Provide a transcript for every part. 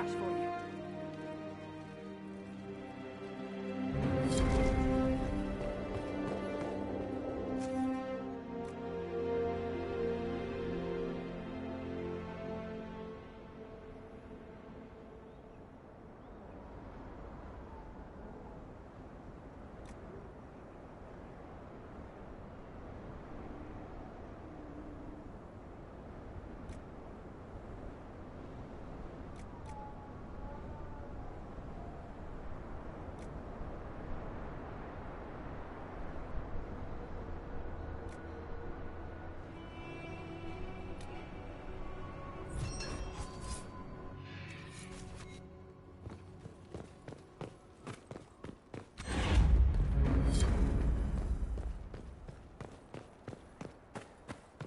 cash for you.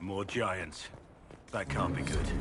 More giants. That can't be good.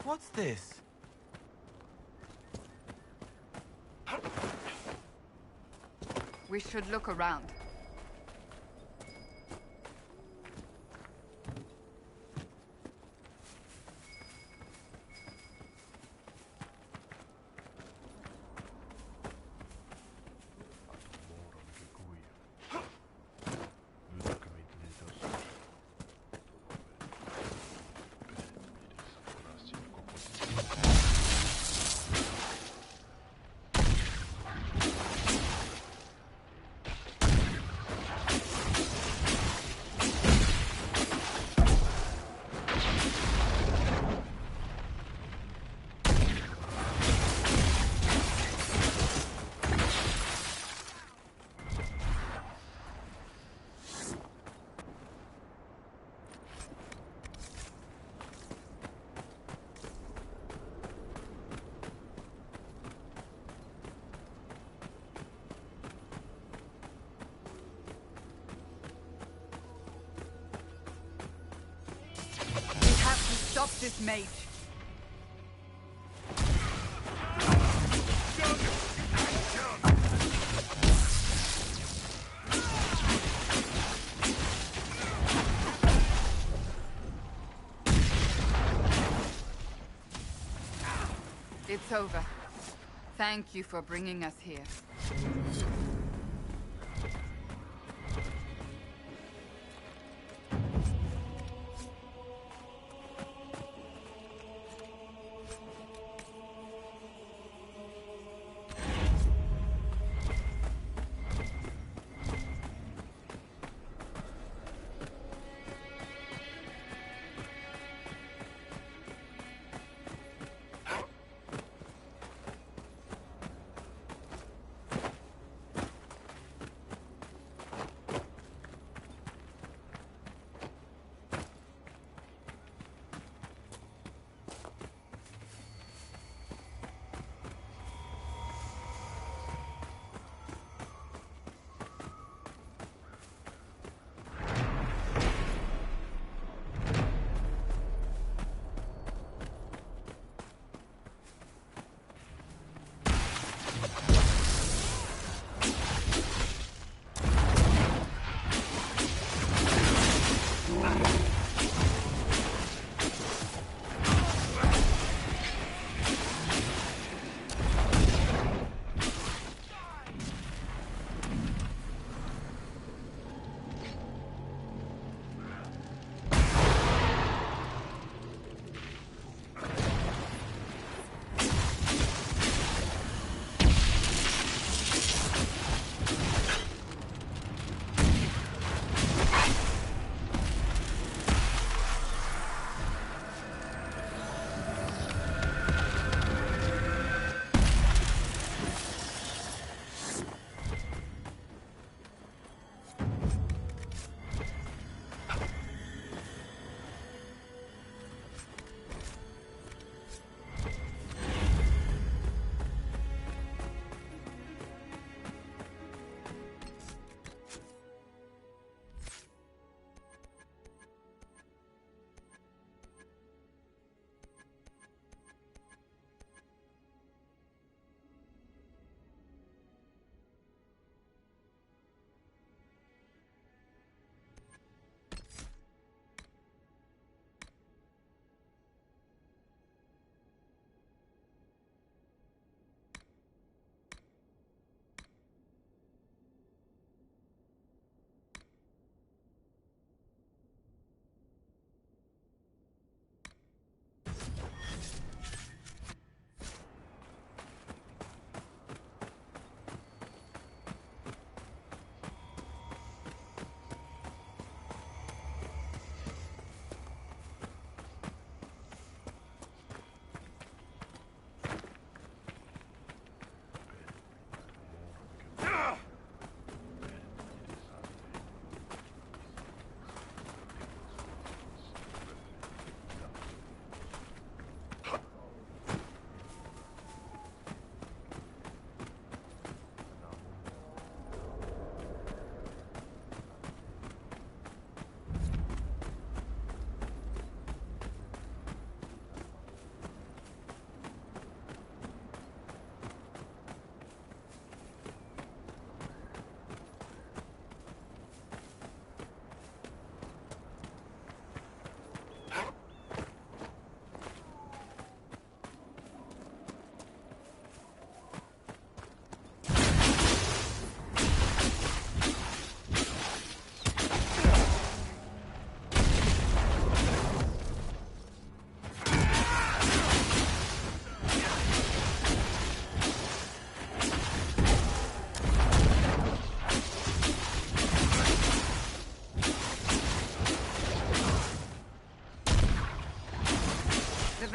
What's this? We should look around. Stop this mage. It's over. Thank you for bringing us here.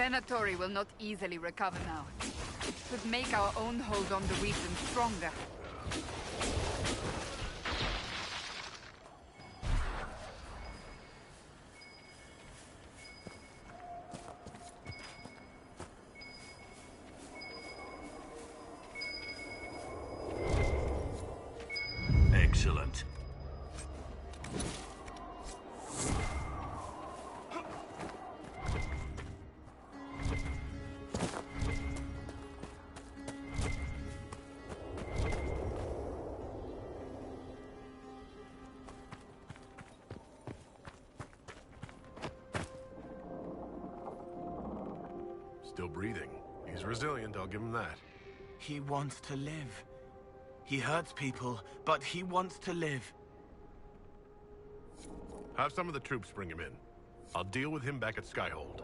Venatori will not easily recover now. Could make our own hold on the region stronger. Excellent. Still breathing. He's resilient, I'll give him that. He wants to live. He hurts people, but he wants to live. Have some of the troops bring him in. I'll deal with him back at Skyhold.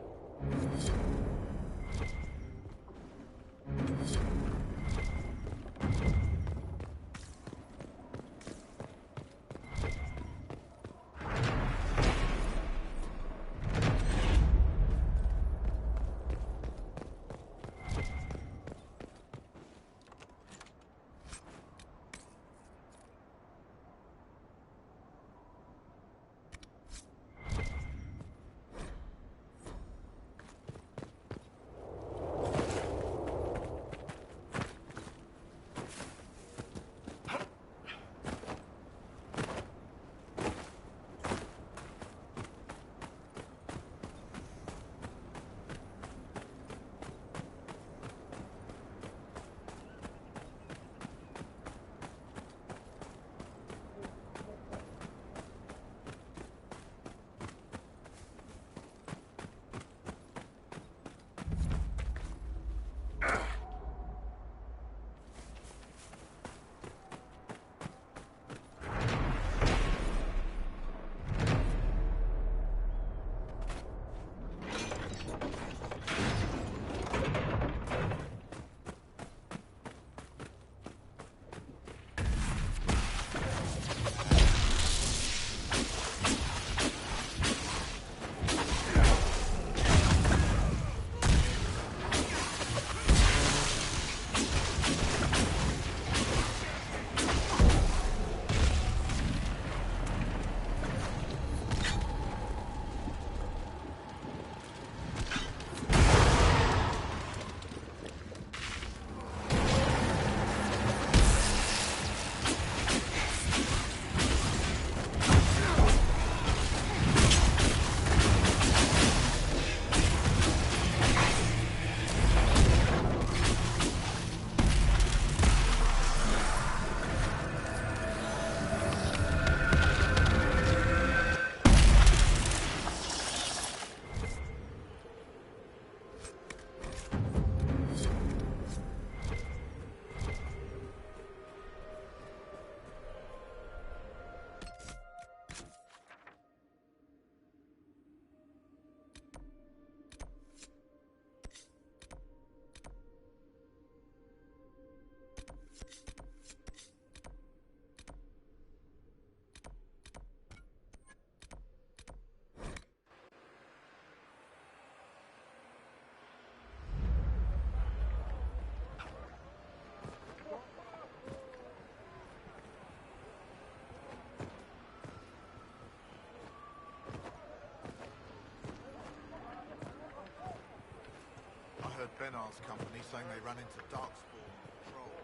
heard Benar's company saying they ran into Darkspawn patrol.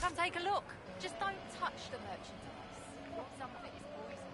Come take a look. Just don't touch the merchandise. Some of it is poisoned.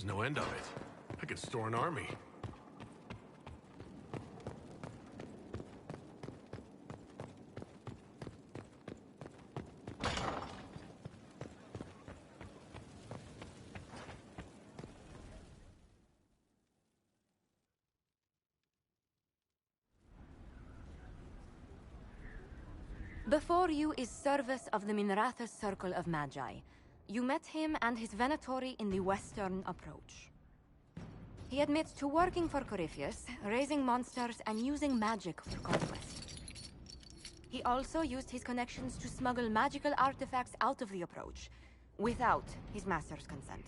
There's no end of it. I could store an army. Before you is Service of the Minratha's Circle of Magi. You met him and his Venatori in the Western Approach. He admits to working for Corypheus, raising monsters, and using magic for conquest. He also used his connections to smuggle magical artifacts out of the Approach, without his master's consent.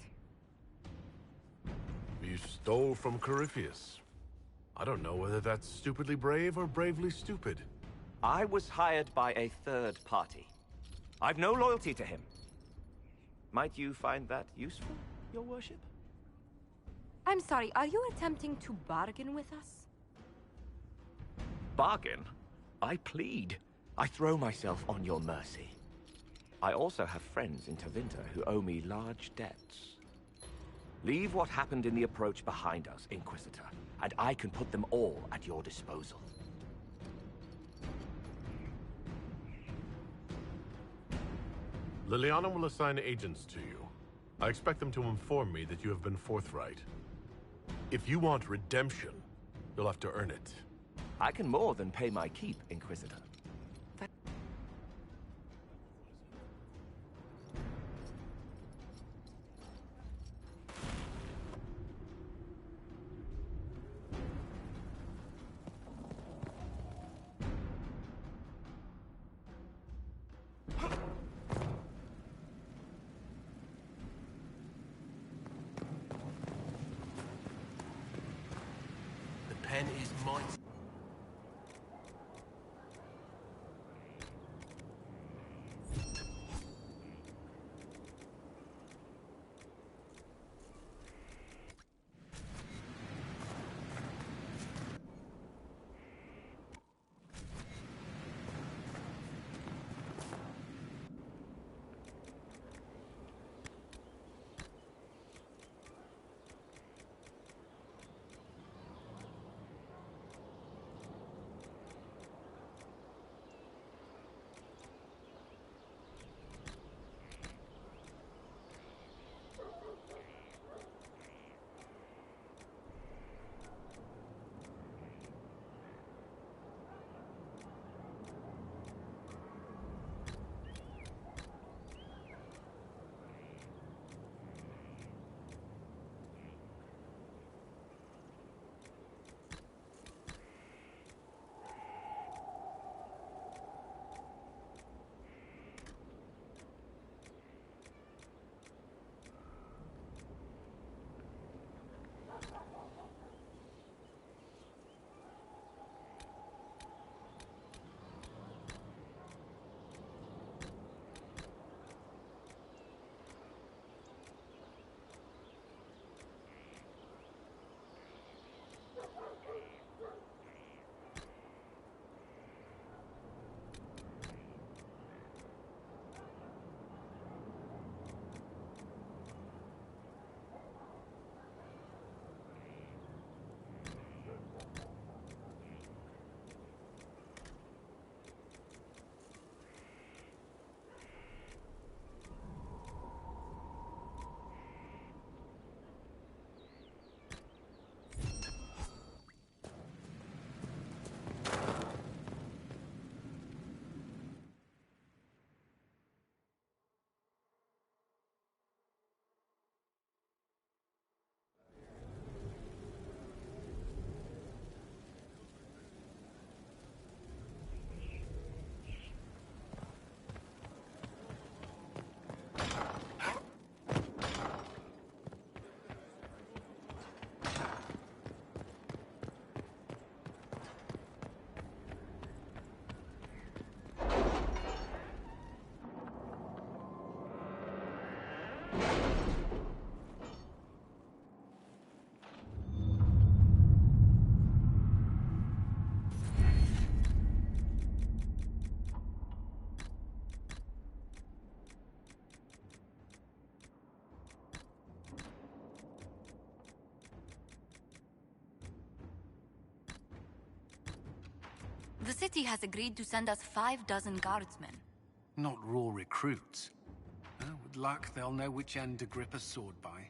You stole from Corypheus. I don't know whether that's stupidly brave or bravely stupid. I was hired by a third party. I've no loyalty to him. Might you find that useful, your worship? I'm sorry, are you attempting to bargain with us? Bargain? I plead. I throw myself on your mercy. I also have friends in Tevinter who owe me large debts. Leave what happened in the Approach behind us, Inquisitor, and I can put them all at your disposal. Liliana will assign agents to you. I expect them to inform me that you have been forthright. If you want redemption, you'll have to earn it. I can more than pay my keep, Inquisitor. The pen is mine. The city has agreed to send us 6 guardsmen. Not raw recruits. With luck, they'll know which end to grip a sword by.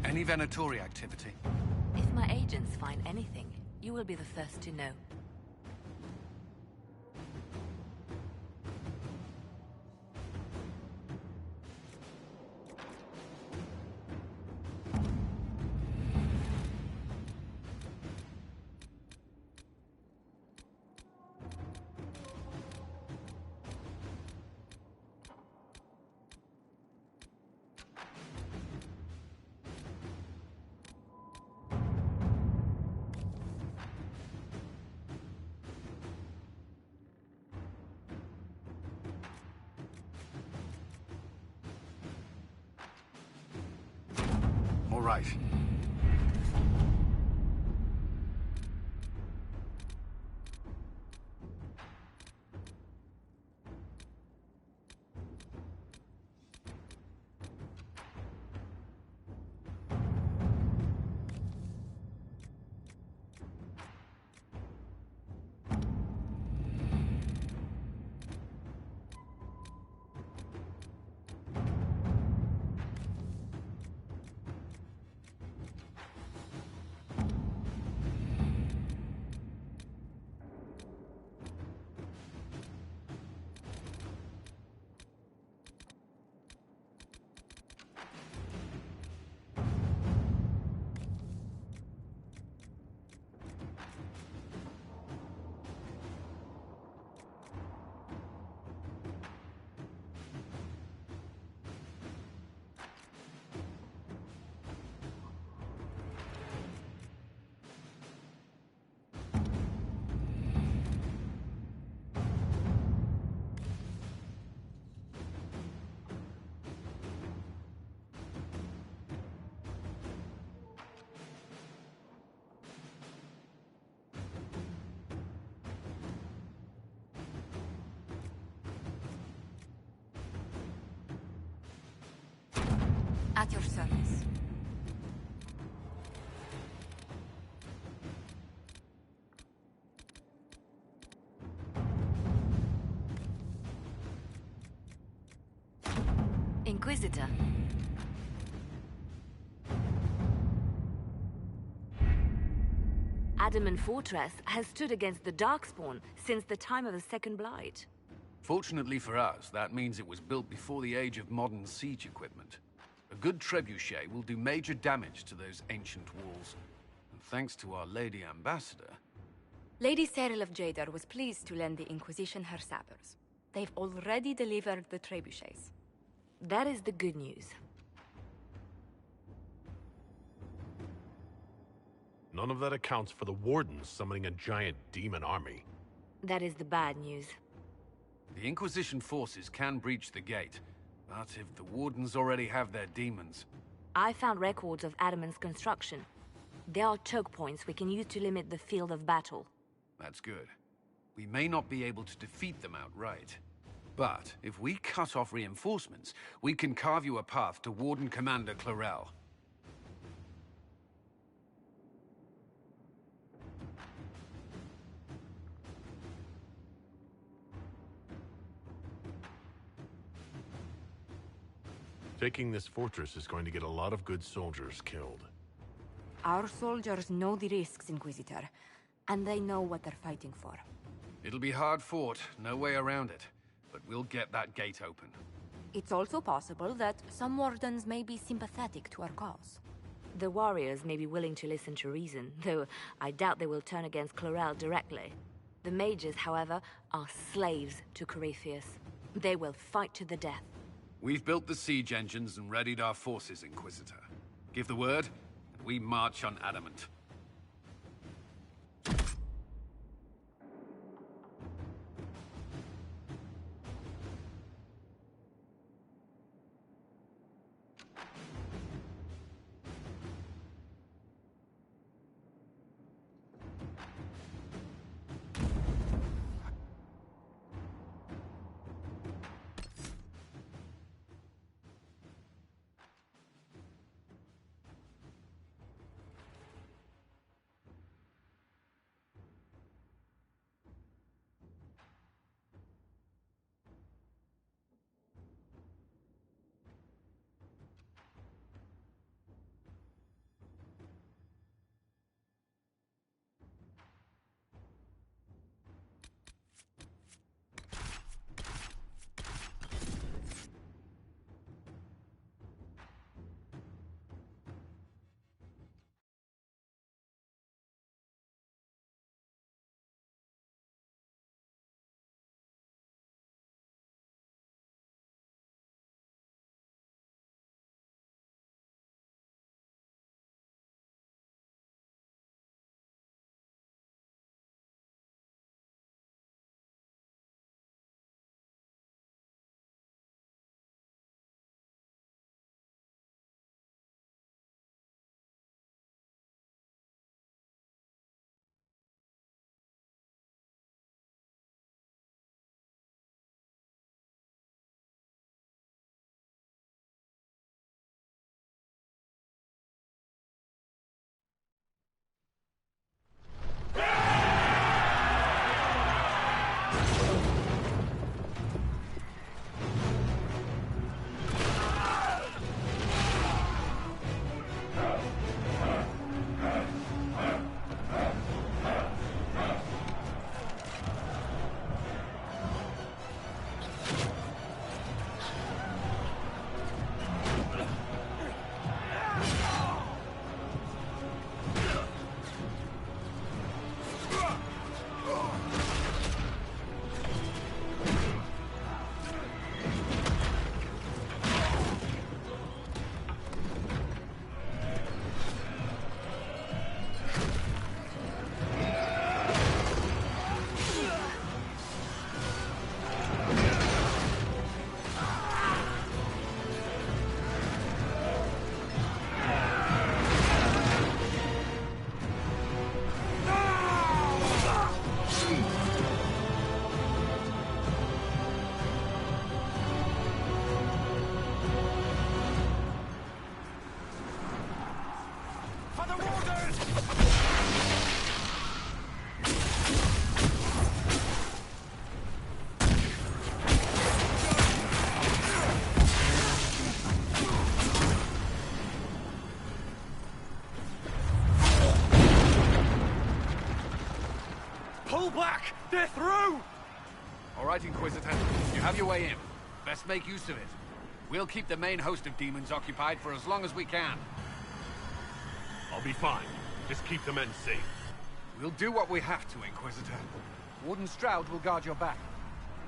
Any Venatori activity? If my agents find anything, you will be the first to know. All right. At your service. Inquisitor. Adamant Fortress has stood against the Darkspawn since the time of the Second Blight. Fortunately for us, that means it was built before the age of modern siege equipment. A good trebuchet will do major damage to those ancient walls. And thanks to our Lady Ambassador... Lady Cyril of Jadar was pleased to lend the Inquisition her sappers. They've already delivered the trebuchets. That is the good news. None of that accounts for the Wardens summoning a giant demon army. That is the bad news. The Inquisition forces can breach the gate, but if the Wardens already have their demons... I found records of Adamant's construction. There are choke points we can use to limit the field of battle. That's good. We may not be able to defeat them outright. But if we cut off reinforcements, we can carve you a path to Warden Commander Clarel. Taking this fortress is going to get a lot of good soldiers killed. Our soldiers know the risks, Inquisitor, and they know what they're fighting for. It'll be hard fought, no way around it. But we'll get that gate open. It's also possible that some wardens may be sympathetic to our cause. The warriors may be willing to listen to reason, though I doubt they will turn against Chlorel directly. The mages, however, are slaves to Corypheus. They will fight to the death. We've built the siege engines and readied our forces, Inquisitor. Give the word, and we march on Adamant. Pull back! They're through! All right, Inquisitor. You have your way in. Best make use of it. We'll keep the main host of demons occupied for as long as we can. I'll be fine. Just keep the men safe. We'll do what we have to, Inquisitor. Warden Stroud will guard your back.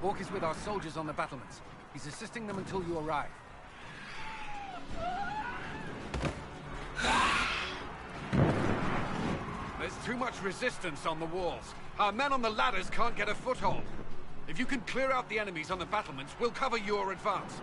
Orc is with our soldiers on the battlements. He's assisting them until you arrive. There's too much resistance on the walls. Our men on the ladders can't get a foothold. If you can clear out the enemies on the battlements, we'll cover your advance.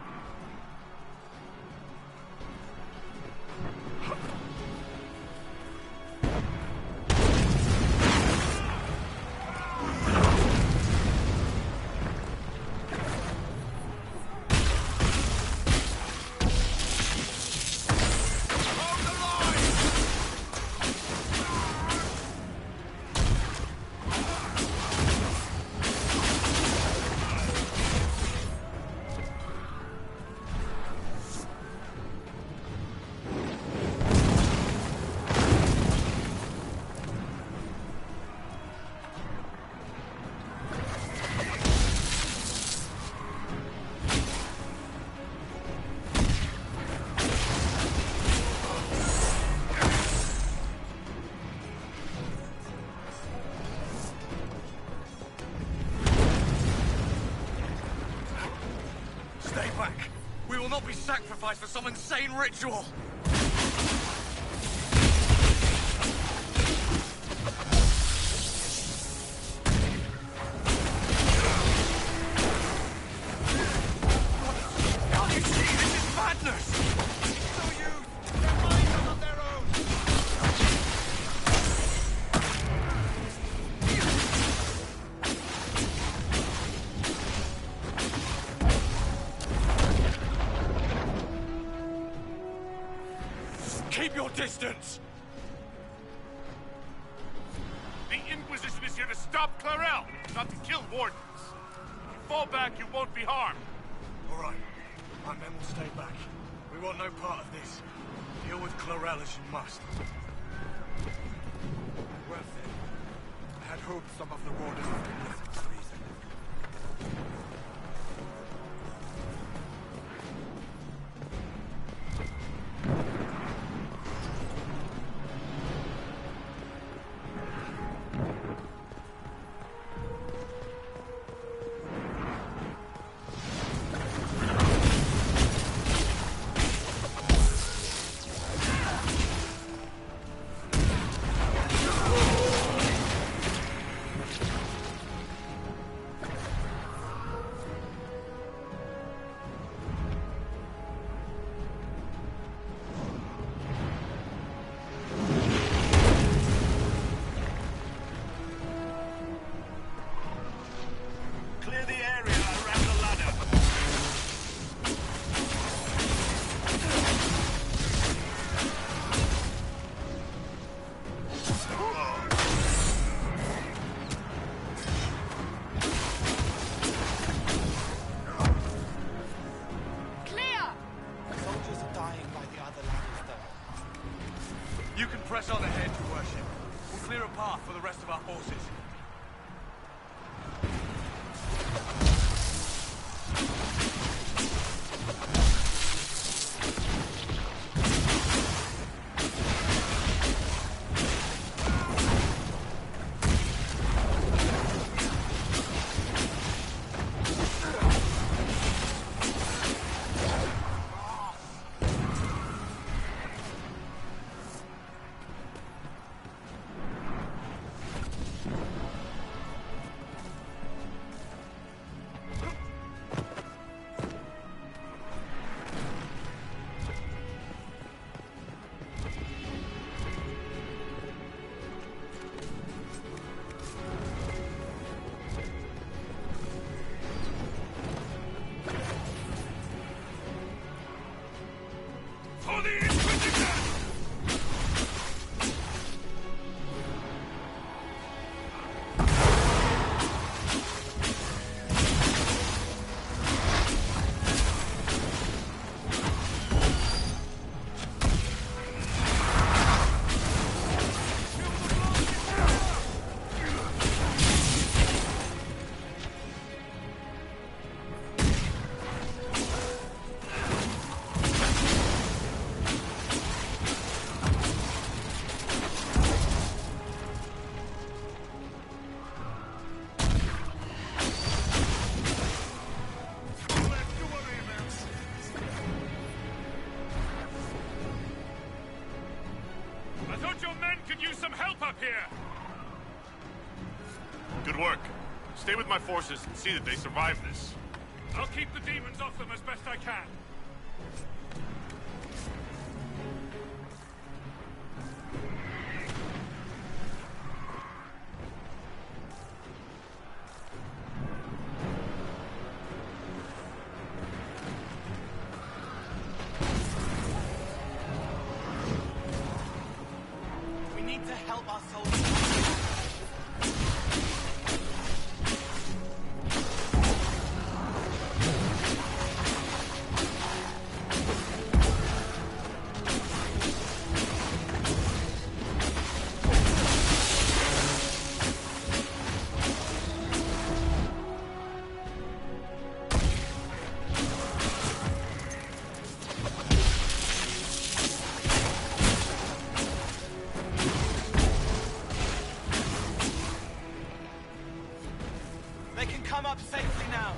be sacrificed for some insane ritual! Can't you see? This is madness! It's no use! Their minds are not their own! Keep your distance! The Inquisition is here to stop Clarel, not to kill Wardens. If you fall back, you won't be harmed. All right. My men will stay back. We want no part of this. Deal with Clarel as you must. Well then. I had hoped some of the Wardens would listen to reason. Clear the area around the ladder. Clear! Soldiers are dying by the other ladders, though. You can press on ahead, Your Worship. We'll clear a path for the rest of our forces. For the Inquisition! I thought your men could use some help up here! Good work. Stay with my forces and see that they survive this. I'll keep the demons off them as best I can. We need to help our soldiers. They can come up safely now.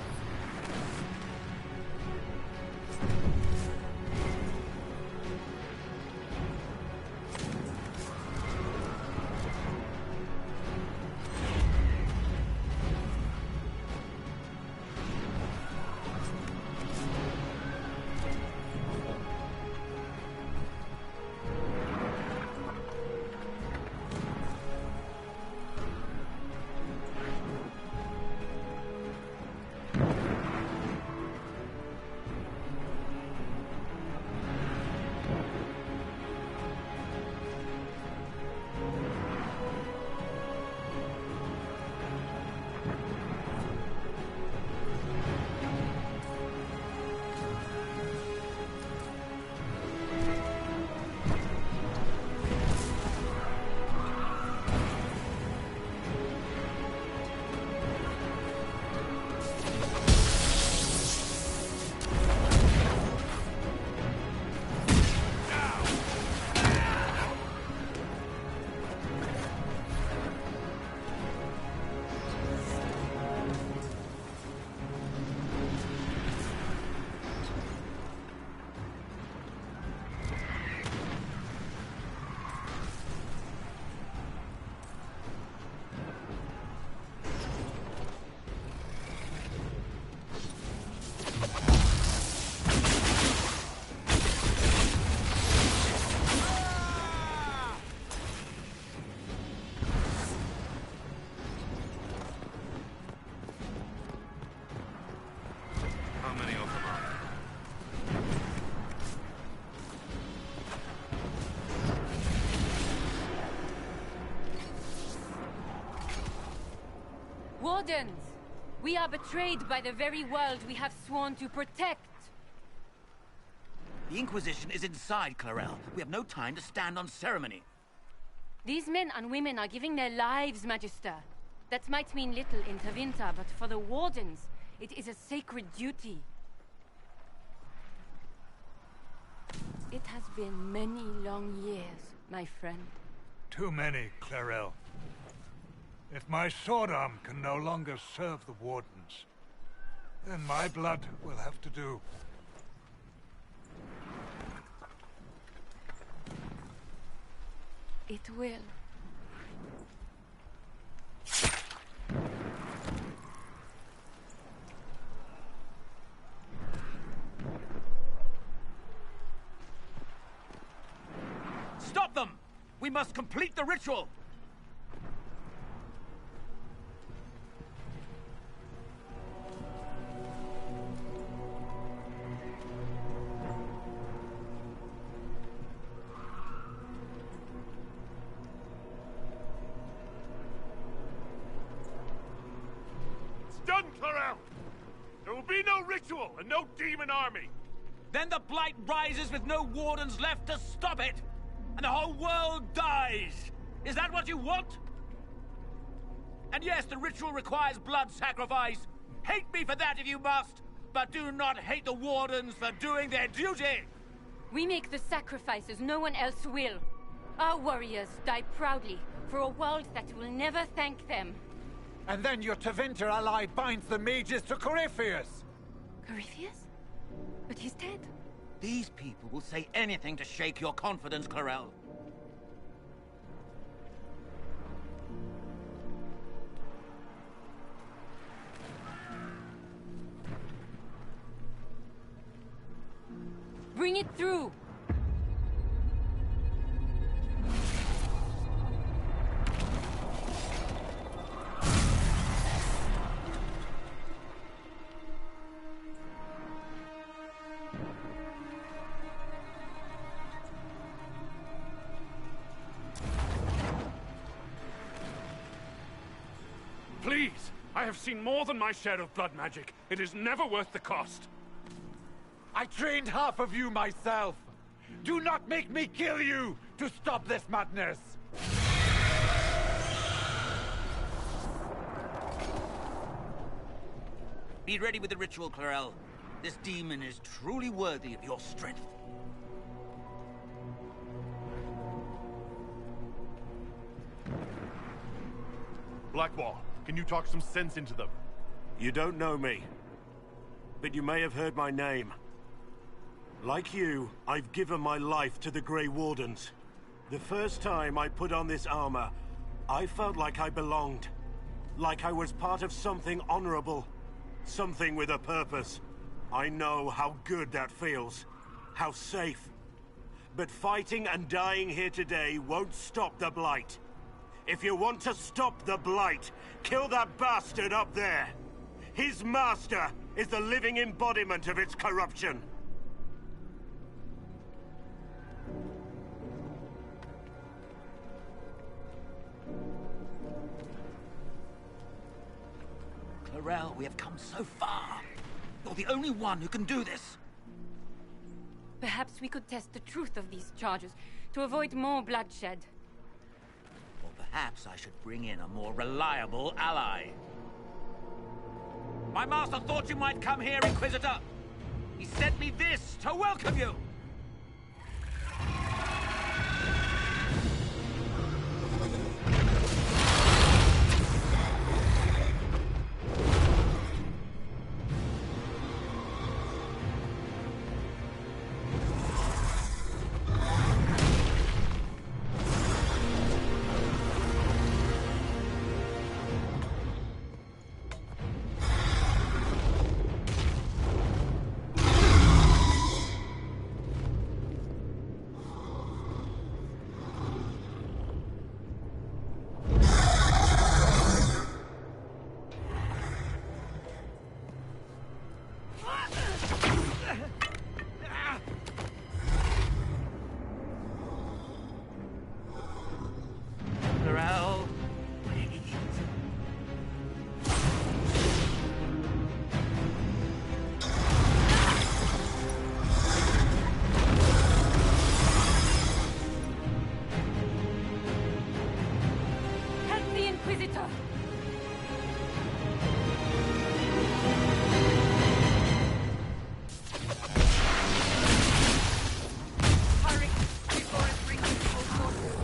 Wardens! We are betrayed by the very world we have sworn to protect. The Inquisition is inside, Clarel. We have no time to stand on ceremony. These men and women are giving their lives, Magister. That might mean little in Tevinter, but for the Wardens, it is a sacred duty. It has been many long years, my friend. Too many, Clarel. If my sword arm can no longer serve the Wardens, then my blood will have to do. It will. Stop them! We must complete the ritual! Done, Clarel! There will be no ritual and no demon army! Then the Blight rises with no Wardens left to stop it! And the whole world dies! Is that what you want? And yes, the ritual requires blood sacrifice. Hate me for that if you must, but do not hate the Wardens for doing their duty! We make the sacrifices no one else will. Our warriors die proudly for a world that will never thank them. And then your Tevinter ally binds the mages to Corypheus! Corypheus? But he's dead. These people will say anything to shake your confidence, Clarel. Bring it through! Please! I have seen more than my share of blood magic. It is never worth the cost. I trained half of you myself! Do not make me kill you to stop this madness! Be ready with the ritual, Clarel. This demon is truly worthy of your strength. Blackwall, can you talk some sense into them? You don't know me, but you may have heard my name. Like you, I've given my life to the Grey Wardens. The first time I put on this armor, I felt like I belonged. Like I was part of something honorable. Something with a purpose. I know how good that feels. How safe. But fighting and dying here today won't stop the Blight. If you want to stop the Blight, kill that bastard up there. His master is the living embodiment of its corruption. Clarel, we have come so far. You're the only one who can do this. Perhaps we could test the truth of these charges to avoid more bloodshed. Or perhaps I should bring in a more reliable ally. My master thought you might come here, Inquisitor. He sent me this to welcome you. traitor! Hurry, before it brings in all sorts of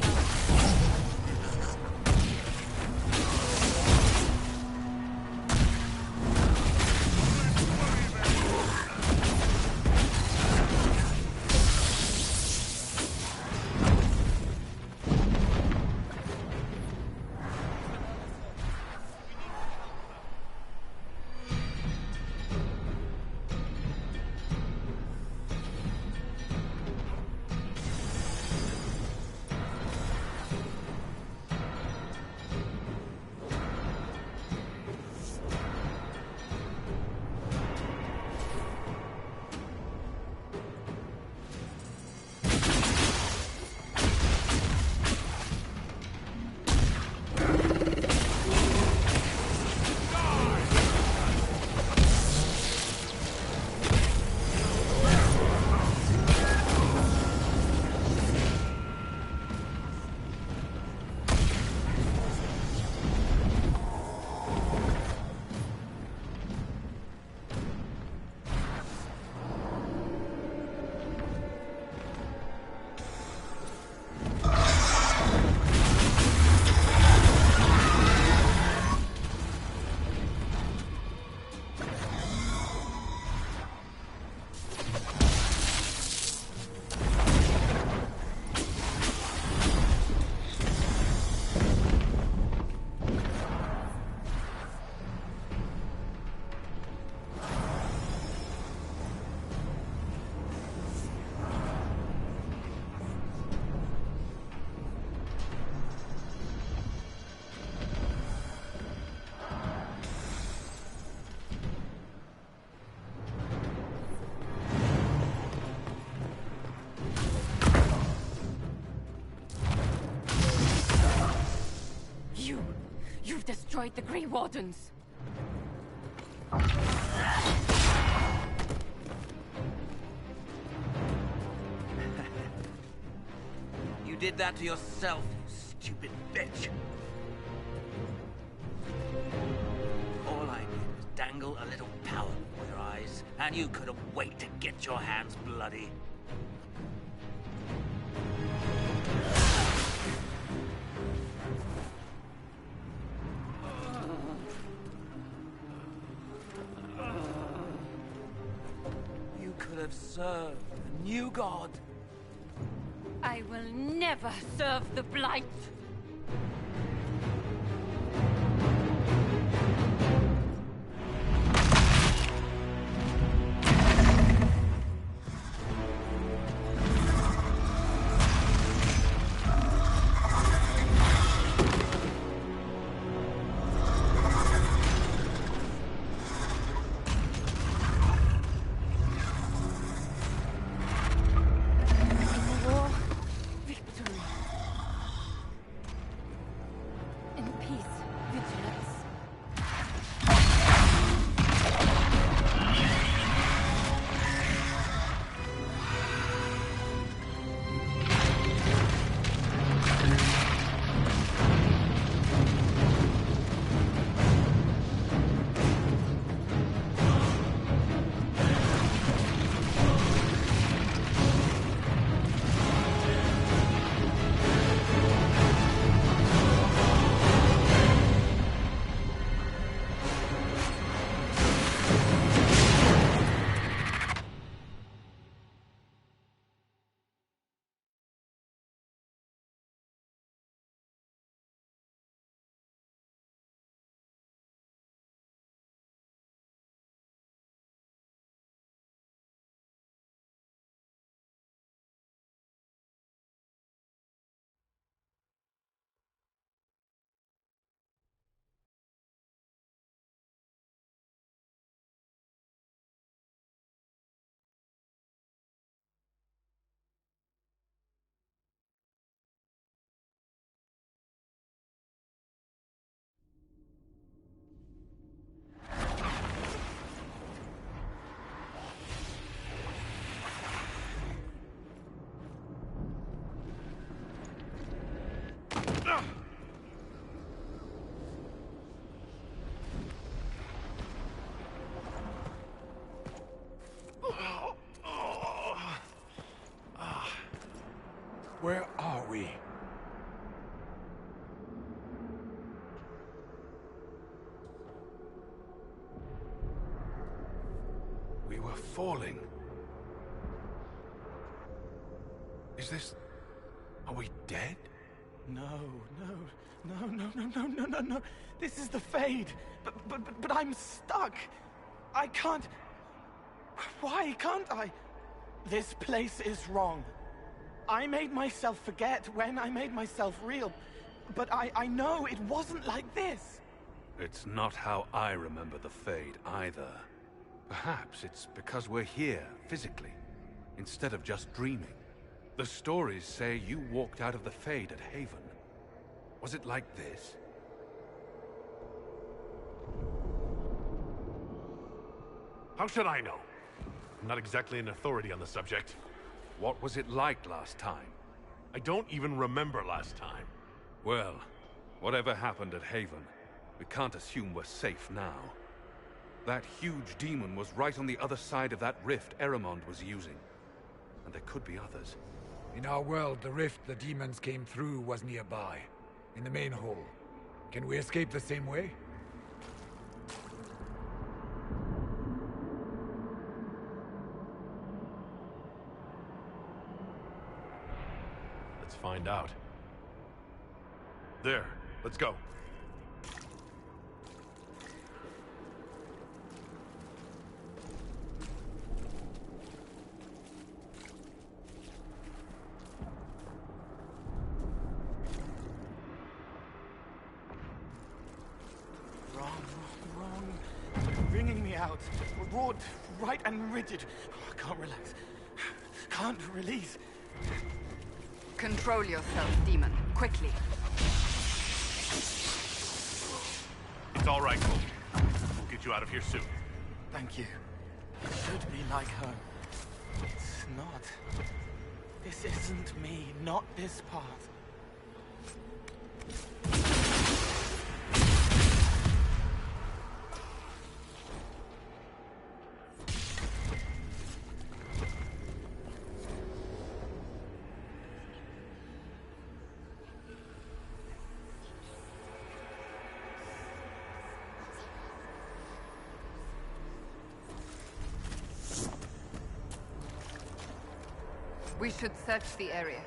You've destroyed the Grey Wardens! You did that to yourself, you stupid bitch. All I did was dangle a little power before your eyes, and you couldn't wait to get your hands bloody. You could have served a new god. I will never serve the Blight! are falling. Is this... Are we dead? No, no, no, no, no, no, no, no, no. This is the Fade. But I'm stuck. I can't... Why can't I? This place is wrong. I made myself forget when I made myself real. But I know it wasn't like this. It's not how I remember the Fade, either. Perhaps it's because we're here, physically, instead of just dreaming. The stories say you walked out of the Fade at Haven. Was it like this? How should I know? I'm not exactly an authority on the subject. What was it like last time? I don't even remember last time. Well, whatever happened at Haven, we can't assume we're safe now. That huge demon was right on the other side of that rift Eramond was using. And there could be others. In our world, the rift the demons came through was nearby, in the main hall. Can we escape the same way? Let's find out. There, let's go. Wrong. Bringing me out. Broad, right and rigid. I can't relax. Can't release. Control yourself, demon. Quickly. It's all right, Cole. We'll get you out of here soon. Thank you. It should be like her. It's not. This isn't me, not this part. We should search the area.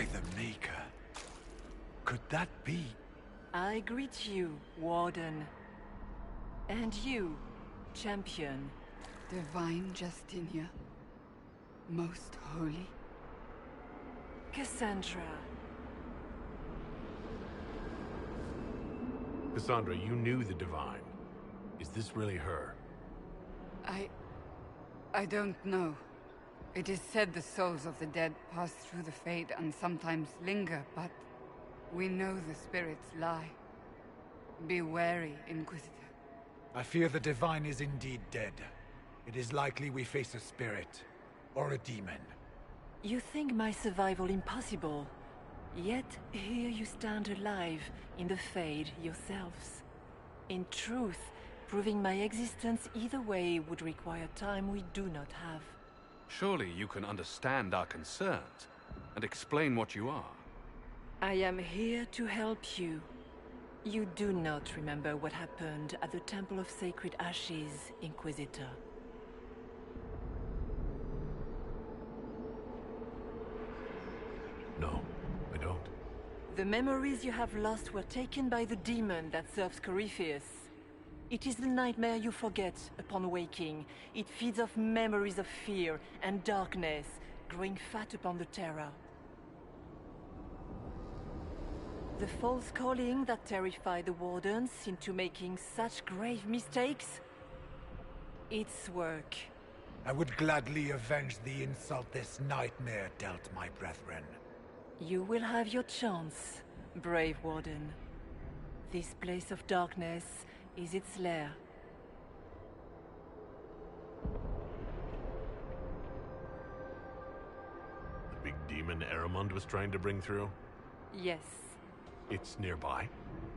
By the Maker. Could that be? I greet you, Warden. And you, Champion. Divine Justinia. Most holy. Cassandra. Cassandra, you knew the Divine. Is this really her? I don't know. It is said the souls of the dead pass through the Fade and sometimes linger, but we know the spirits lie. Be wary, Inquisitor. I fear the Divine is indeed dead. It is likely we face a spirit, or a demon. You think my survival impossible, yet here you stand alive in the Fade yourselves. In truth, proving my existence either way would require time we do not have. Surely you can understand our concerns and explain what you are. I am here to help you. You do not remember what happened at the Temple of Sacred Ashes, Inquisitor. No, I don't. The memories you have lost were taken by the demon that serves Corypheus. It is the nightmare you forget upon waking. It feeds off memories of fear and darkness, growing fat upon the terror. The false calling that terrified the Wardens into making such grave mistakes? Its work. I would gladly avenge the insult this nightmare dealt my brethren. You will have your chance, brave Warden. This place of darkness is its lair. The big demon Aramund was trying to bring through? Yes. It's nearby?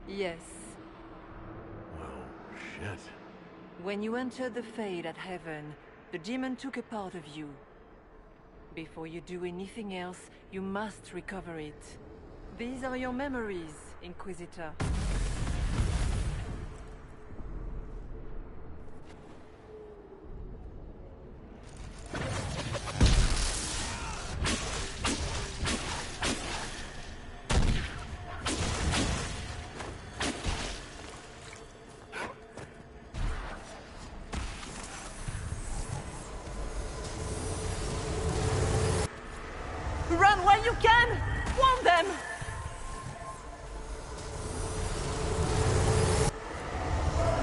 Yes. Well, shit. When you entered the Fade at Heaven, the demon took a part of you. Before you do anything else, you must recover it. These are your memories, Inquisitor. Run while you can! Warn them!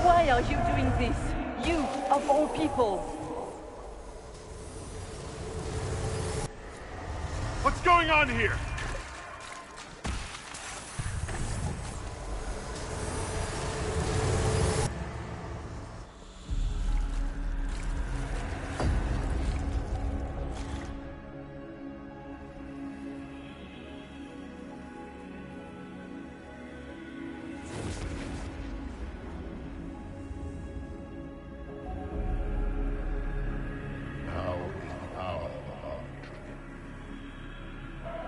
Why are you doing this? You, of all people! What's going on here?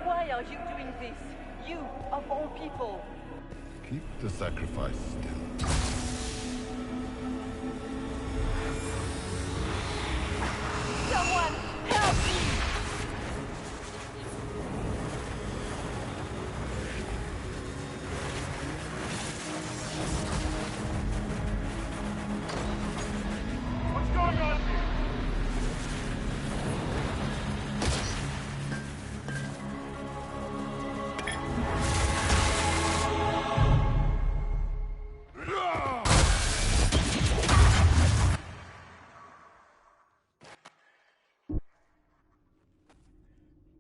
Why are you doing this? You, of all people! Keep the sacrifice still. Someone, help me! What's going on here?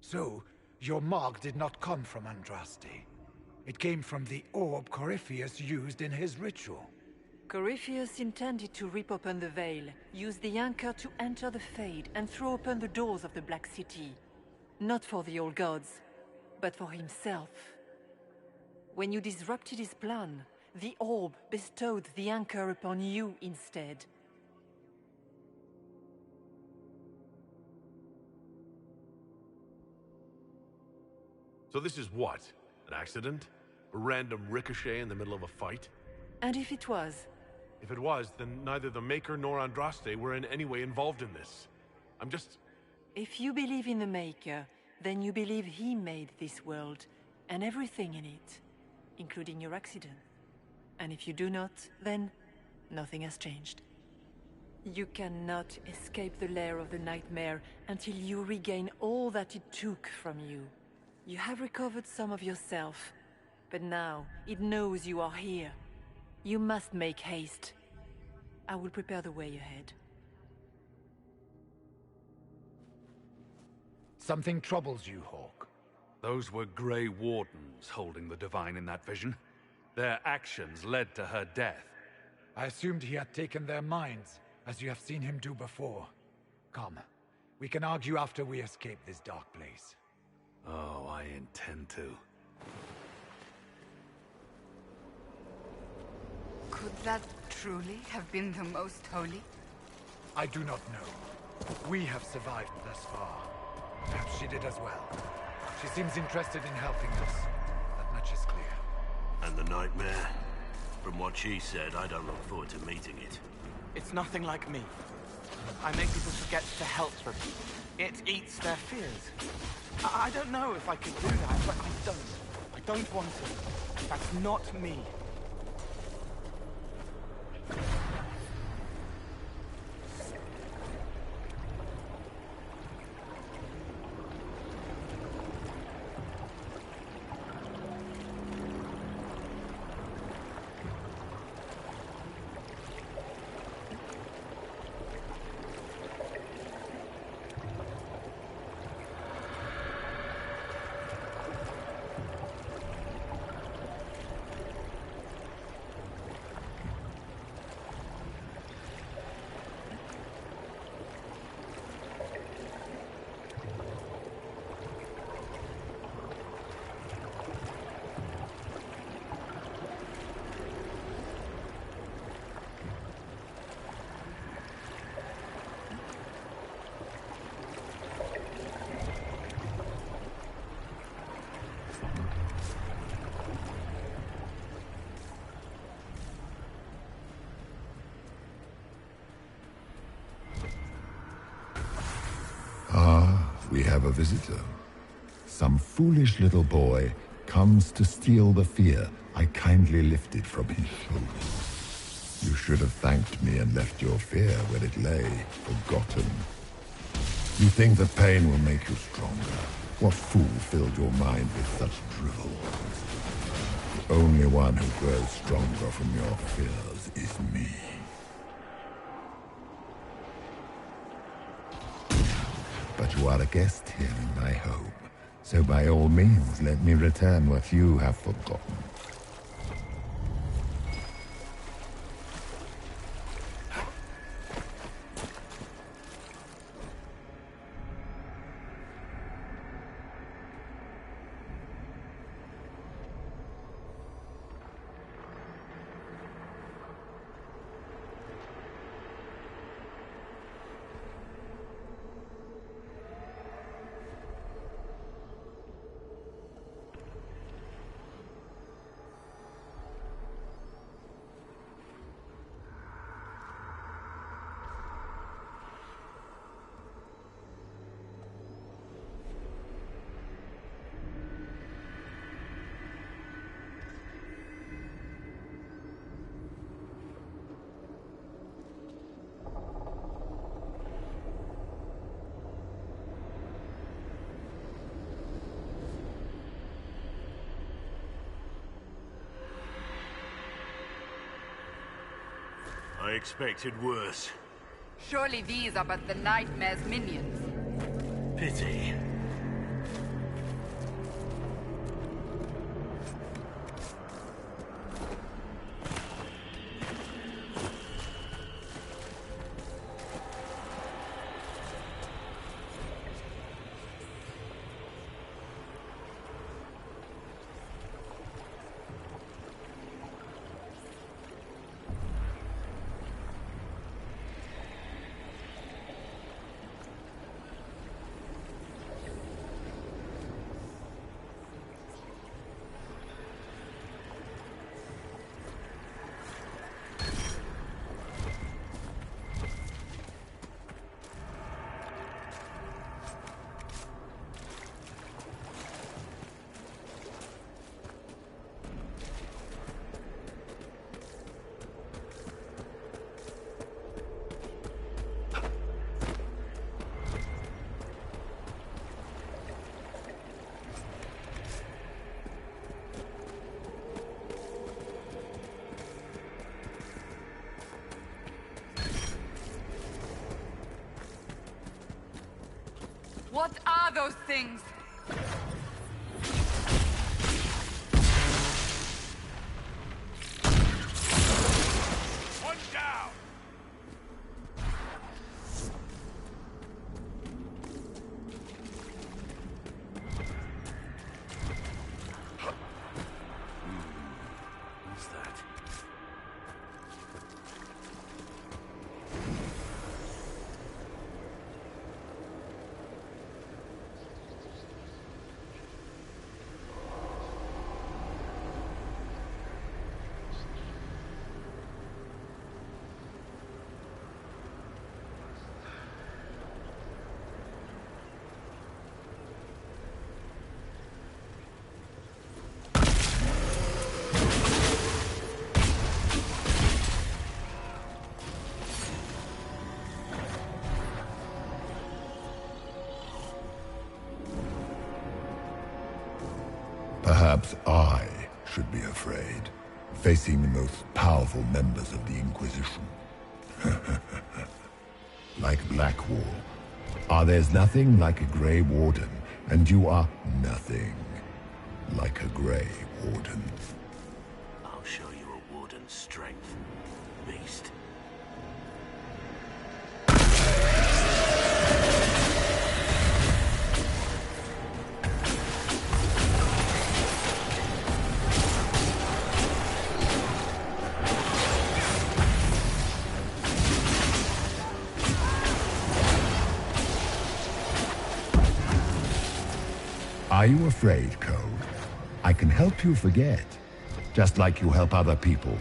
So, your mark did not come from Andraste. It came from the orb Corypheus used in his ritual. Corypheus intended to rip open the veil, use the anchor to enter the Fade, and throw open the doors of the Black City. Not for the old gods, but for himself. When you disrupted his plan, the orb bestowed the anchor upon you instead. So this is what? An accident? A random ricochet in the middle of a fight? And if it was? If it was, then neither the Maker nor Andraste were in any way involved in this. I'm just... If you believe in the Maker, then you believe he made this world, and everything in it, including your accident. And if you do not, then nothing has changed. You cannot escape the lair of the nightmare until you regain all that it took from you. You have recovered some of yourself, but now it knows you are here. You must make haste. I will prepare the way ahead. Something troubles you, Hawk. Those were Grey Wardens holding the Divine in that vision. Their actions led to her death. I assumed he had taken their minds, as you have seen him do before. Come, we can argue after we escape this dark place. Oh, I intend to. Could that truly have been the most holy? I do not know. We have survived thus far. Perhaps she did as well. She seems interested in helping us. That much is clear. And the nightmare? From what she said, I don't look forward to meeting it. It's nothing like me. I make people forget to help them. It eats their fears. I don't know if I could do that, but I don't. I don't want to. That's not me. We have a visitor. Some foolish little boy comes to steal the fear I kindly lifted from his shoulders. You should have thanked me and left your fear where it lay, forgotten. You think the pain will make you stronger? What fool filled your mind with such drivel? The only one who grows stronger from your fears is me. But you are a guest here in my home, so by all means let me return what you have forgotten. I expected worse. Surely these are but the nightmare's minions. Pity. What are those things? One down! What's that? Perhaps I should be afraid, facing the most powerful members of the Inquisition. Like Blackwall. There's nothing like a Grey Warden, and you are nothing like a Grey Warden. I'll show you a Warden's strength, beast. Are you afraid, Code? I can help you forget, just like you help other people.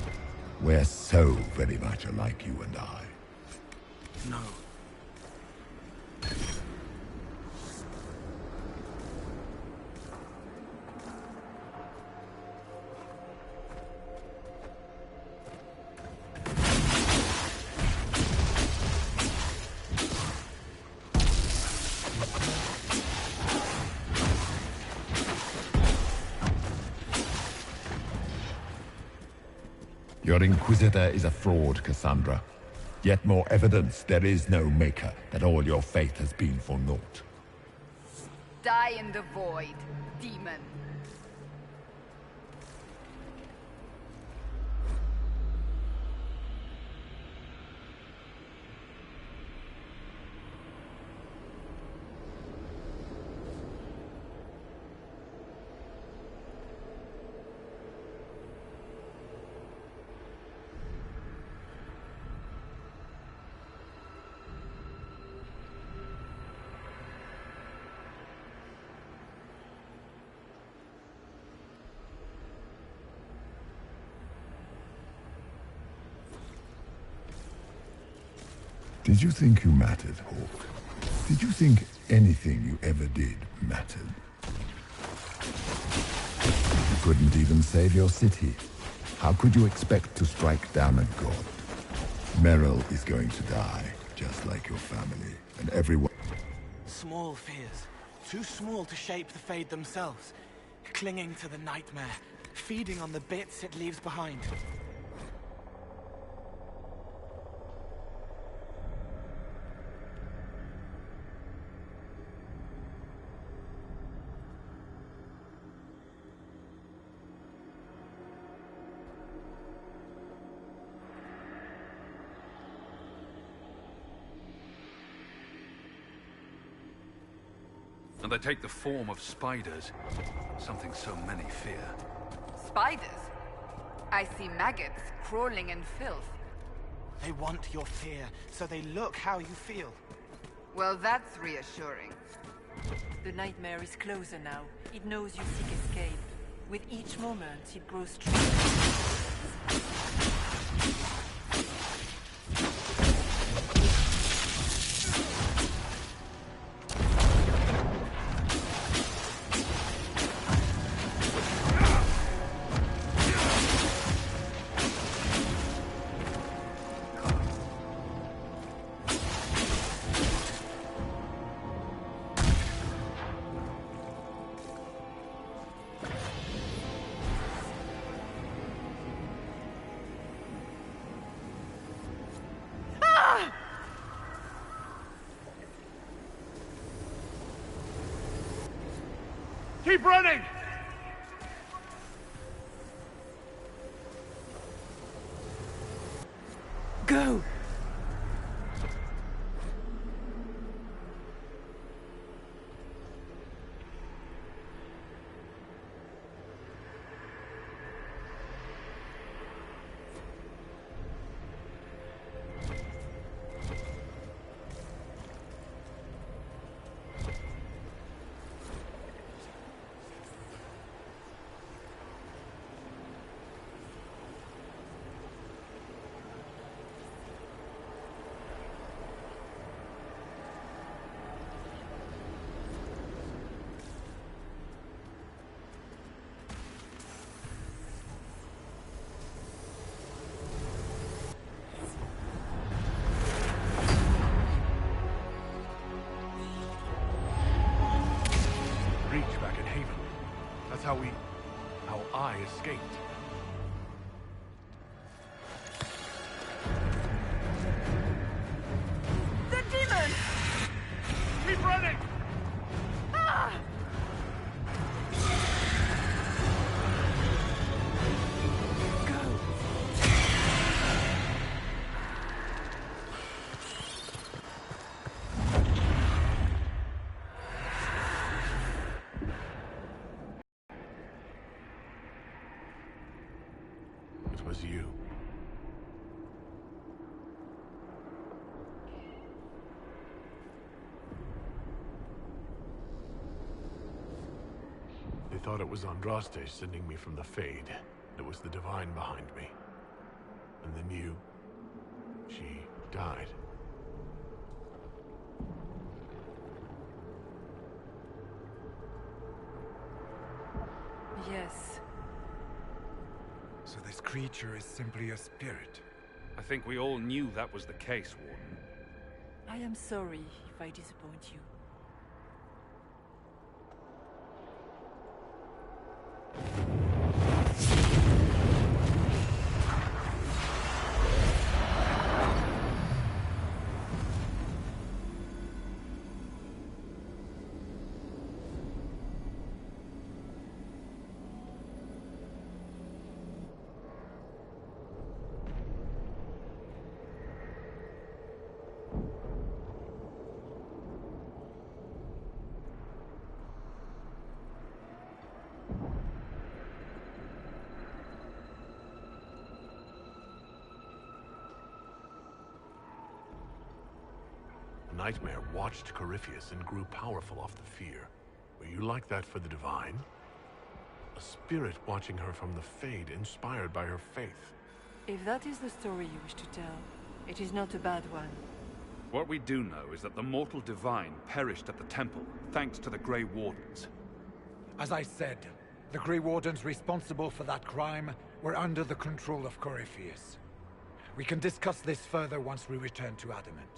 We're so very much alike, you and I. No. Your Inquisitor is a fraud, Cassandra. Yet more evidence there is no Maker, that all your faith has been for naught. Die in the void, demon. Did you think you mattered, Hawk? Did you think anything you ever did mattered? You couldn't even save your city. How could you expect to strike down a god? Meryl is going to die, just like your family, and everyone... Small fears. Too small to shape the Fade themselves. Clinging to the nightmare. Feeding on the bits it leaves behind. And they take the form of spiders. Something so many fear. Spiders? I see maggots crawling in filth. They want your fear, so they look how you feel. Well, that's reassuring. The nightmare is closer now. It knows you seek escape. With each moment, it grows stronger. Keep running! Go! That's how I escaped. The demon! Keep running! Ah! It was you. They thought it was Andraste sending me from the Fade. It was the Divine behind me. And then you... she died. Yes. So this creature is simply a spirit. I think we all knew that was the case, Warden. I am sorry if I disappoint you. The Nightmare watched Corypheus and grew powerful off the fear. Were you like that for the Divine? A spirit watching her from the Fade, inspired by her faith. If that is the story you wish to tell, it is not a bad one. What we do know is that the mortal Divine perished at the temple, thanks to the Grey Wardens. As I said, the Grey Wardens responsible for that crime were under the control of Corypheus. We can discuss this further once we return to Adamant.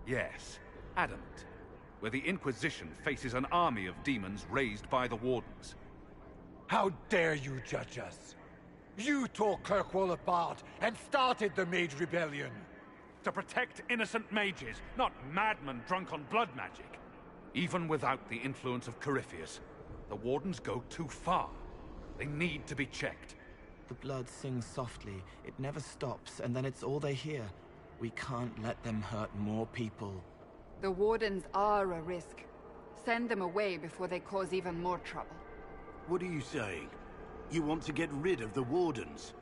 Yes, Adamant, where the Inquisition faces an army of demons raised by the Wardens. How dare you judge us? You tore Kirkwall apart and started the Mage Rebellion. To protect innocent mages, not madmen drunk on blood magic. Even without the influence of Corypheus, the Wardens go too far. They need to be checked. The blood sings softly, it never stops, and then it's all they hear. We can't let them hurt more people. The Wardens are a risk. Send them away before they cause even more trouble. What are you saying? You want to get rid of the Wardens?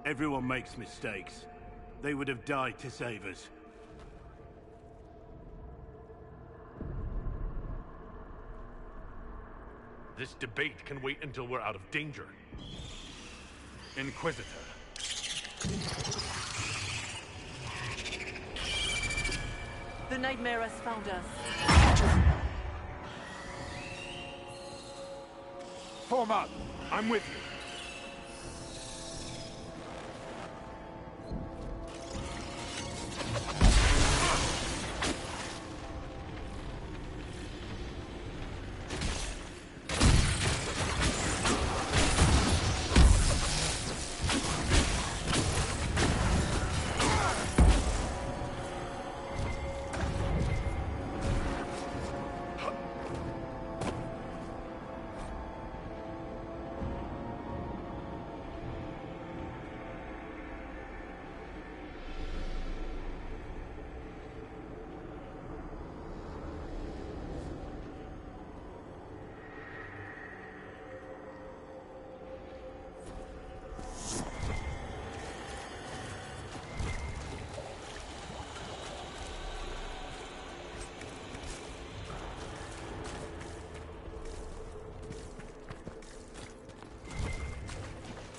Everyone makes mistakes. They would have died to save us. This debate can wait until we're out of danger. Inquisitor. The Nightmare has found us. Form up! I'm with you.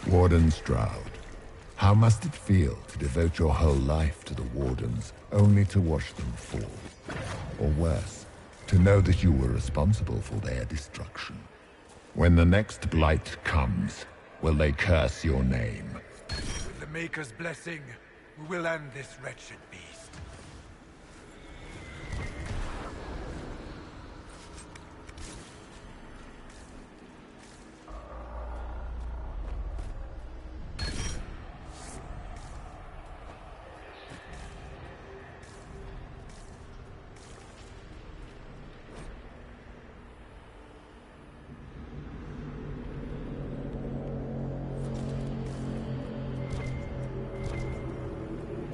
Warden Stroud, how must it feel to devote your whole life to the Wardens, only to watch them fall? Or worse, to know that you were responsible for their destruction? When the next blight comes, will they curse your name? With the Maker's blessing, we will end this wretched beast.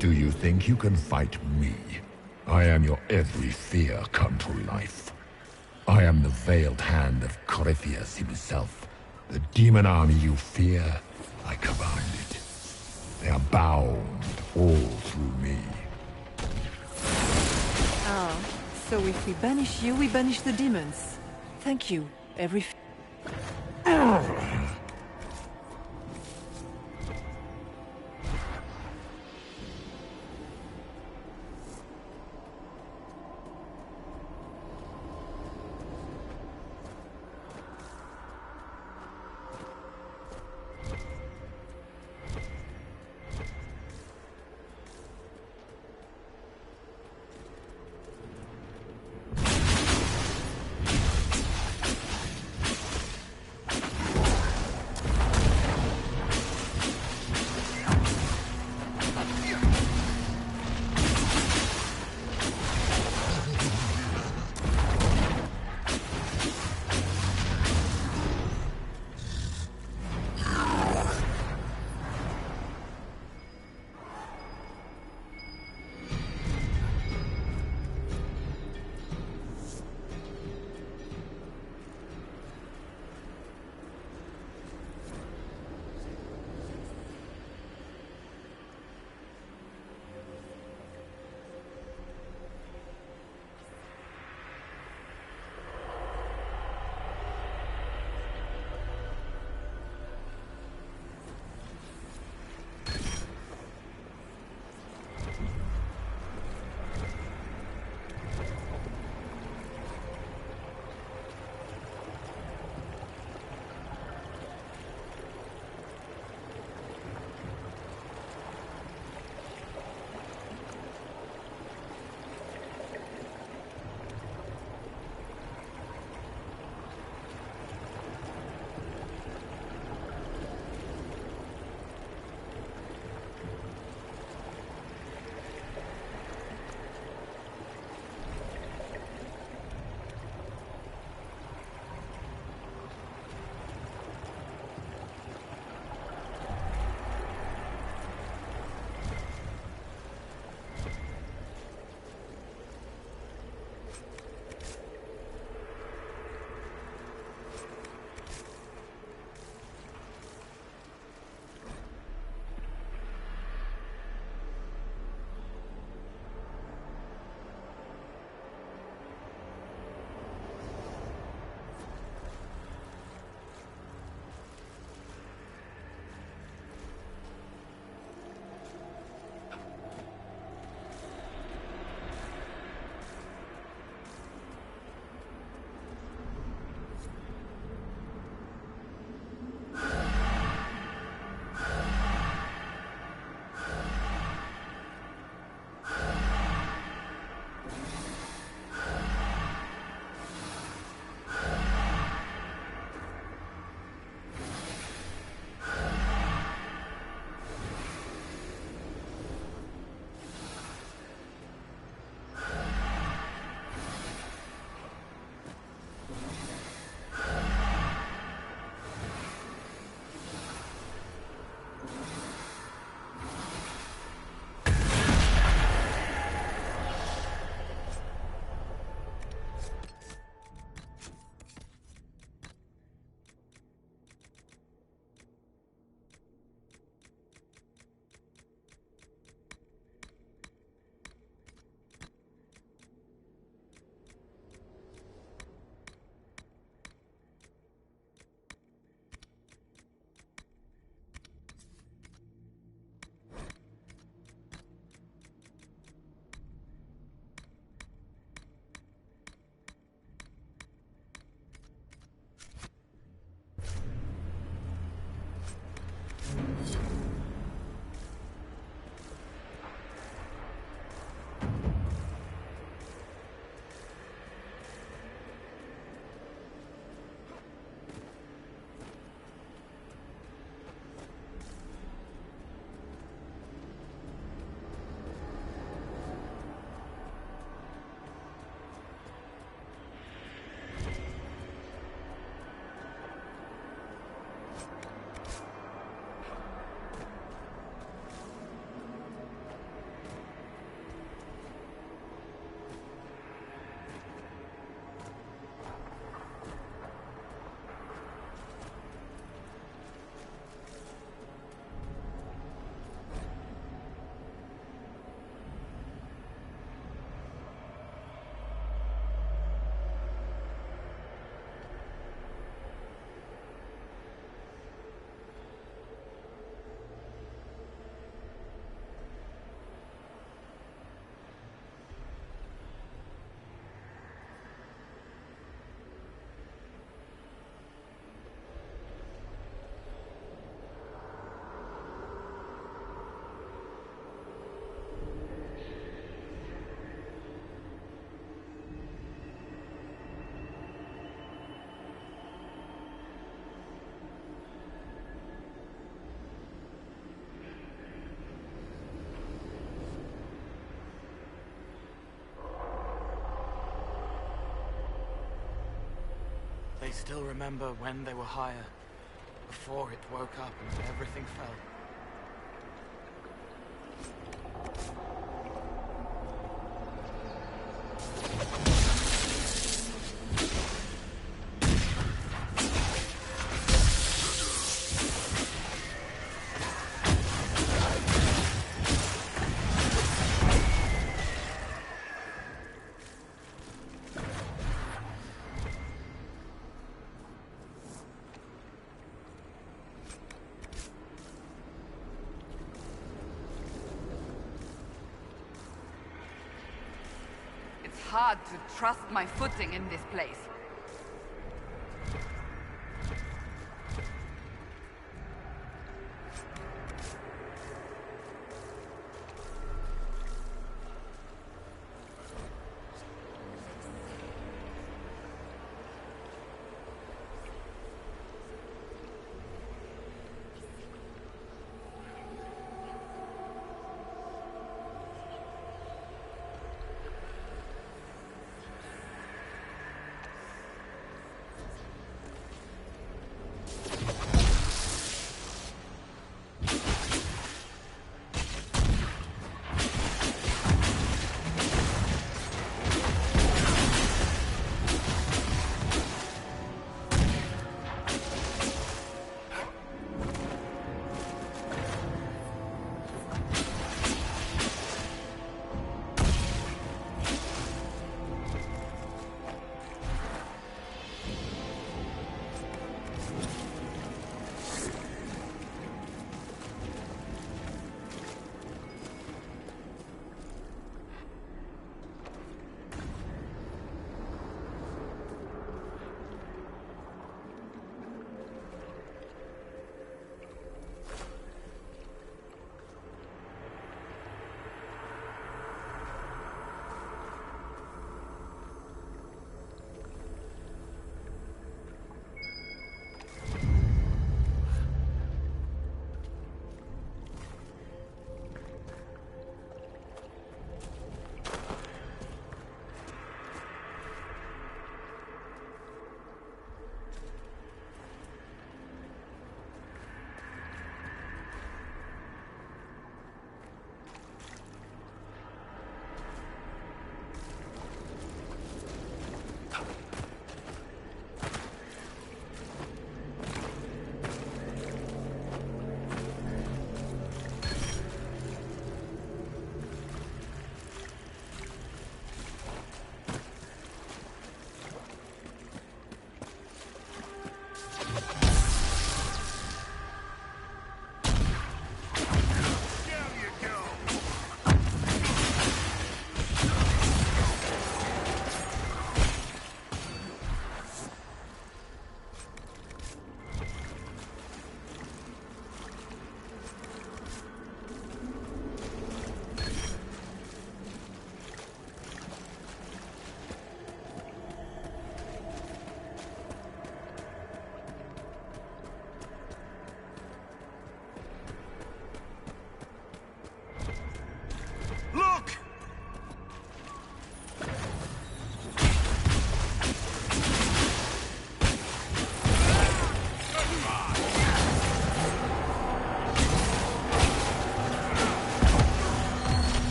Do you think you can fight me? I am your every fear come to life. I am the veiled hand of Corypheus himself. The demon army you fear, I command it. They are bound all through me. Ah, so if we banish you, we banish the demons. Thank you, every... They still remember when they were higher, before it woke up and everything fell. It's hard to trust my footing in this place.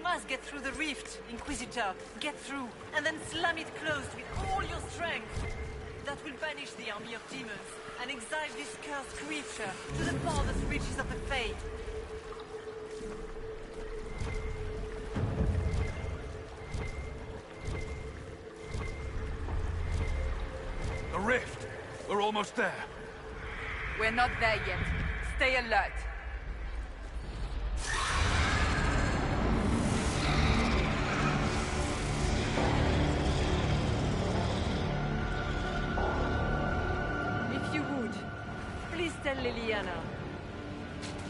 must get through the rift, Inquisitor. Get through, and then slam it closed with all your strength. That will banish the army of demons, and exile this cursed creature to the farthest reaches of the Fade. The rift! We're almost there. We're not there yet. Stay alert. If you would, please tell Liliana.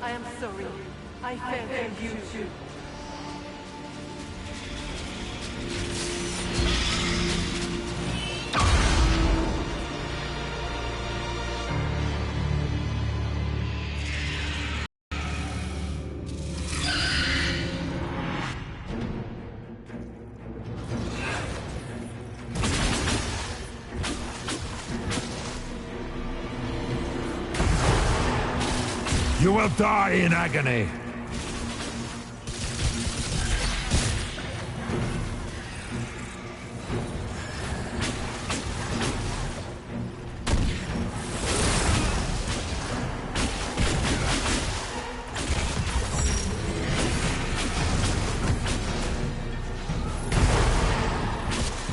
I am sorry. I failed you too. You will die in agony.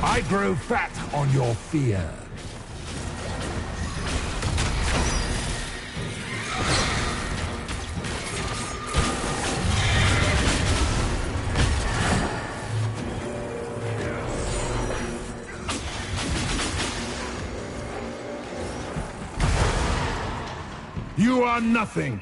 I grow fat on your fear. You are nothing.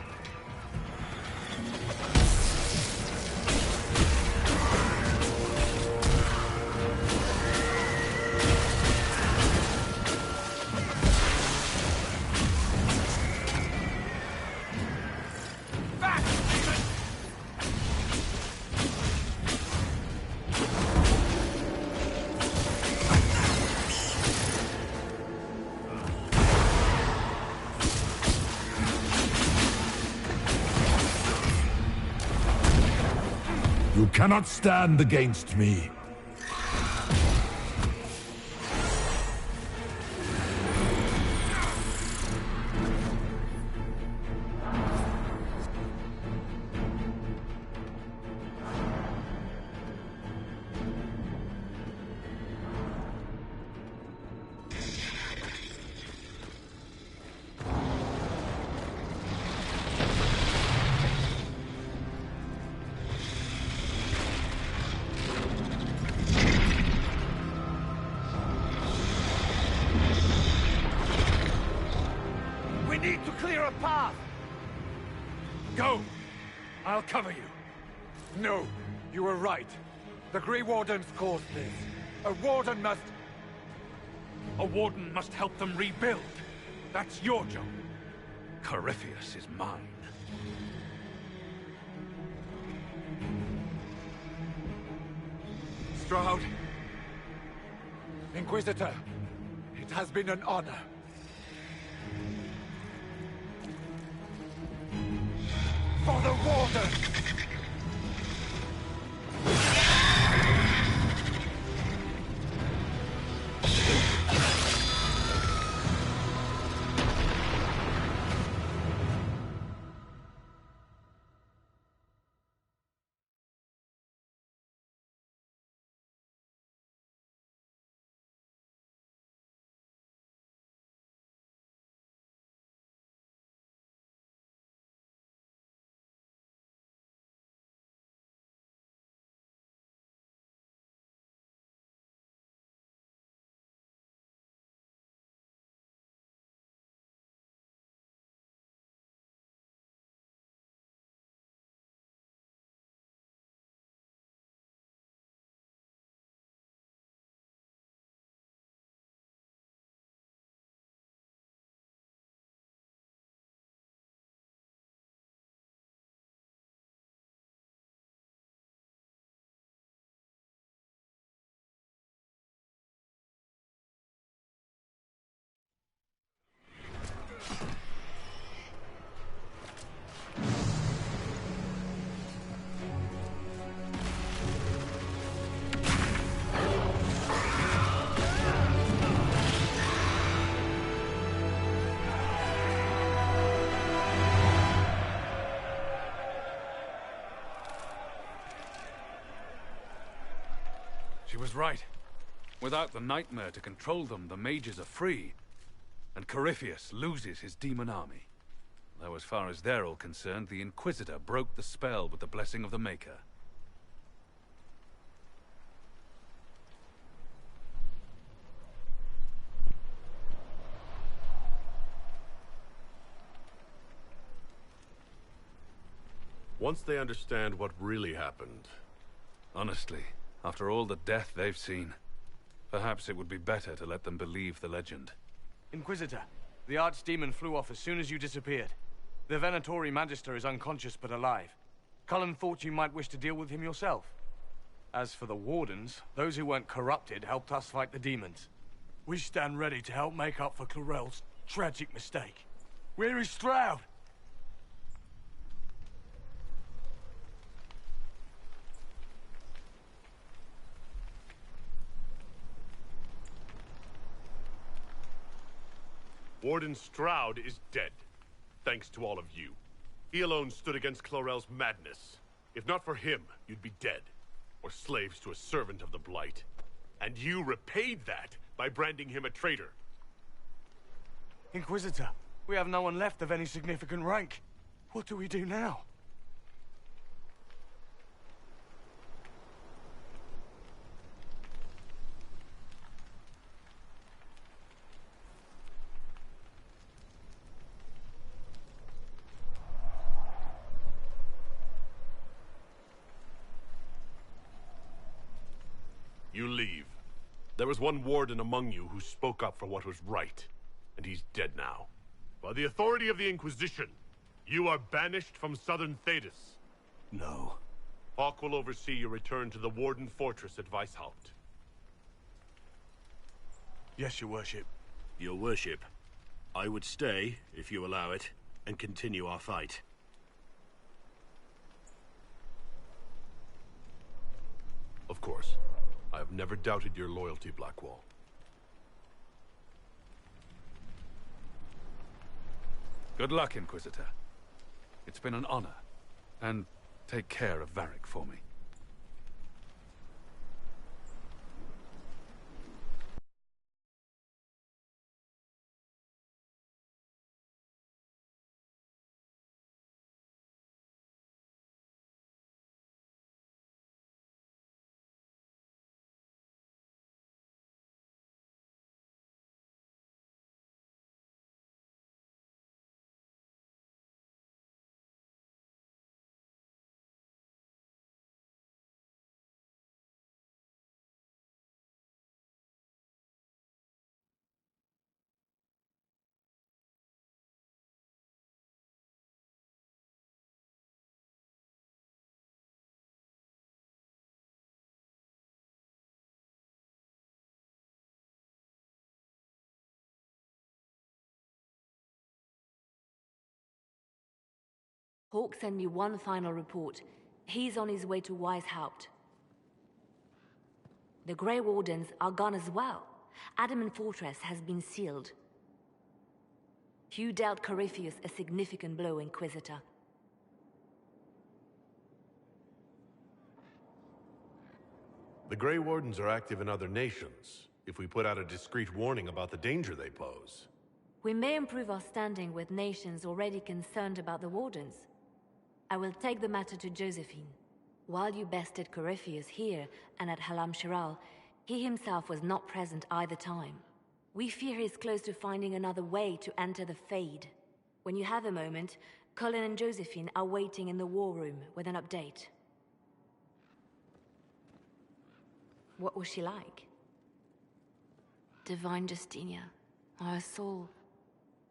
You cannot stand against me. We need to clear a path! Go! I'll cover you. No, you were right. The Grey Wardens caused this. A Warden must... A Warden must help them rebuild. That's your job. Corypheus is mine. Stroud. Inquisitor, it has been an honor. For the Warden! was right. Without the nightmare to control them, the mages are free, and Corypheus loses his demon army. Though as far as they're all concerned, the Inquisitor broke the spell with the blessing of the Maker. Once they understand what really happened... Honestly, after all the death they've seen, perhaps it would be better to let them believe the legend. Inquisitor, the Archdemon flew off as soon as you disappeared. The Venatori Magister is unconscious but alive. Cullen thought you might wish to deal with him yourself. As for the Wardens, those who weren't corrupted helped us fight the demons. We stand ready to help make up for Clarel's tragic mistake. Where is Stroud? Warden Stroud is dead, thanks to all of you. He alone stood against Clarel's madness. If not for him, you'd be dead, or slaves to a servant of the Blight. And you repaid that by branding him a traitor. Inquisitor, we have no one left of any significant rank. What do we do now? You leave. There was one warden among you who spoke up for what was right, and he's dead now. By the authority of the Inquisition, you are banished from southern Thedas. No. Hawk will oversee your return to the Warden Fortress at Weishaupt. Yes, your worship. Your worship, I would stay, if you allow it, and continue our fight. Of course. I have never doubted your loyalty, Blackwall. Good luck, Inquisitor. It's been an honor. And take care of Varric for me. Hawk sent me one final report. He's on his way to Weishaupt. The Grey Wardens are gone as well. Adamant Fortress has been sealed. You dealt Corypheus a significant blow, Inquisitor. The Grey Wardens are active in other nations, if we put out a discreet warning about the danger they pose. We may improve our standing with nations already concerned about the Wardens. I will take the matter to Josephine. While you bested Corypheus here and at Halam Shiral, he himself was not present either time. We fear he is close to finding another way to enter the Fade. When you have a moment, Colin and Josephine are waiting in the war room with an update. What was she like? Divine Justinia, or her soul,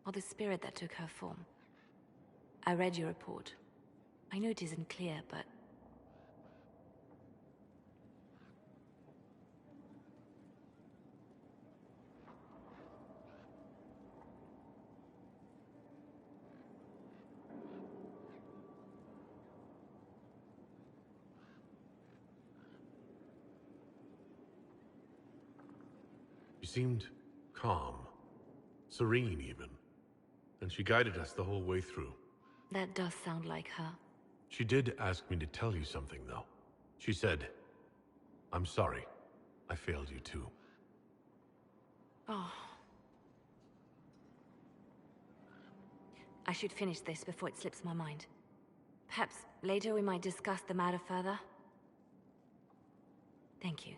or the spirit that took her form. I read your report. I know it isn't clear, but... She seemed calm, serene even, and she guided us the whole way through. That does sound like her. She did ask me to tell you something, though. She said, "I'm sorry. I failed you too. Oh. I should finish this before it slips my mind. Perhaps later we might discuss the matter further. Thank you.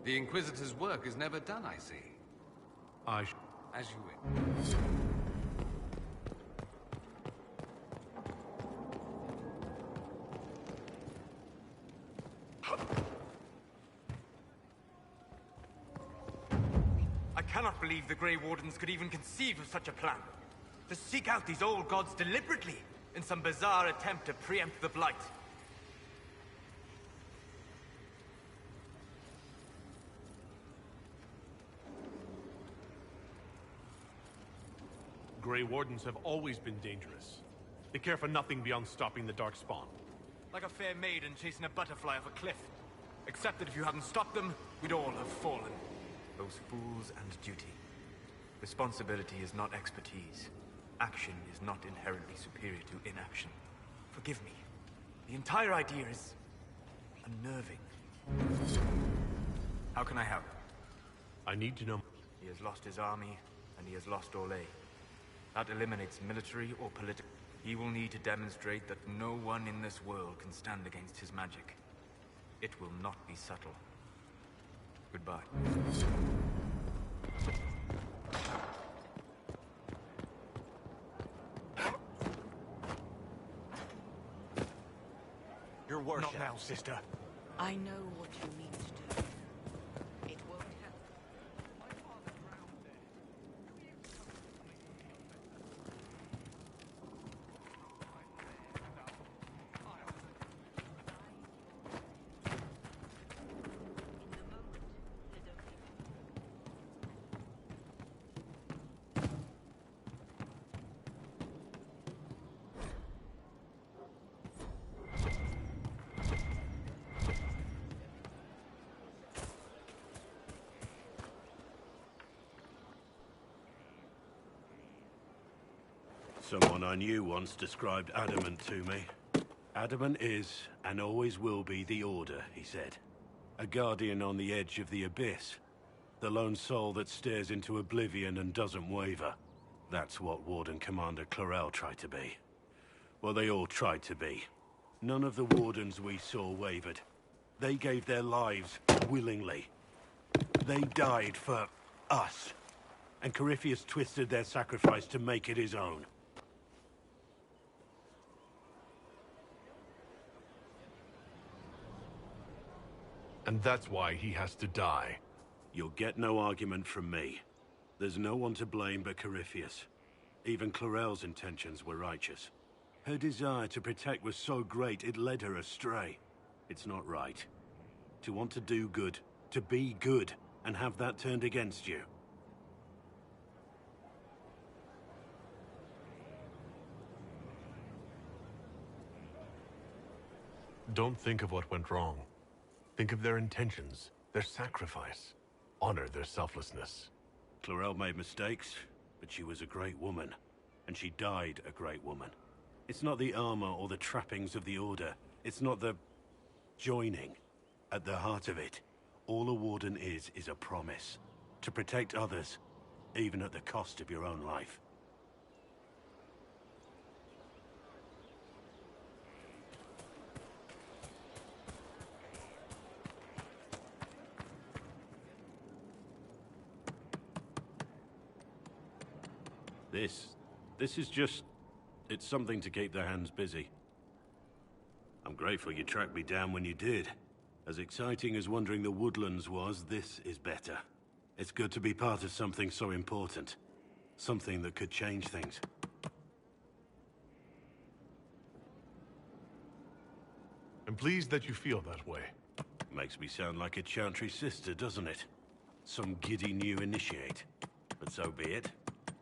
The Inquisitor's work is never done, I see. As you wish. I cannot believe the Grey Wardens could even conceive of such a plan. To seek out these old gods deliberately, in some bizarre attempt to preempt the Blight. Grey Wardens have always been dangerous. They care for nothing beyond stopping the Darkspawn. Like a fair maiden chasing a butterfly off a cliff. Except that if you hadn't stopped them, we'd all have fallen. Those fools and duty. Responsibility is not expertise. Action is not inherently superior to inaction. Forgive me. The entire idea is unnerving. How can I help? I need to know. He has lost his army, and he has lost Orlais. That eliminates military or political. He will need to demonstrate that no one in this world can stand against his magic. It will not be subtle. Goodbye. Your worship. Not now, sister. I know what you mean to do. It won't help. Someone I knew once described Adamant to me. Adamant is, and always will be, the Order, he said. A guardian on the edge of the abyss. The lone soul that stares into oblivion and doesn't waver. That's what Warden Commander Clarel tried to be. Well, they all tried to be. None of the Wardens we saw wavered. They gave their lives willingly. They died for us. And Corypheus twisted their sacrifice to make it his own. And that's why he has to die. You'll get no argument from me. There's no one to blame but Corypheus. Even Clarel's intentions were righteous. Her desire to protect was so great it led her astray. It's not right. To want to do good, to be good, and have that turned against you. Don't think of what went wrong. Think of their intentions, their sacrifice. Honor their selflessness. Clarel made mistakes, but she was a great woman. And she died a great woman. It's not the armor or the trappings of the Order. It's not the joining. At the heart of it, all a Warden is a promise. To protect others, even at the cost of your own life. This is just... it's something to keep their hands busy. I'm grateful you tracked me down when you did. As exciting as wandering the woodlands was, this is better. It's good to be part of something so important. Something that could change things. I'm pleased that you feel that way. Makes me sound like a Chantry sister, doesn't it? Some giddy new initiate. But so be it.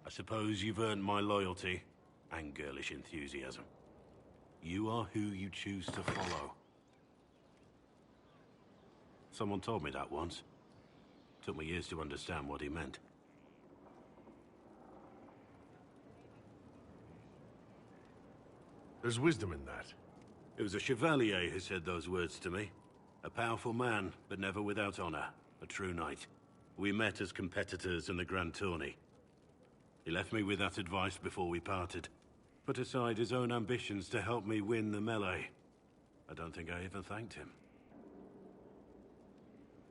I suppose you've earned my loyalty and girlish enthusiasm. You are who you choose to follow. Someone told me that once. Took me years to understand what he meant. There's wisdom in that. It was a chevalier who said those words to me. A powerful man, but never without honor. A true knight. We met as competitors in the Grand Tourney. He left me with that advice before we parted. Put aside his own ambitions to help me win the melee. I don't think I even thanked him.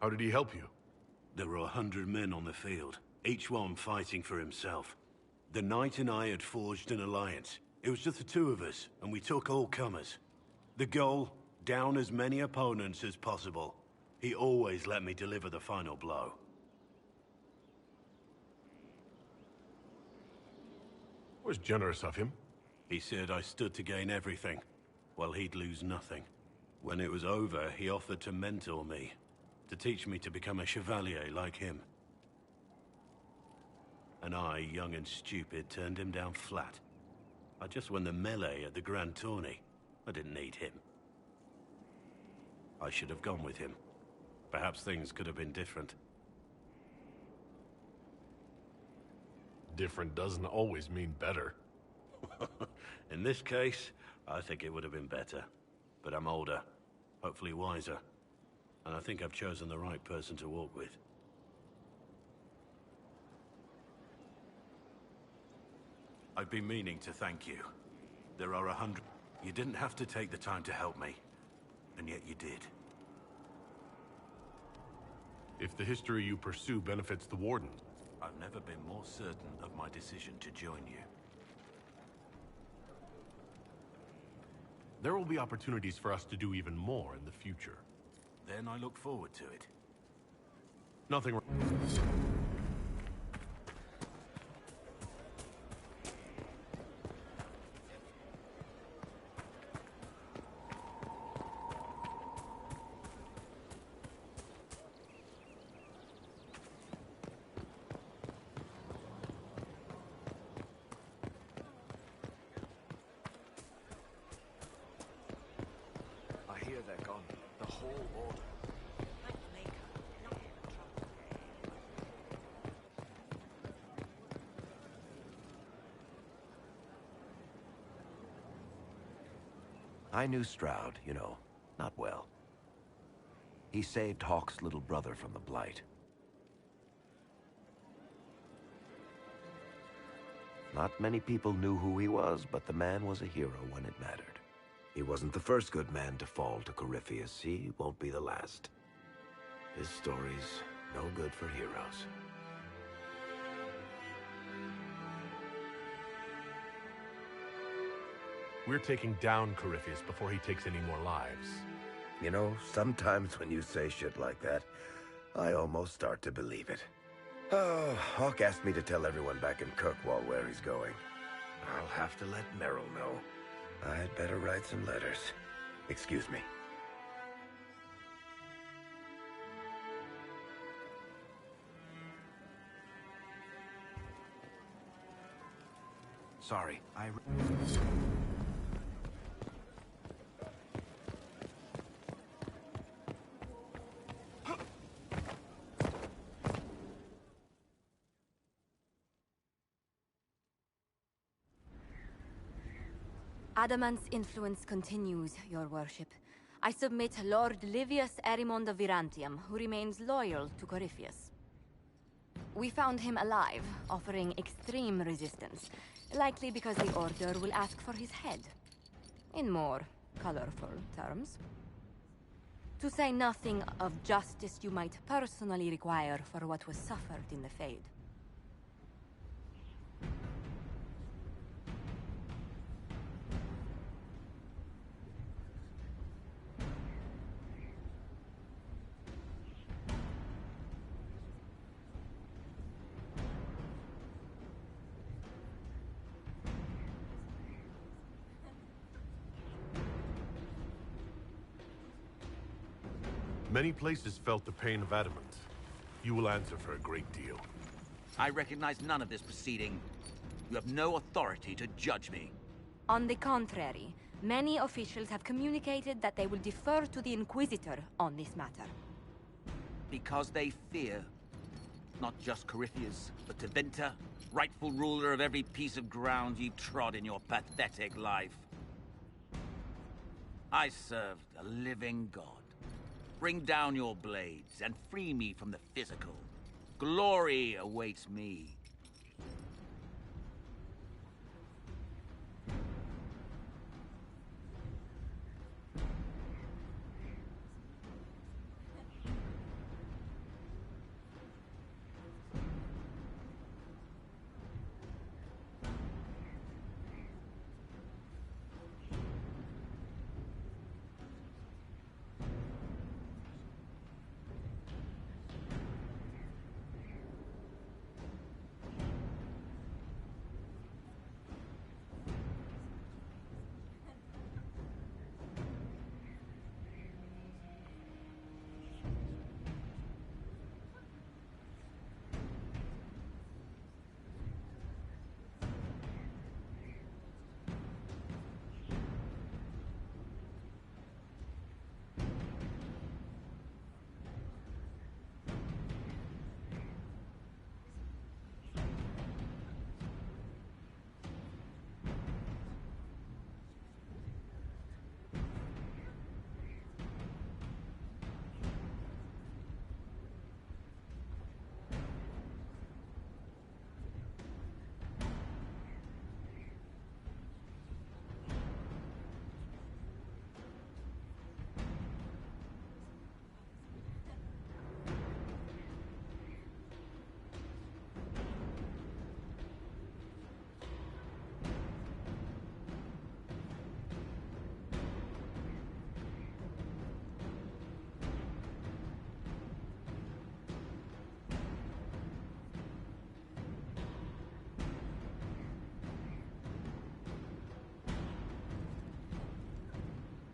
How did he help you? There were 100 men on the field, each one fighting for himself. The knight and I had forged an alliance. It was just the two of us, and we took all comers. The goal, down as many opponents as possible. He always let me deliver the final blow. It was generous of him. He said I stood to gain everything, while he'd lose nothing. When it was over, he offered to mentor me, to teach me to become a chevalier like him. And I, young and stupid, turned him down flat. I just won the melee at the Grand Tourney. I didn't need him. I should have gone with him. Perhaps things could have been different. Different doesn't always mean better. In this case, I think it would have been better. But I'm older, hopefully wiser. And I think I've chosen the right person to walk with. I've been meaning to thank you. There are 100... You didn't have to take the time to help me. And yet you did. If the history you pursue benefits the Wardens... I've never been more certain of my decision to join you. There will be opportunities for us to do even more in the future. Then I look forward to it. Nothing... I knew Stroud, you know, not well. He saved Hawke's little brother from the Blight. Not many people knew who he was, but the man was a hero when it mattered. He wasn't the first good man to fall to Corypheus. He won't be the last. His story's no good for heroes. We're taking down Corypheus before he takes any more lives. You know, sometimes when you say shit like that, I almost start to believe it. Oh, Hawke asked me to tell everyone back in Kirkwall where he's going. I'll have to let Merrill know. I'd better write some letters. Excuse me. Sorry, Adamant's influence continues, your worship. I submit Lord Livius Erimond of Virantium, who remains loyal to Corypheus. We found him alive, offering extreme resistance, likely because the Order will ask for his head. In more colorful terms. To say nothing of justice you might personally require for what was suffered in the Fade. Many places felt the pain of adamant. You will answer for a great deal. I recognize none of this proceeding. You have no authority to judge me. On the contrary, many officials have communicated that they will defer to the Inquisitor on this matter. Because they fear. Not just Corypheus, but Tevinter, rightful ruler of every piece of ground ye trod in your pathetic life. I served a living god. Bring down your blades and free me from the physical. Glory awaits me.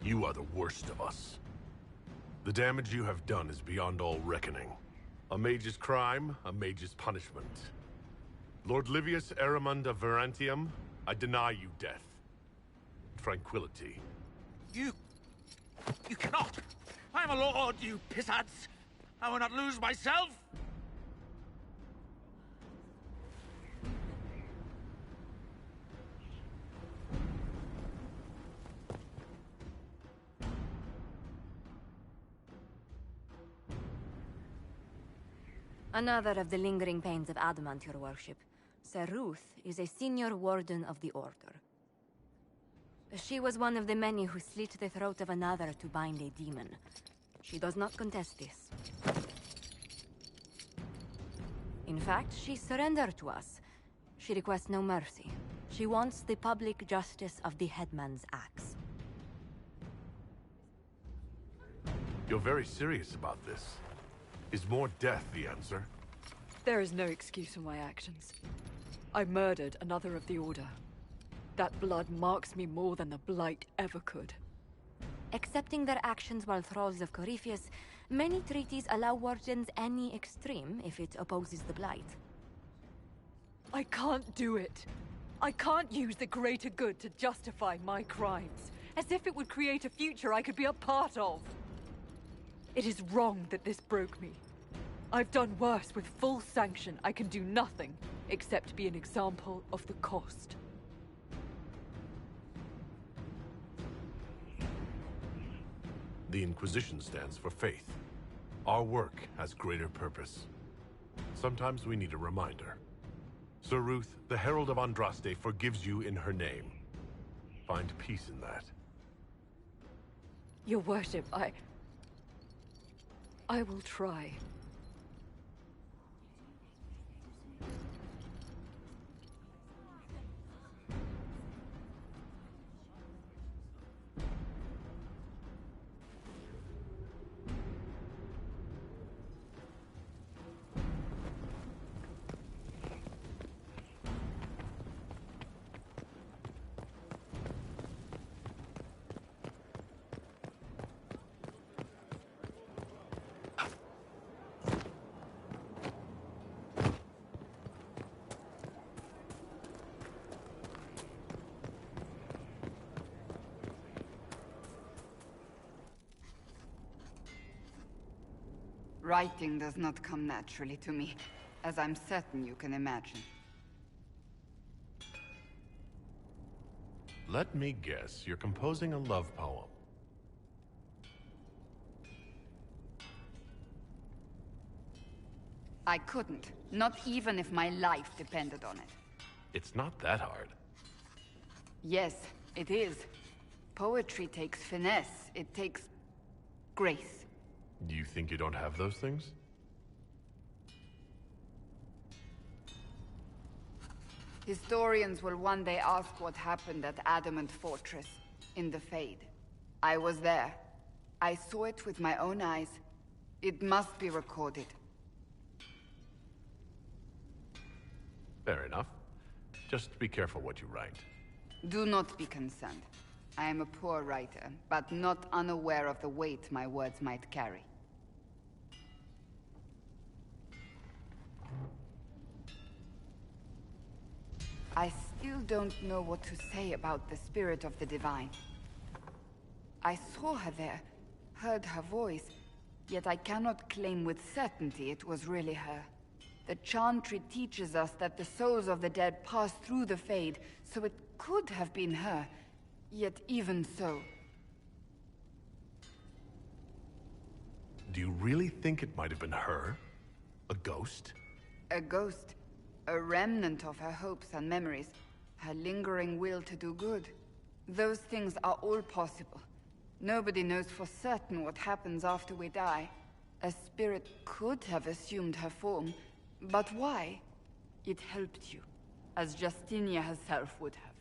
You are the worst of us. The damage you have done is beyond all reckoning. A mage's crime, a mage's punishment. Lord Livius Aramund of Verantium, I deny you death. Tranquility. You cannot! I am a lord, you pissants! I will not lose myself! Another of the lingering pains of adamant, your worship. Sir Ruth is a senior warden of the Order. She was one of the many who slit the throat of another to bind a demon. She does not contest this. In fact, she surrendered to us. She requests no mercy. She wants the public justice of the headman's axe. You're very serious about this. Is more death the answer? There is no excuse for my actions. I murdered another of the Order. That blood marks me more than the Blight ever could. Accepting their actions while thralls of Corypheus, many treaties allow wardens any extreme if it opposes the Blight. I can't do it. I can't use the greater good to justify my crimes, as if it would create a future I could be a part of. It is wrong that this broke me. I've done worse. With full sanction, I can do nothing except be an example of the cost. The Inquisition stands for faith. Our work has greater purpose. Sometimes we need a reminder. Sir Ruth, the Herald of Andraste, forgives you in her name. Find peace in that. Your worship, I will try. Writing does not come naturally to me, as I'm certain you can imagine. Let me guess, you're composing a love poem. I couldn't. Not even if my life depended on it. It's not that hard. Yes, it is. Poetry takes finesse. It takes... grace. Do you think you don't have those things? Historians will one day ask what happened at Adamant Fortress, in the Fade. I was there. I saw it with my own eyes. It must be recorded. Fair enough. Just be careful what you write. Do not be concerned. I am a poor writer, but not unaware of the weight my words might carry. I still don't know what to say about the spirit of the divine. I saw her there, heard her voice, yet I cannot claim with certainty it was really her. The Chantry teaches us that the souls of the dead pass through the Fade, so it could have been her. Yet even so... Do you really think it might have been her? A ghost? A ghost. A remnant of her hopes and memories. Her lingering will to do good. Those things are all possible. Nobody knows for certain what happens after we die. A spirit could have assumed her form, but why? It helped you, as Justinia herself would have.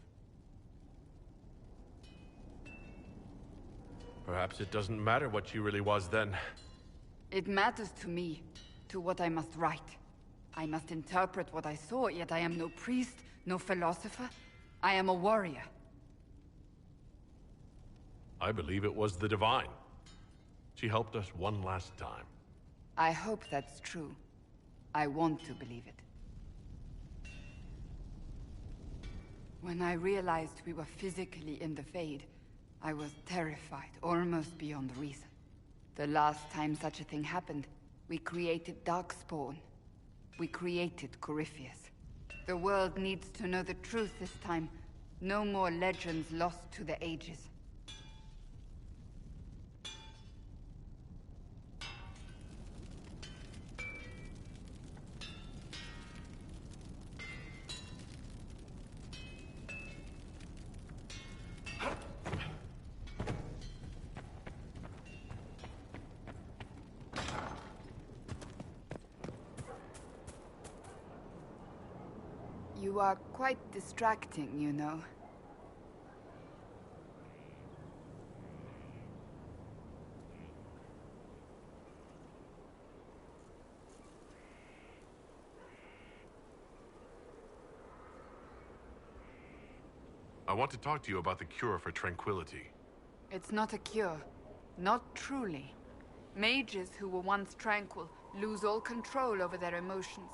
Perhaps it doesn't matter what she really was then. It matters to me, to what I must write. I must interpret what I saw, yet I am no priest, no philosopher. I am a warrior. I believe it was the Divine. She helped us one last time. I hope that's true. I want to believe it. When I realized we were physically in the Fade, I was terrified, almost beyond reason. The last time such a thing happened, we created Darkspawn. We created Corypheus. The world needs to know the truth this time. No more legends lost to the ages. You are quite distracting, you know. I want to talk to you about the cure for tranquility. It's not a cure. Not truly. Mages who were once tranquil lose all control over their emotions.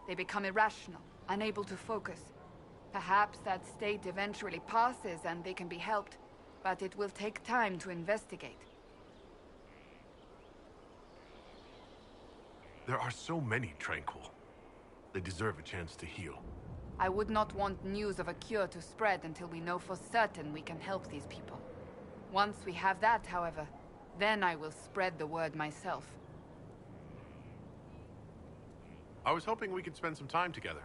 They become irrational, unable to focus. Perhaps that state eventually passes and they can be helped, but it will take time to investigate. There are so many tranquil. They deserve a chance to heal. I would not want news of a cure to spread until we know for certain we can help these people. Once we have that, however, then I will spread the word myself. I was hoping we could spend some time together.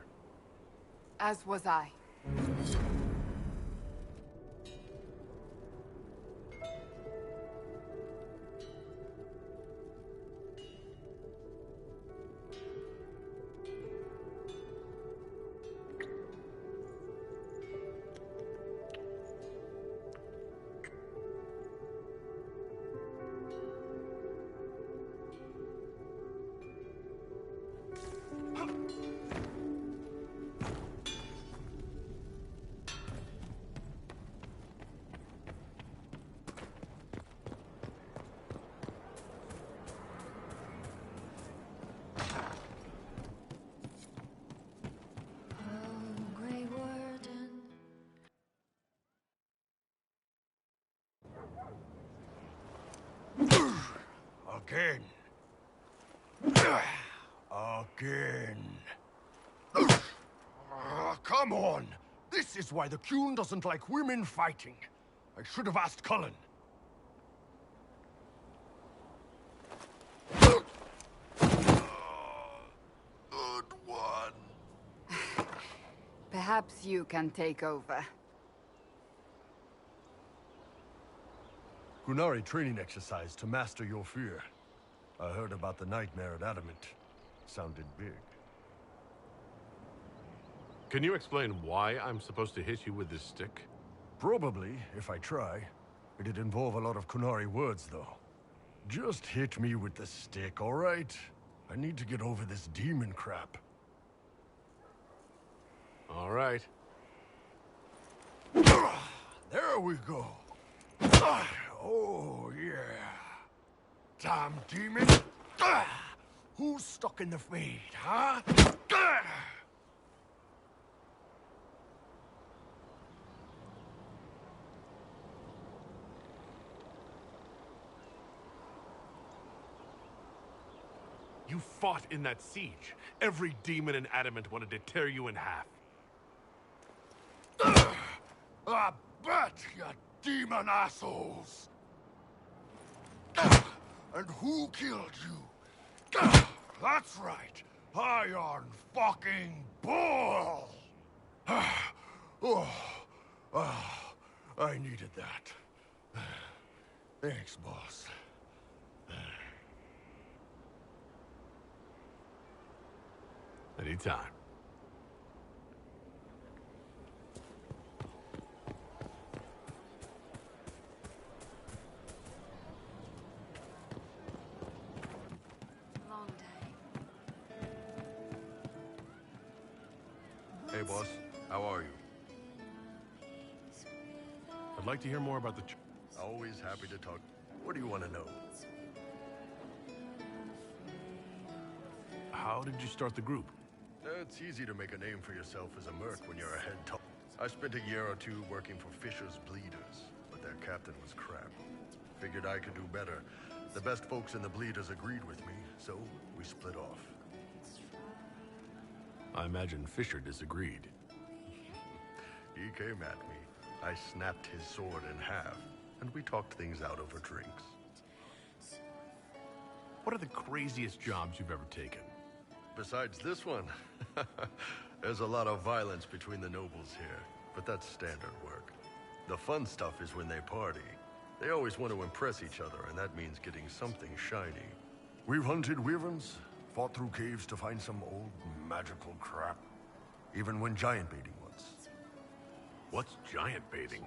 As was I. Again. Again. Come on! This is why the Qun doesn't like women fighting. I should have asked Cullen. Good one. Perhaps you can take over. Qunari training exercise to master your fear. I heard about the nightmare at Adamant. Sounded big. Can you explain why I'm supposed to hit you with this stick? Probably, if I try. It'd involve a lot of Qunari words, though. Just hit me with the stick, all right? I need to get over this demon crap. All right. There we go. Oh, yeah. Damn demon. Who's stuck in the fade, huh? You fought in that siege. Every demon in Adamant wanted to tear you in half. I bet, you demon assholes! And who killed you? That's right, Iron fucking Bull! I needed that. Thanks, boss. Anytime. Long day. Hey, boss. How are you? I'd like to hear more about the... Always happy to talk. What do you want to know? How did you start the group? It's easy to make a name for yourself as a merc when you're a head top. I spent a year or two working for Fisher's Bleeders, but their captain was crap. Figured I could do better. The best folks in the Bleeders agreed with me, so we split off. I imagine Fisher disagreed. He came at me. I snapped his sword in half, and we talked things out over drinks. What are the craziest jobs you've ever taken? Besides this one, there's a lot of violence between the nobles here, but that's standard work. The fun stuff is when they party. They always want to impress each other, and that means getting something shiny. We've hunted wyverns, fought through caves to find some old magical crap. Even went giant baiting once. What's giant baiting?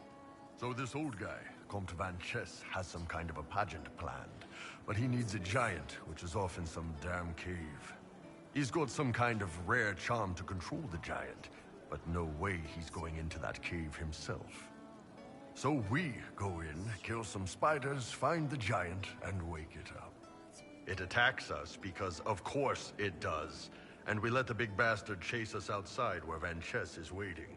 So this old guy, Comte Van Chess, has some kind of a pageant planned, but he needs a giant, which is off in some damn cave. He's got some kind of rare charm to control the giant, but no way he's going into that cave himself. So we go in, kill some spiders, find the giant, and wake it up. It attacks us because, of course, it does. And we let the big bastard chase us outside where Van Chess is waiting.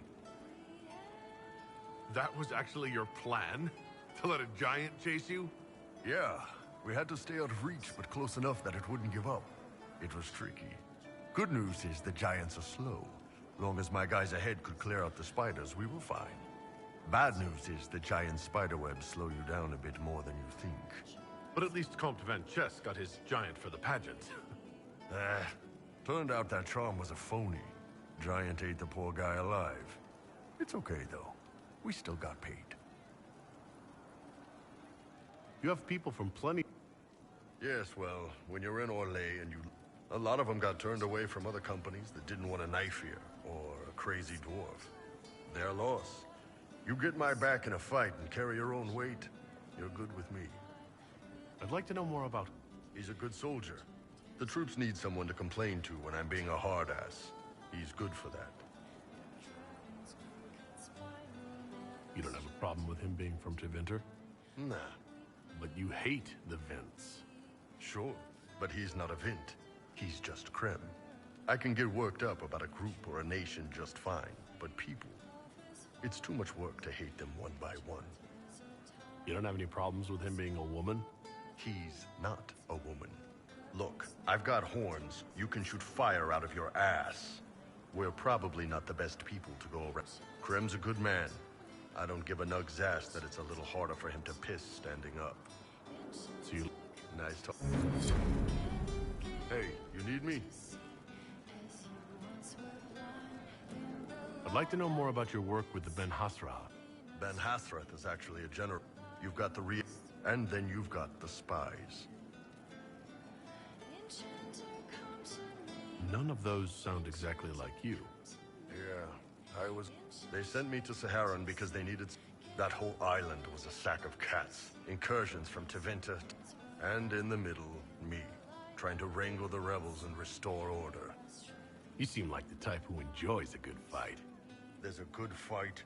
That was actually your plan? To let a giant chase you? Yeah, we had to stay out of reach, but close enough that it wouldn't give up. It was tricky. Good news is the giants are slow. Long as my guys ahead could clear out the spiders, we were fine. Bad news is the giant spiderwebs slow you down a bit more than you think. But at least Comte Van Chess got his giant for the pageant. Turned out that charm was a phony. Giant ate the poor guy alive. It's okay, though. We still got paid. You have people from plenty... Yes, well, when you're in Orlais and a lot of them got turned away from other companies that didn't want a knife here, or a crazy dwarf. Their loss. You get my back in a fight and carry your own weight, you're good with me. I'd like to know more about... He's a good soldier. The troops need someone to complain to when I'm being a hard-ass. He's good for that. You don't have a problem with him being from Tevinter? Nah. But you hate the Vints. Sure, but he's not a Vint. He's just Krem. I can get worked up about a group or a nation just fine, but people... It's too much work to hate them one by one. You don't have any problems with him being a woman? He's not a woman. Look, I've got horns. You can shoot fire out of your ass. We're probably not the best people to go around. Krem's a good man. I don't give a nug's ass that it's a little harder for him to piss standing up. See you. Nice talk. Hey, you need me? I'd like to know more about your work with the Ben Hasra. Ben Hasrath is actually a general. You've got the and then you've got the spies. None of those sound exactly like you. Yeah, They sent me to Saharan because they needed... That whole island was a sack of cats. Incursions from Tevinter, and in the middle, me, trying to wrangle the rebels and restore order. You seem like the type who enjoys a good fight. There's a good fight,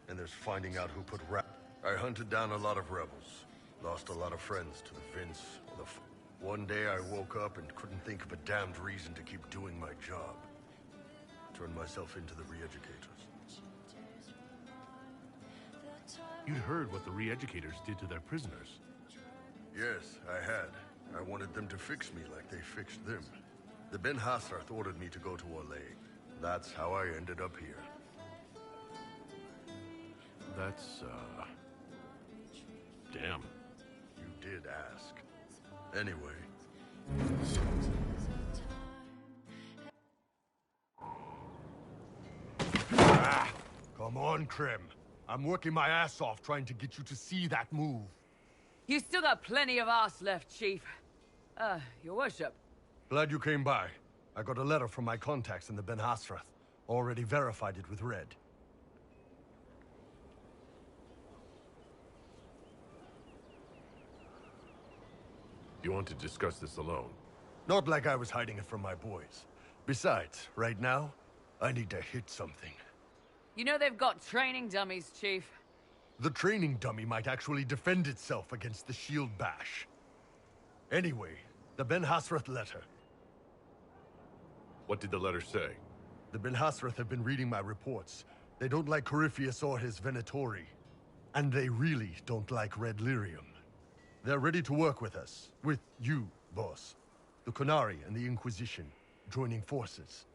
and there's finding out who put I hunted down a lot of rebels. Lost a lot of friends to the Vince or the... One day I woke up and couldn't think of a damned reason to keep doing my job. Turned myself into the re-educators. You'd heard what the re-educators did to their prisoners. Yes, I had. I wanted them to fix me like they fixed them. The Ben Hasrath ordered me to go to Orlais. That's how I ended up here. That's, damn. You did ask. Anyway. Come on, Krem. I'm working my ass off trying to get you to see that move. You still got plenty of arse left, Chief. Your worship. Glad you came by. I got a letter from my contacts in the Ben Hasrath. Already verified it with Red. You want to discuss this alone? Not like I was hiding it from my boys. Besides, right now, I need to hit something. You know they've got training dummies, Chief. The training dummy might actually defend itself against the shield bash. Anyway, the Ben Hasrath letter. What did the letter say? The Ben Hasrath have been reading my reports. They don't like Corypheus or his Venatori. And they really don't like Red Lyrium. They're ready to work with us. With you, boss. The Qunari and the Inquisition, joining forces.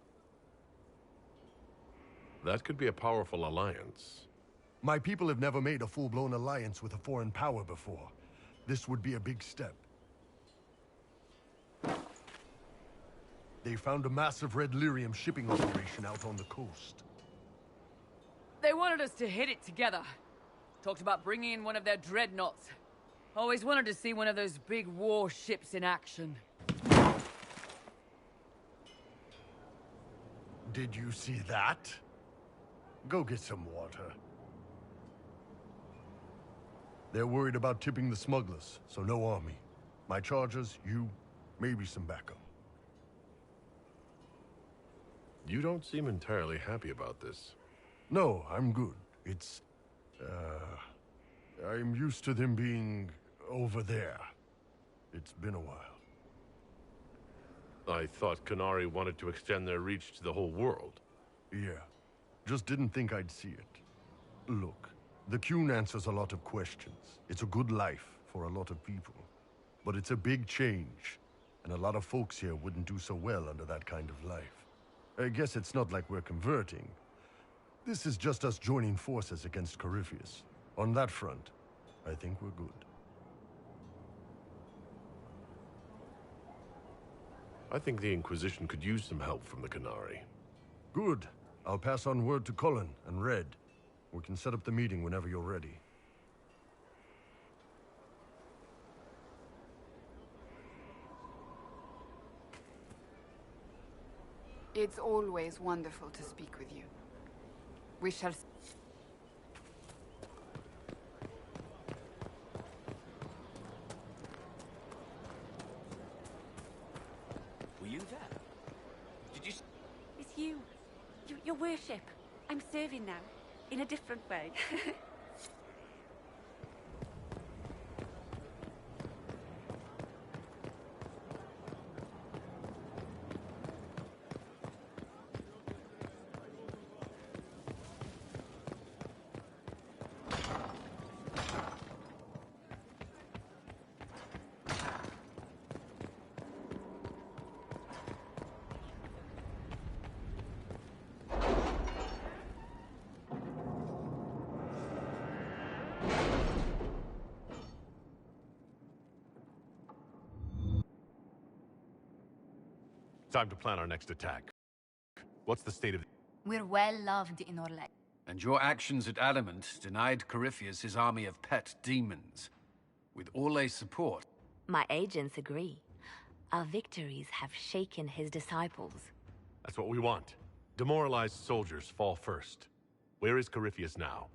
That could be a powerful alliance. My people have never made a full-blown alliance with a foreign power before. This would be a big step. They found a massive Red Lyrium shipping operation out on the coast. They wanted us to hit it together. Talked about bringing in one of their dreadnoughts. Always wanted to see one of those big warships in action. Did you see that? Go get some water. They're worried about tipping the smugglers, so no army. My chargers, you, maybe some backup. You don't seem entirely happy about this. No, I'm good. It's... I'm used to them being over there. It's been a while. I thought Qunari wanted to extend their reach to the whole world. Yeah. Just didn't think I'd see it. Look, the Qun answers a lot of questions. It's a good life for a lot of people. But it's a big change, and a lot of folks here wouldn't do so well under that kind of life. I guess it's not like we're converting. This is just us joining forces against Corypheus. On that front, I think we're good. I think the Inquisition could use some help from the Qunari. Good. I'll pass on word to Cullen and Red. We can set up the meeting whenever you're ready. It's always wonderful to speak with you. We shall... Were you there? Did you... It's you. Your worship. I'm serving now. In a different way. Time to plan our next attack. What's the state of... We're well loved in Orlek. And your actions at Adamant denied Corypheus his army of pet demons. With Orlay's support... My agents agree. Our victories have shaken his disciples. That's what we want. Demoralized soldiers fall first. Where is Corypheus now?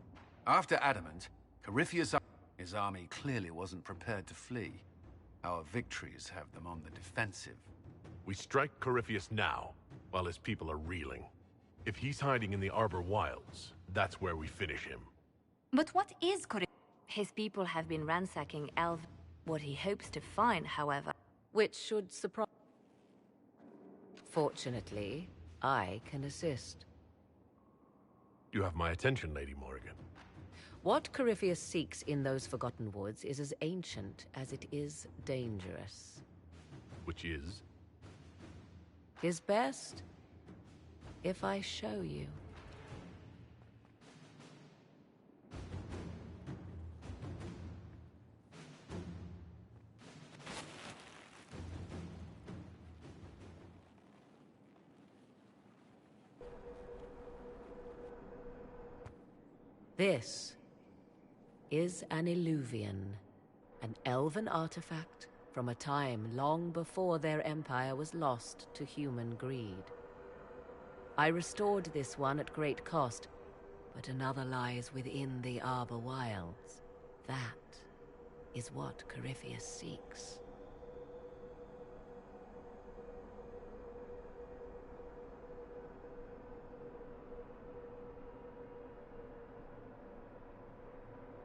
After Adamant, Corypheus' his army clearly wasn't prepared to flee. Our victories have them on the defensive. We strike Corypheus now, while his people are reeling. If he's hiding in the Arbor Wilds, that's where we finish him. But what is Corypheus? His people have been ransacking What he hopes to find, however, which should surprise... Fortunately, I can assist. You have my attention, Lady Morrigan. What Corypheus seeks in those Forgotten Woods is as ancient as it is dangerous. Which is? His best, if I show you. This is an Illuvian, an elven artifact from a time long before their empire was lost to human greed. I restored this one at great cost, but another lies within the Arbor Wilds. That is what Corypheus seeks.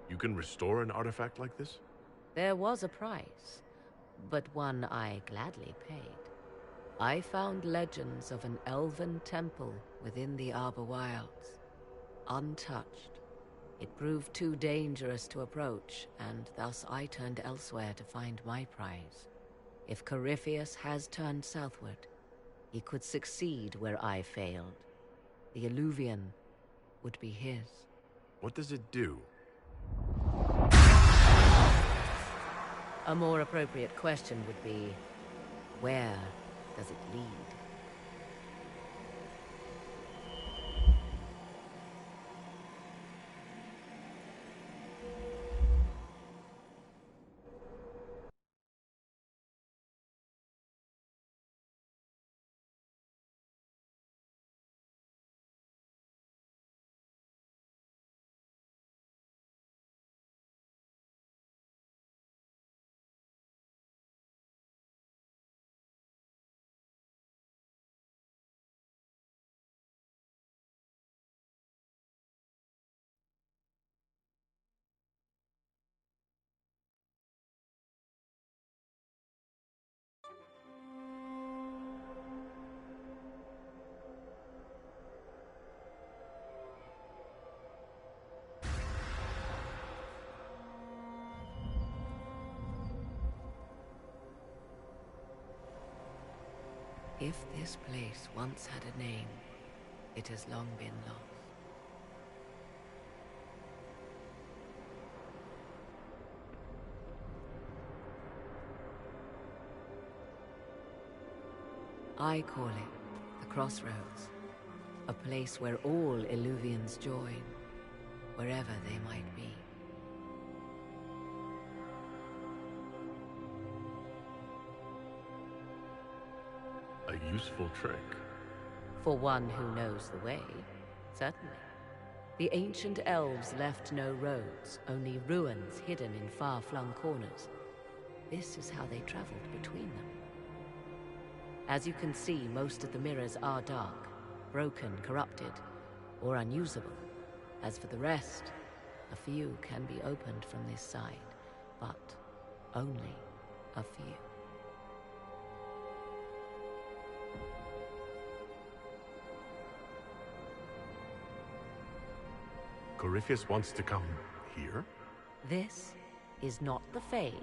You can restore an artifact like this? There was a price, but one I gladly paid. I found legends of an elven temple within the Arbor Wilds, untouched. It proved too dangerous to approach, and thus I turned elsewhere to find my prize. If Corypheus has turned southward, he could succeed where I failed. The Illuvian would be his. What does it do? A more appropriate question would be, where does it lead? If this place once had a name, it has long been lost. I call it the Crossroads, a place where all Illuvians join, wherever they might be. A useful trick. For one who knows the way, certainly. The ancient elves left no roads, only ruins hidden in far-flung corners. This is how they traveled between them. As you can see, most of the mirrors are dark, broken, corrupted, or unusable. As for the rest, a few can be opened from this side, but only a few. Corypheus wants to come here? This is not the Fade,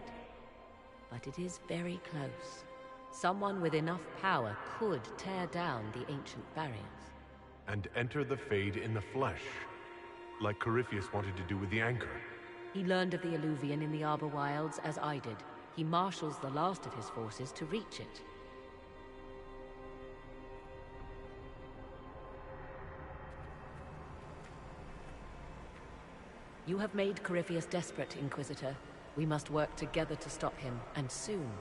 but it is very close. Someone with enough power could tear down the ancient barriers. And enter the Fade in the flesh, like Corypheus wanted to do with the Anchor. He learned of the Illuvian in the Arbor Wilds as I did. He marshals the last of his forces to reach it. You have made Corypheus desperate, Inquisitor. We must work together to stop him, and soon.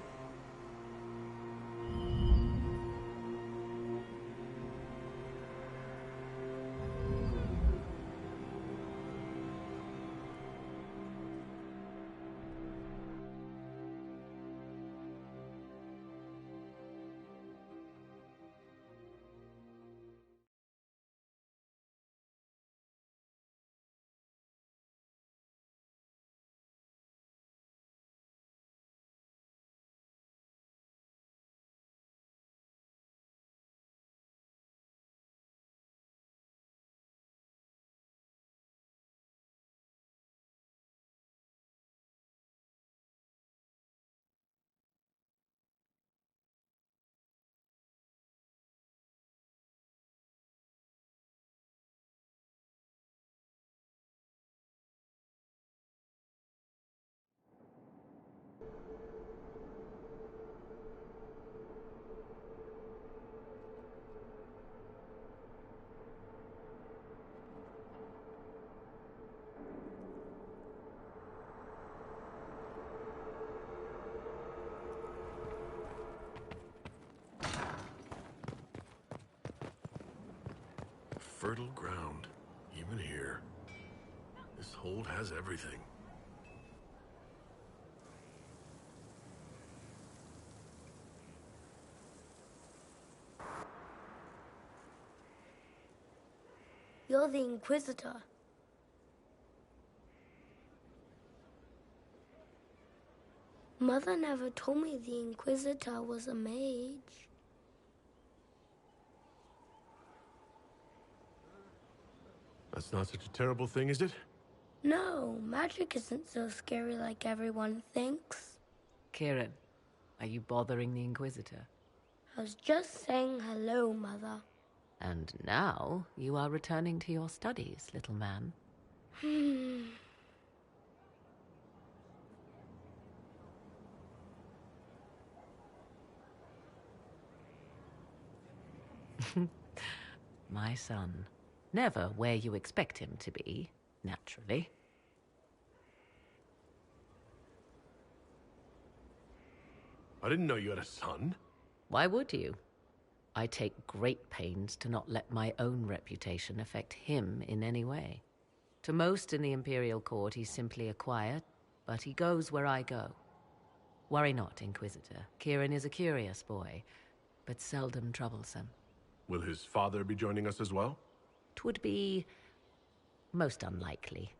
Fertile ground, even here. This hold has everything. You're the Inquisitor. Mother never told me the Inquisitor was a mage. That's not such a terrible thing, is it? No, magic isn't so scary like everyone thinks. Kieran, are you bothering the Inquisitor? I was just saying hello, Mother. And now you are returning to your studies, little man. My son. Never where you expect him to be, naturally. I didn't know you had a son. Why would you? I take great pains to not let my own reputation affect him in any way. To most in the Imperial Court, he's simply a quiet, but he goes where I go. Worry not, Inquisitor. Kieran is a curious boy, but seldom troublesome. Will his father be joining us as well? 'Twould be most unlikely.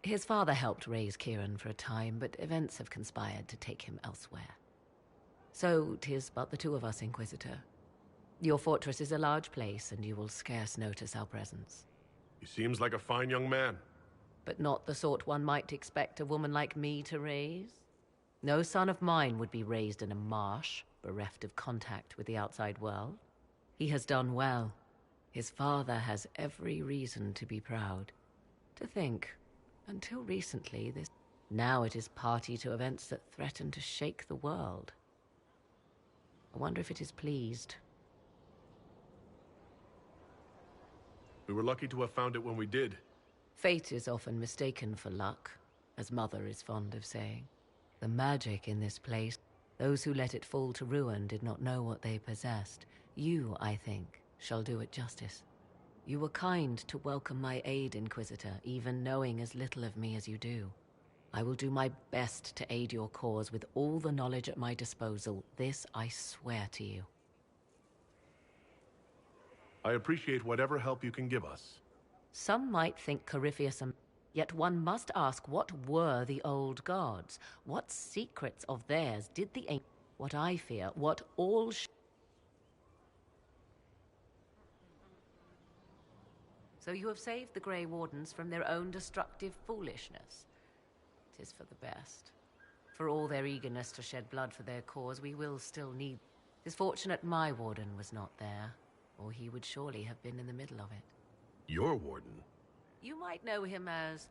His father helped raise Kieran for a time, but events have conspired to take him elsewhere. So 'tis but the two of us, Inquisitor. Your fortress is a large place, and you will scarce notice our presence. He seems like a fine young man. But not the sort one might expect a woman like me to raise. No son of mine would be raised in a marsh, bereft of contact with the outside world. He has done well. His father has every reason to be proud. To think, until recently, now it is party to events that threaten to shake the world. I wonder if it is pleased. We were lucky to have found it when we did. Fate is often mistaken for luck, as Mother is fond of saying. The magic in this place, those who let it fall to ruin did not know what they possessed. You, I think, shall do it justice. You were kind to welcome my aid, Inquisitor, even knowing as little of me as you do. I will do my best to aid your cause with all the knowledge at my disposal. This I swear to you. I appreciate whatever help you can give us. Some might think Corypheus yet one must ask, what were the old gods? What secrets of theirs did the ancient... What I fear, what all... So you have saved the Grey Wardens from their own destructive foolishness. 'Tis for the best. For all their eagerness to shed blood for their cause, we will still need... 'Tis fortunate my warden was not there, or he would surely have been in the middle of it. Your warden? You might know him as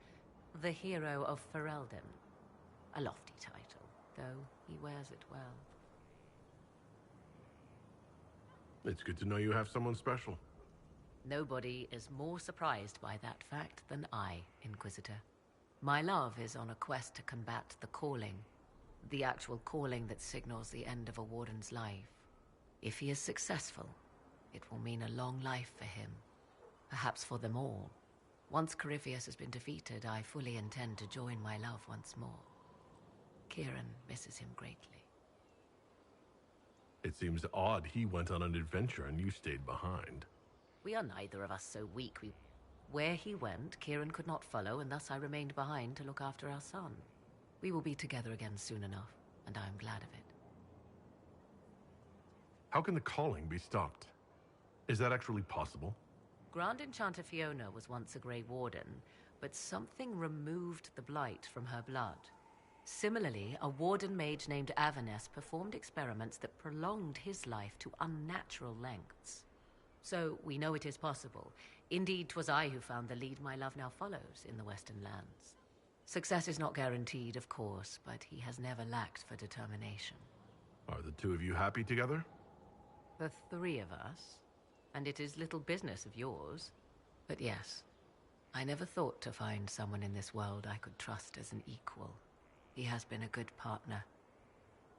the Hero of Ferelden. A lofty title, though he wears it well. It's good to know you have someone special. Nobody is more surprised by that fact than I, Inquisitor. My love is on a quest to combat the calling. The actual calling that signals the end of a warden's life. If he is successful, it will mean a long life for him. Perhaps for them all. Once Corypheus has been defeated, I fully intend to join my love once more. Kieran misses him greatly. It seems odd he went on an adventure and you stayed behind. We are neither of us so weak. Where he went, Kieran could not follow, and thus I remained behind to look after our son. We will be together again soon enough, and I am glad of it. How can the calling be stopped? Is that actually possible? Grand Enchanter Fiona was once a Grey Warden, but something removed the blight from her blood. Similarly, a Warden mage named Avernus performed experiments that prolonged his life to unnatural lengths. So, we know it is possible. Indeed, 'twas I who found the lead my love now follows in the Western lands. Success is not guaranteed, of course, but he has never lacked for determination. Are the two of you happy together? The three of us, and it is little business of yours. But yes, I never thought to find someone in this world I could trust as an equal. He has been a good partner,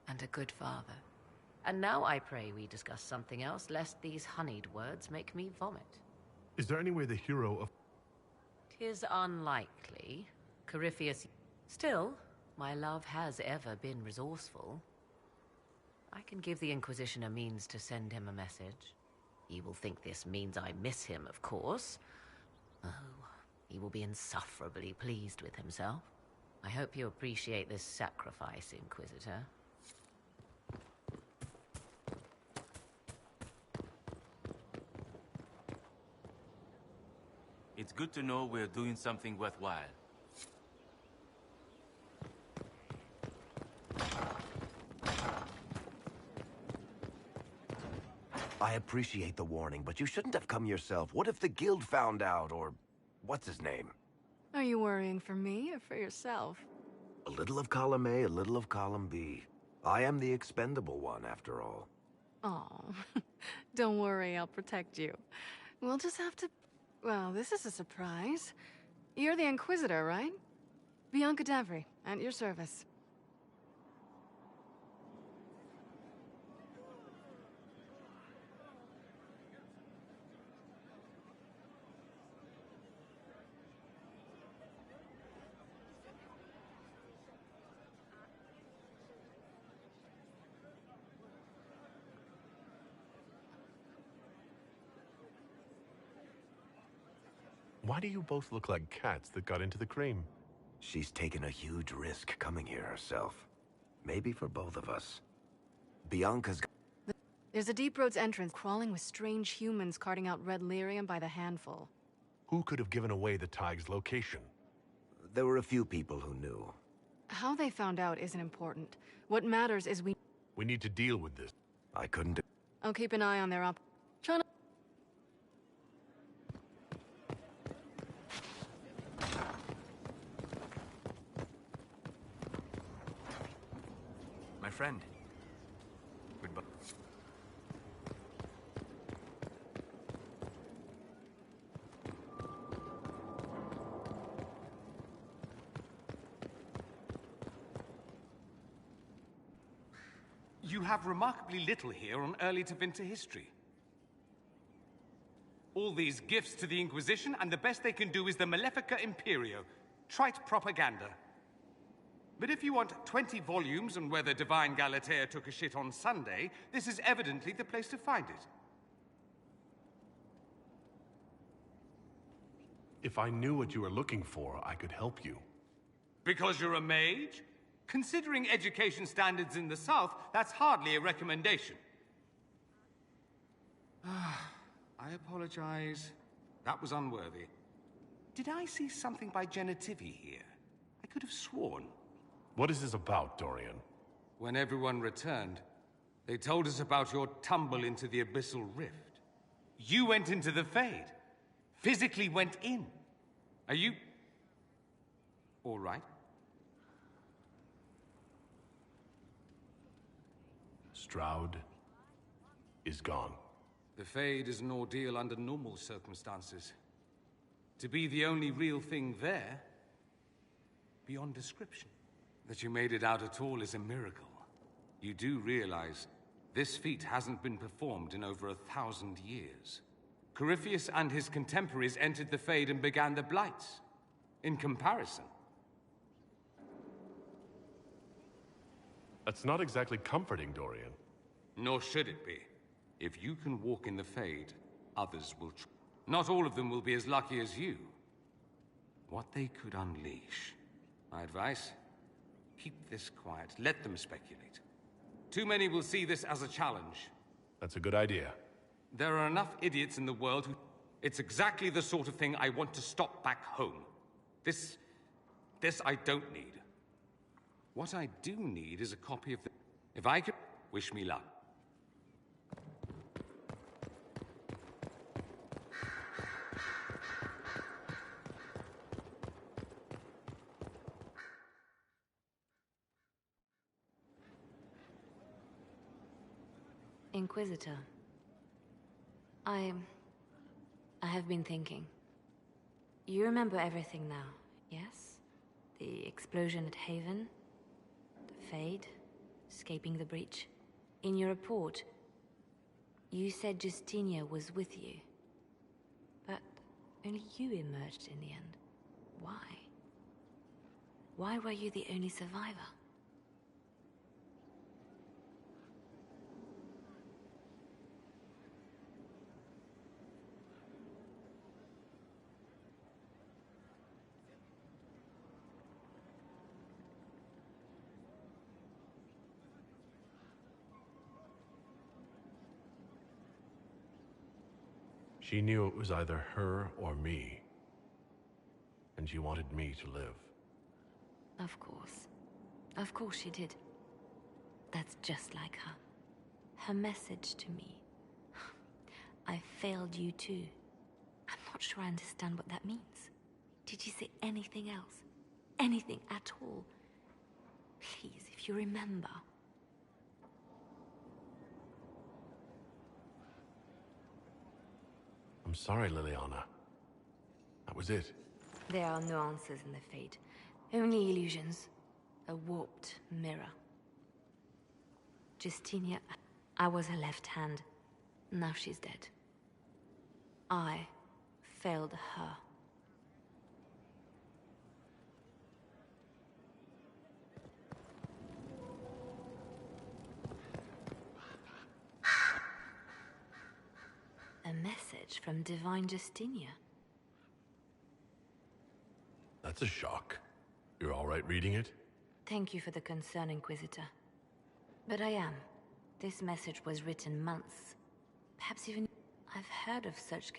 and a good father. And now I pray we discuss something else, lest these honeyed words make me vomit. Is there any way the hero of... 'Tis unlikely. Corypheus... Still, my love has ever been resourceful. I can give the Inquisition a means to send him a message. He will think this means I miss him, of course. Oh, he will be insufferably pleased with himself. I hope you appreciate this sacrifice, Inquisitor. It's good to know we're doing something worthwhile. I appreciate the warning, but you shouldn't have come yourself. What if the guild found out, or... what's his name? Are you worrying for me or for yourself? A little of column A, a little of column B. I am the expendable one, after all. Oh, don't worry, I'll protect you. We'll just have to... Well, this is a surprise. You're the Inquisitor, right? Bianca Davry, at your service. Why do you both look like cats that got into the cream? She's taken a huge risk coming here herself. Maybe for both of us. Bianca's... There's a Deep Roads entrance crawling with strange humans carting out red lyrium by the handful. Who could have given away the Tig's location? There were a few people who knew. How they found out isn't important. What matters is we need to deal with this. I couldn't... I'll keep an eye on their op... Try not... My friend. Goodbye. You have remarkably little here on early Tevinter history. All these gifts to the Inquisition, and the best they can do is the Malefica Imperio. Trite propaganda. But if you want 20 volumes on whether Divine Galatea took a shit on Sunday, this is evidently the place to find it. If I knew what you were looking for, I could help you. Because you're a mage? Considering education standards in the South, that's hardly a recommendation. I apologize. That was unworthy. Did I see something by Genitivi here? I could have sworn. What is this about, Dorian? When everyone returned, they told us about your tumble into the Abyssal Rift. You went into the Fade. Physically went in. Are you... all right? Stroud is gone. The Fade is an ordeal under normal circumstances. To be the only real thing there, beyond description. That you made it out at all is a miracle. You do realize this feat hasn't been performed in over 1,000 years. Corypheus and his contemporaries entered the Fade and began the Blights. In comparison, that's not exactly comforting, Dorian. nor should it be. If you can walk in the Fade, others will try. Not all of them will be as lucky as you. What they could unleash. My advice? Keep this quiet. Let them speculate. Too many will see this as a challenge. That's a good idea. There are enough idiots in the world who... It's exactly the sort of thing I want to stop back home. This I don't need. What I do need is a copy of the... If I could... Wish me luck. Inquisitor. I have been thinking. You remember everything now, yes? The explosion at Haven, the Fade, escaping the breach. In your report, you said Justinia was with you. But only you emerged in the end. Why? Why were you the only survivor? She knew it was either her or me. And she wanted me to live. Of course. Of course she did. That's just like her. Her message to me. I failed you too. I'm not sure I understand what that means. Did she say anything else? Anything at all? Please, if you remember. I'm sorry, Liliana. That was it. There are no answers in the Fade. Only illusions. A warped mirror. Justinia, I was her left hand. Now she's dead. I failed her. A message from Divine Justinia. That's a shock. You're all right reading it? Thank you for the concern, Inquisitor. But I am. This message was written months. Perhaps even... I've heard of such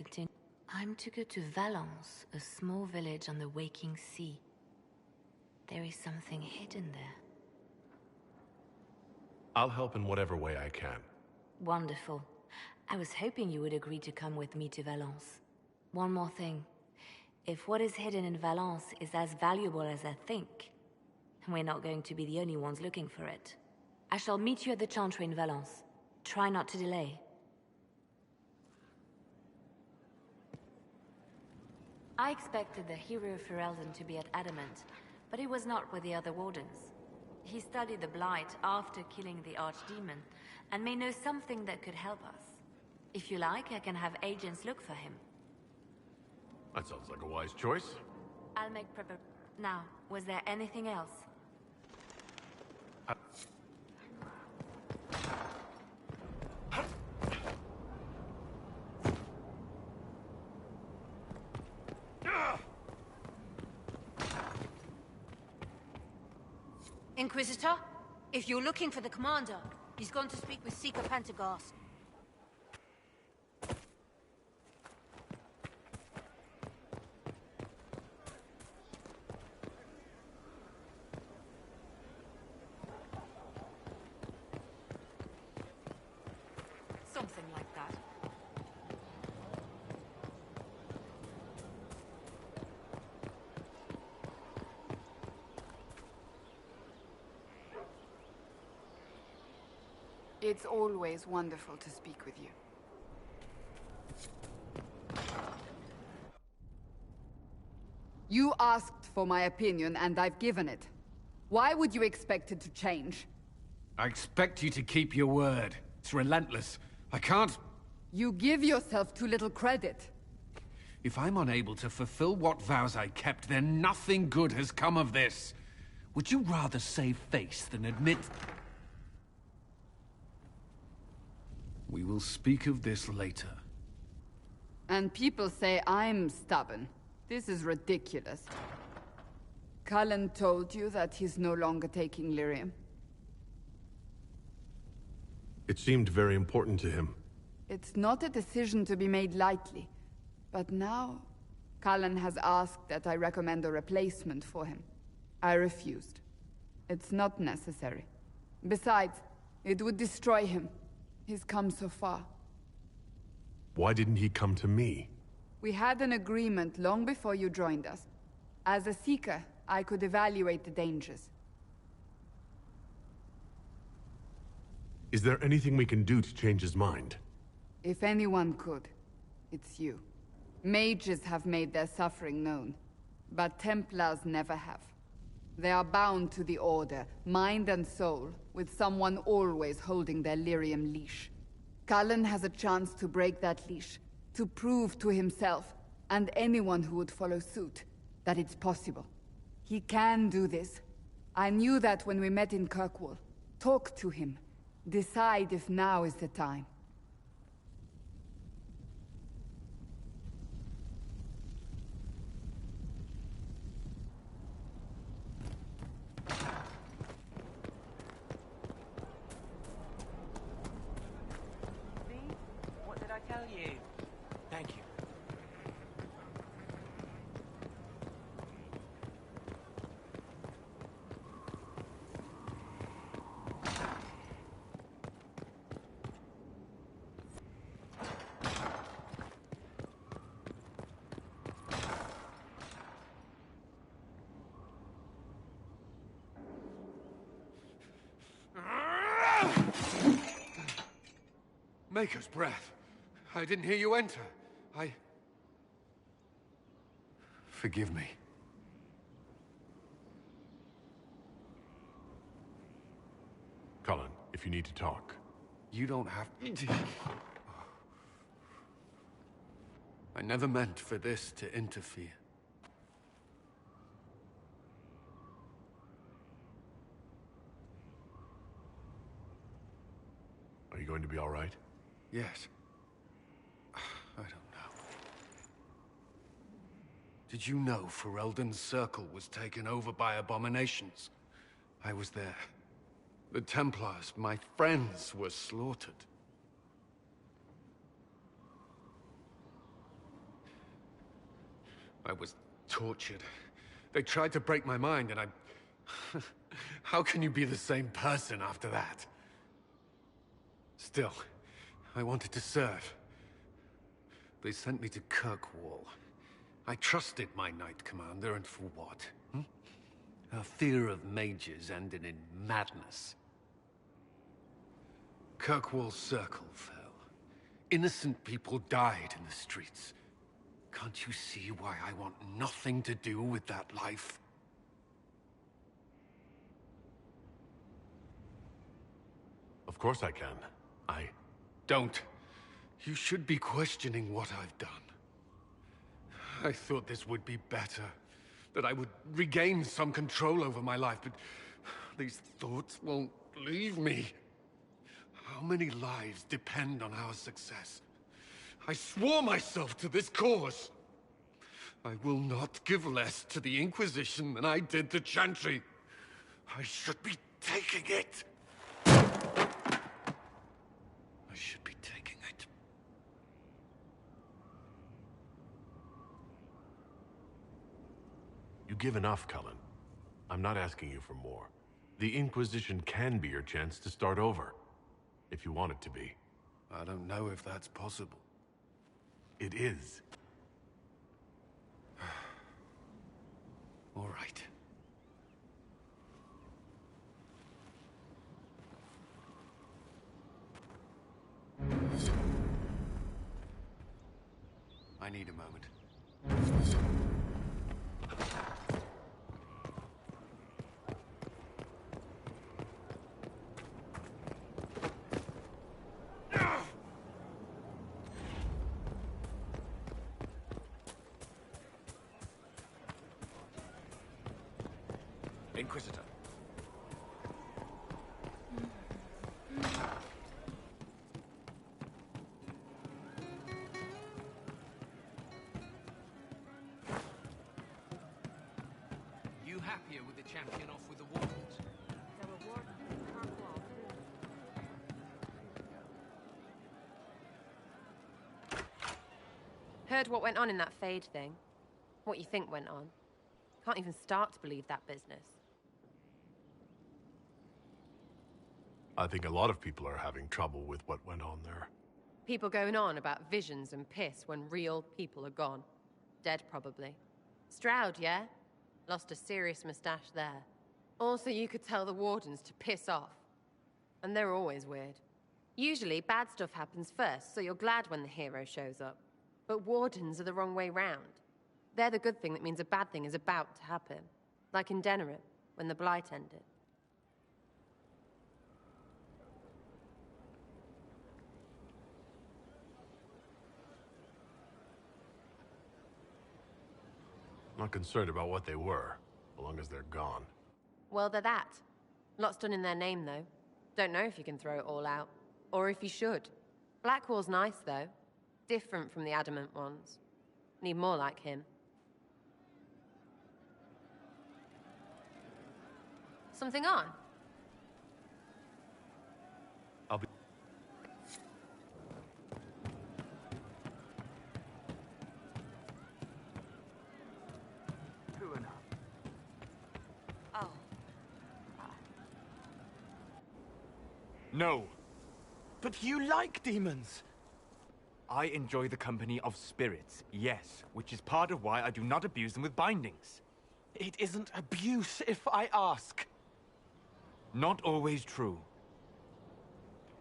I'm to go to Valence, a small village on the waking sea. There is something hidden there. I'll help in whatever way I can. Wonderful. I was hoping you would agree to come with me to Valence. One more thing. If what is hidden in Valence is as valuable as I think, we're not going to be the only ones looking for it. I shall meet you at the Chantry in Valence. Try not to delay. I expected the hero of Ferelden to be at Adamant, but he was not with the other Wardens. He studied the Blight after killing the Archdemon, and may know something that could help us. If you like, I can have agents look for him. That sounds like a wise choice. I'll make Now, was there anything else? Inquisitor, if you're looking for the commander, he's gone to speak with Seeker Pendergast. Something like that. It's always wonderful to speak with you. You asked for my opinion, and I've given it. Why would you expect it to change? I expect you to keep your word. It's relentless. I can't... You give yourself too little credit. If I'm unable to fulfill what vows I kept, then nothing good has come of this. Would you rather save face than admit... We will speak of this later. And people say I'm stubborn. This is ridiculous. Cullen told you that he's no longer taking lyrium? It seemed very important to him. It's not a decision to be made lightly. But now, Cullen has asked that I recommend a replacement for him. I refused. It's not necessary. Besides, it would destroy him. He's come so far. Why didn't he come to me? We had an agreement long before you joined us. As a Seeker, I could evaluate the dangers. Is there anything we can do to change his mind? If anyone could, it's you. Mages have made their suffering known, but Templars never have. They are bound to the Order, mind and soul, with someone always holding their lyrium leash. Cullen has a chance to break that leash, to prove to himself, and anyone who would follow suit, that it's possible. He can do this. I knew that when we met in Kirkwall. Talk to him. Decide if now is the time. What did I tell you? Thank you. Maker's breath. I didn't hear you enter. Forgive me. Cullen, if you need to talk. You don't have to. I never meant for this to interfere. Are you going to be all right? Yes. I don't know. Did you know Ferelden's circle was taken over by abominations? I was there. The Templars, my friends, were slaughtered. I was tortured. They tried to break my mind, and I... How can you be the same person after that? Still, I wanted to serve. They sent me to Kirkwall. I trusted my Knight Commander, and for what? Her fear of mages ended in madness. Kirkwall's circle fell. Innocent people died in the streets. Can't you see why I want nothing to do with that life? Of course I can. Don't. You should be questioning what I've done. I thought this would be better. That I would regain some control over my life, but these thoughts won't leave me. How many lives depend on our success? I swore myself to this cause. I will not give less to the Inquisition than I did to Chantry. I should be taking it. I should be taking it. You give enough, Cullen. I'm not asking you for more. The Inquisition can be your chance to start over. If you want it to be. I don't know if that's possible. It is. All right. I need a moment. Inquisitor. You happier with the champion off with the Wardens? Heard what went on in that Fade thing. What you think went on. Can't even start to believe that business. I think a lot of people are having trouble with what went on there. People going on about visions and piss when real people are gone. Dead, probably. Stroud, yeah? Lost a serious moustache there. Also, you could tell the Wardens to piss off. And they're always weird. Usually, bad stuff happens first, so you're glad when the hero shows up. But Wardens are the wrong way round. They're the good thing that means a bad thing is about to happen. Like in Denerim, when the Blight ended. Not concerned about what they were, as long as they're gone. Well, they're that. Lots done in their name, though. Don't know if you can throw it all out. Or if you should. Blackwall's nice, though. Different from the adamant ones. Need more like him. Something on? I'll be... True enough. Oh. No. But you like demons! I enjoy the company of spirits, yes, which is part of why I do not abuse them with bindings. It isn't abuse if I ask. Not always true.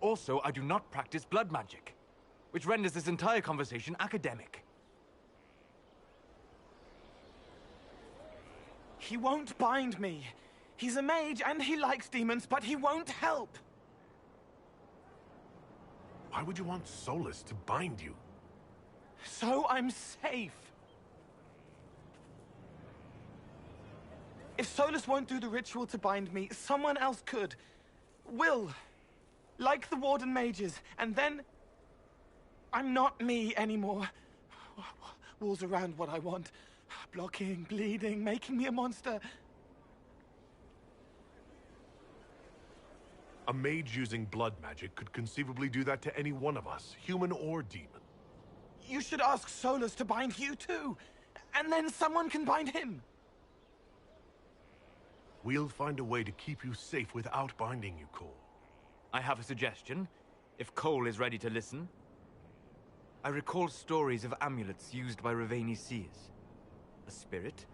Also, I do not practice blood magic, which renders this entire conversation academic. He won't bind me. He's a mage and he likes demons, but he won't help. Why would you want Solus to bind you? So I'm safe. If Solus won't do the ritual to bind me, someone else could. Will. Like the Warden mages. And then... I'm not me anymore. Walls around what I want. Blocking, bleeding, making me a monster. A mage using blood magic could conceivably do that to any one of us, human or demon. You should ask Solus to bind you too. And then someone can bind him. We'll find a way to keep you safe without binding you, Cole. I have a suggestion, if Cole is ready to listen. I recall stories of amulets used by Raveni seers. A spirit,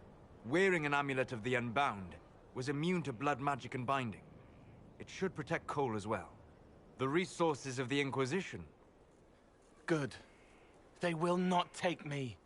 wearing an amulet of the Unbound, was immune to blood magic and binding. It should protect Cole as well. The resources of the Inquisition. Good. They will not take me.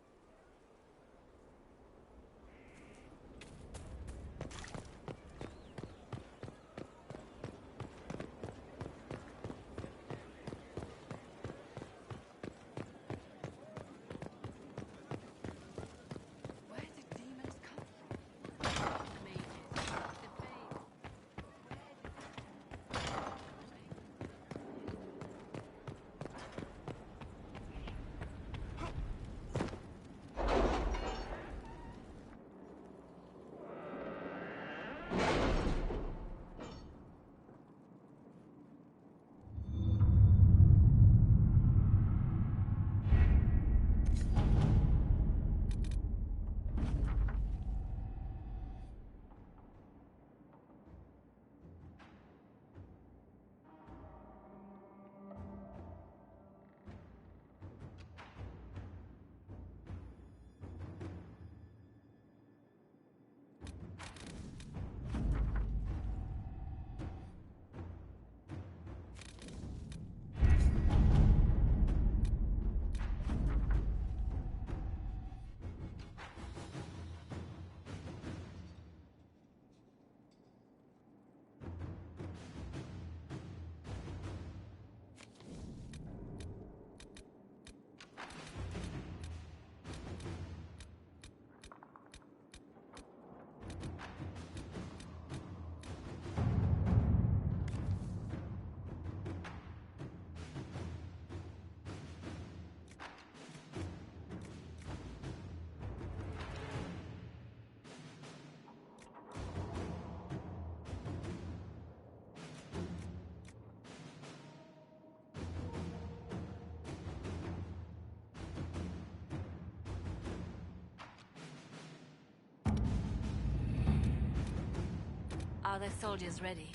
Are the soldiers ready?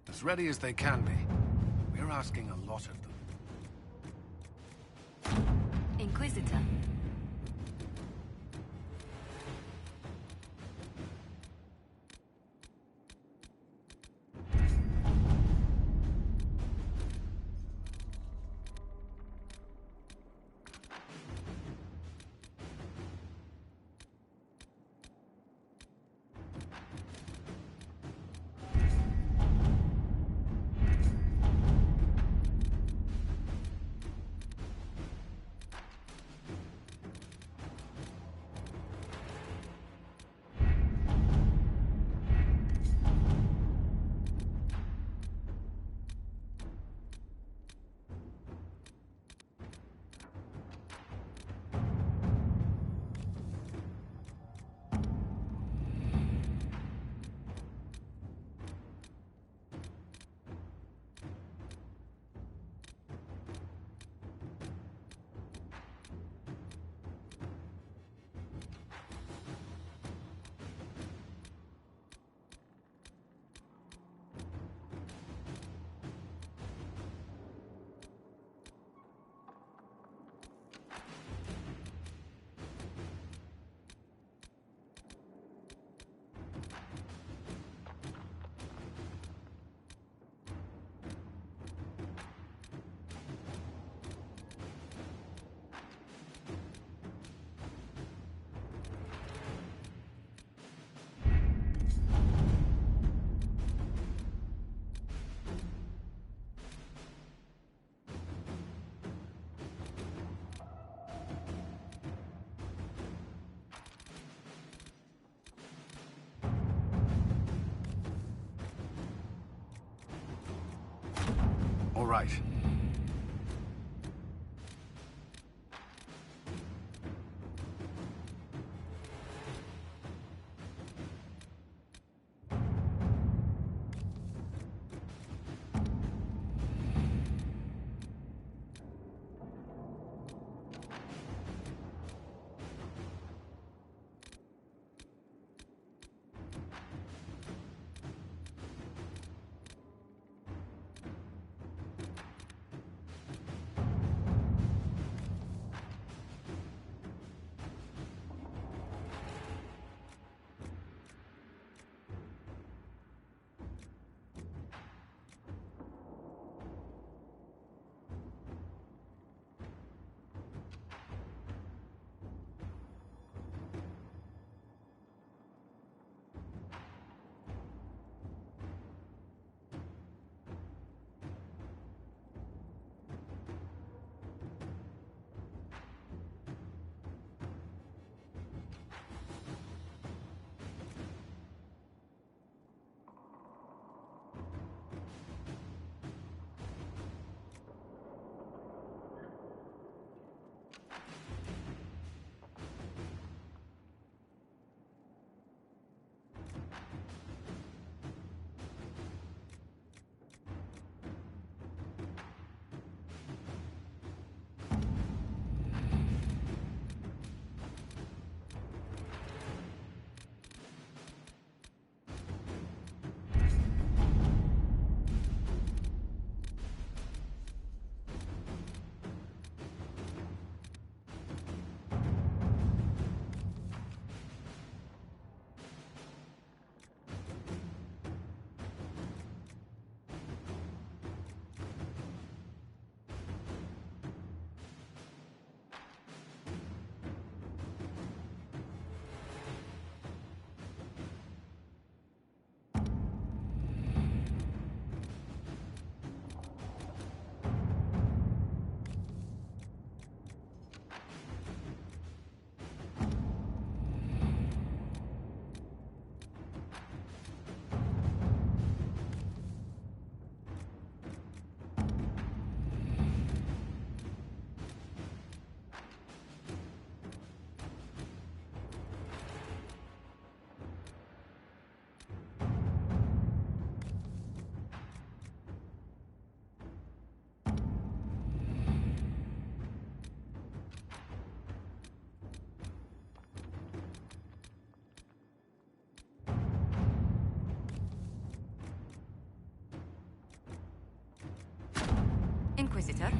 As ready as they can be. We're asking a lot of them. Inquisitor. All right. Inquisitor.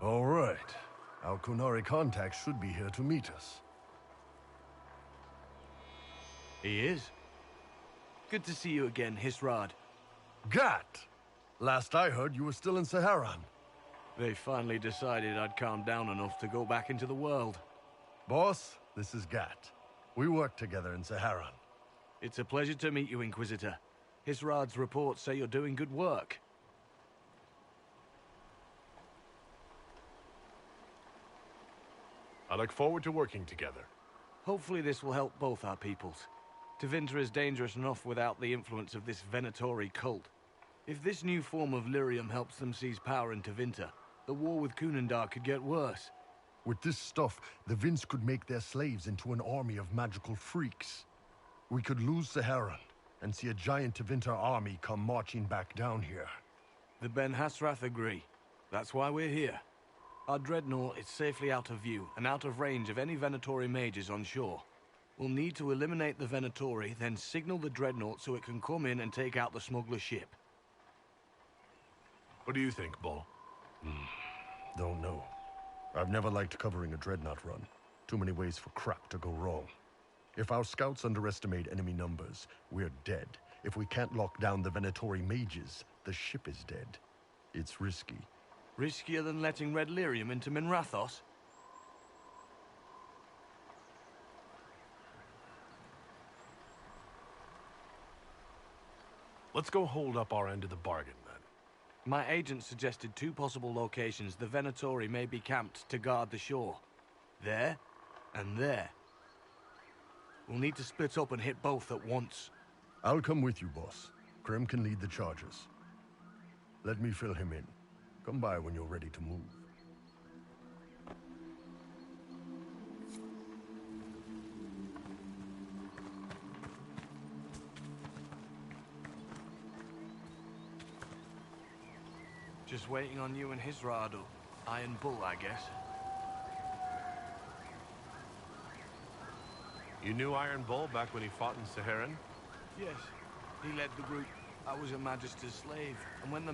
All right. Our Kunari contact should be here to meet us. He is. Good to see you again, Hisrad. Gat! Last I heard, you were still in Saharan. They finally decided I'd calmed down enough to go back into the world. Boss, this is Gat. We work together in Saharan. It's a pleasure to meet you, Inquisitor. Hisrad's reports say you're doing good work. I look forward to working together. Hopefully this will help both our peoples. Tevinter is dangerous enough without the influence of this Venatori cult. If this new form of lyrium helps them seize power in Tevinter, the war with Kunandar could get worse. With this stuff, the Vince could make their slaves into an army of magical freaks. We could lose Saharan, and see a giant Tevinter army come marching back down here. The Ben Hasrath agree. That's why we're here. Our dreadnought is safely out of view, and out of range of any Venatori mages on shore. We'll need to eliminate the Venatori, then signal the dreadnought so it can come in and take out the smuggler ship. What do you think, Bull? Don't know. I've never liked covering a dreadnought run. Too many ways for crap to go wrong. If our scouts underestimate enemy numbers, we're dead. If we can't lock down the Venatori mages, the ship is dead. It's risky. Riskier than letting Red Lyrium into Minrathos? Let's go hold up our end of the bargain, then. My agent suggested two possible locations the Venatori may be camped to guard the shore. There, and there. We'll need to split up and hit both at once. I'll come with you, boss. Krem can lead the charges. Let me fill him in. Come by when you're ready to move. Just waiting on you and Hisrad, or Iron Bull, I guess. You knew Iron Bull back when he fought in Saharan? Yes, he led the group. I was a Magister's slave, and when the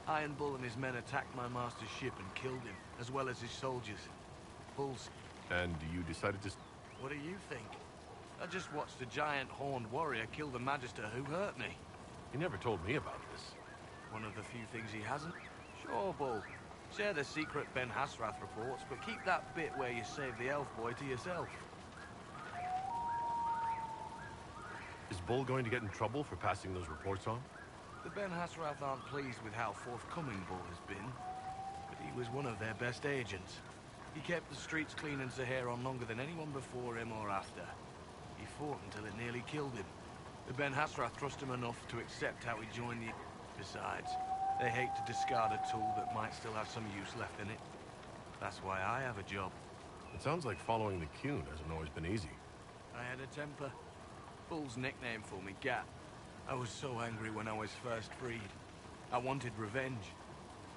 Iron Bull and his men attacked my master's ship and killed him, as well as his soldiers. Bull's... And you decided to... What do you think? I just watched a giant horned warrior kill the Magister who hurt me. He never told me about this. One of the few things he hasn't. Sure, Bull. Share the secret Ben Hasrath reports, but keep that bit where you saved the elf boy to yourself. Is Bull going to get in trouble for passing those reports on? The Ben Hasrath aren't pleased with how forthcoming Bull has been, but he was one of their best agents. He kept the streets clean in Saharan longer than anyone before him or after. He fought until it nearly killed him. The Ben Hasrath trust him enough to accept how he joined the... Besides, they hate to discard a tool that might still have some use left in it. That's why I have a job. It sounds like following the Qun hasn't always been easy. I had a temper. Bull's nickname for me, Gat. I was so angry when I was first freed. I wanted revenge.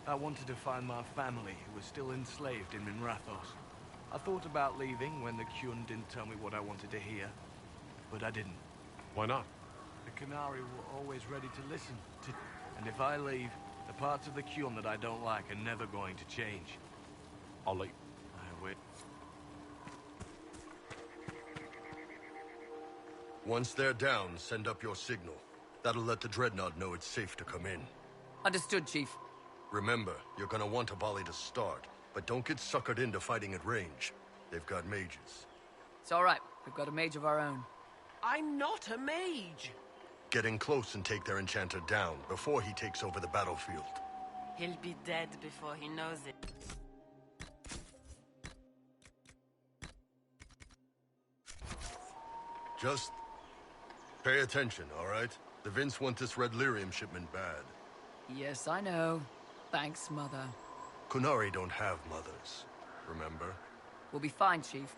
I wanted to find my family who was still enslaved in Minrathos. I thought about leaving when the Qun didn't tell me what I wanted to hear, but I didn't. Why not? The Qunari were always ready to listen to... And if I leave, the parts of the Qun that I don't like are never going to change. I'll let you. I wait. Once they're down, send up your signal. That'll let the Dreadnought know it's safe to come in. Understood, Chief. Remember, you're gonna want a volley to start, but don't get suckered into fighting at range. They've got mages. It's all right. We've got a mage of our own. I'm not a mage. Get in close and take their enchanter down before he takes over the battlefield. He'll be dead before he knows it. Just pay attention, all right? The Vince want this red lyrium shipment bad. Yes, I know. Thanks, Mother. Qunari don't have mothers, remember? We'll be fine, Chief.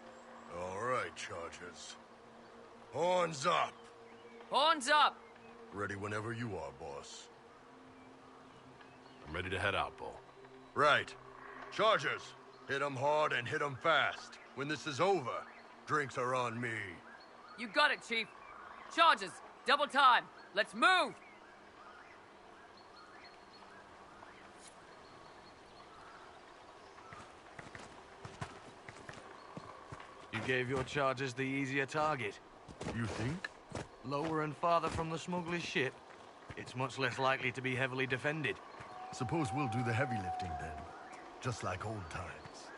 All right, Chargers. Horns up! Horns up! Ready whenever you are, boss. I'm ready to head out, Bull. Right. Chargers, hit 'em hard and hit 'em fast. When this is over, drinks are on me. You got it, Chief. Charges, double time. Let's move! You gave your chargers the easier target. You think? Lower and farther from the smuggler's ship, it's much less likely to be heavily defended. Suppose we'll do the heavy lifting then. Just like old times.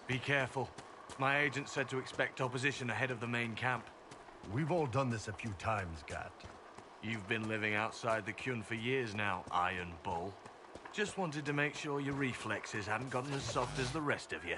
Be careful. My agent said to expect opposition ahead of the main camp. We've all done this a few times, Gat. You've been living outside the Qun for years now, Iron Bull. Just wanted to make sure your reflexes hadn't gotten as soft as the rest of you.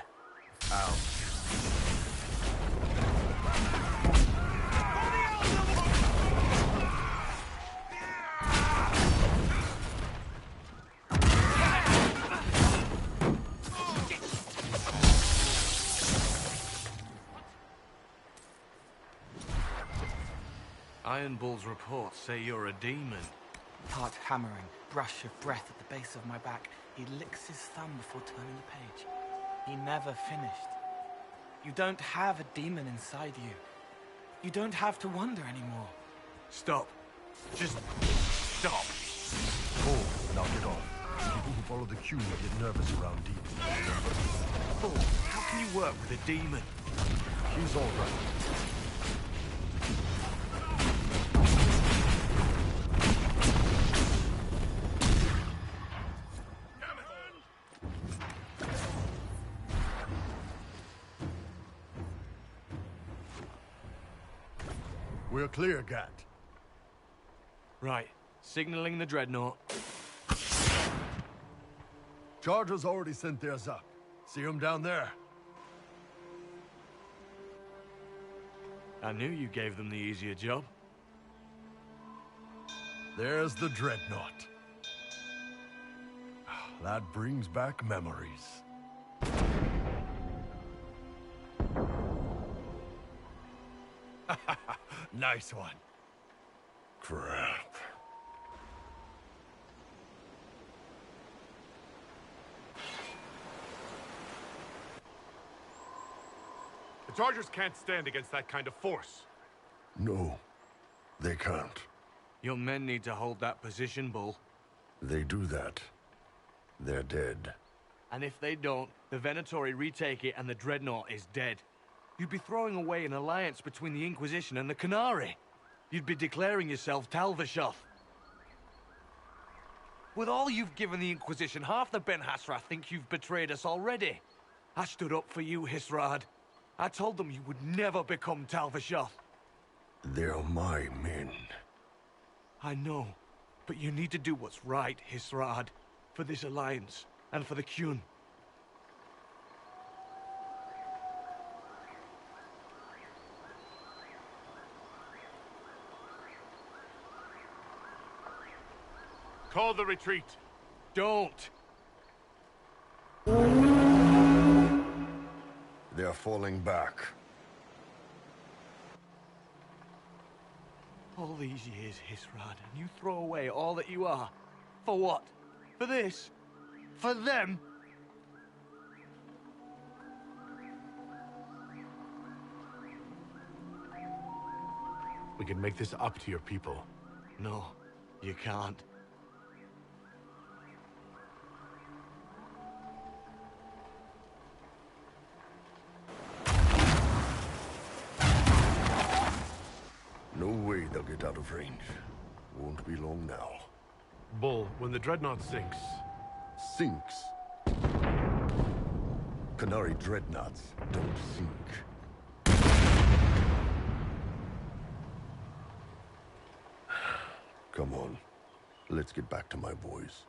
Iron Bull's reports say you're a demon. Heart hammering, brush of breath at the base of my back. He licks his thumb before turning the page. He never finished. You don't have a demon inside you. You don't have to wonder anymore. Stop. Just stop. Bull, knock it off. People who follow the Qun get nervous around demons. Bull, how can you work with a demon? He's all right. We're clear, Gat. Right. Signaling the Dreadnought. Chargers already sent theirs up. See them down there? I knew you gave them the easier job. There's the Dreadnought. That brings back memories. Nice one. Crap. The Chargers can't stand against that kind of force. No, they can't. Your men need to hold that position, Bull. They do that. They're dead. And if they don't, the Venatori retake it and the Dreadnought is dead. You'd be throwing away an alliance between the Inquisition and the Qunari. You'd be declaring yourself Talvashoth. With all you've given the Inquisition, half the Ben Hasra think you've betrayed us already. I stood up for you, Hisrad. I told them you would never become Talvashoth. They're my men. I know, but you need to do what's right, Hisrad. For this alliance, and for the Qun. Call the retreat. Don't! They're falling back. All these years, Hisrad, and you throw away all that you are. For what? For this? For them? We can make this up to your people. No, you can't. No way they'll get out of range. Won't be long now. Bull, when the Dreadnought sinks... Sinks? Qunari dreadnoughts don't sink. Come on. Let's get back to my boys.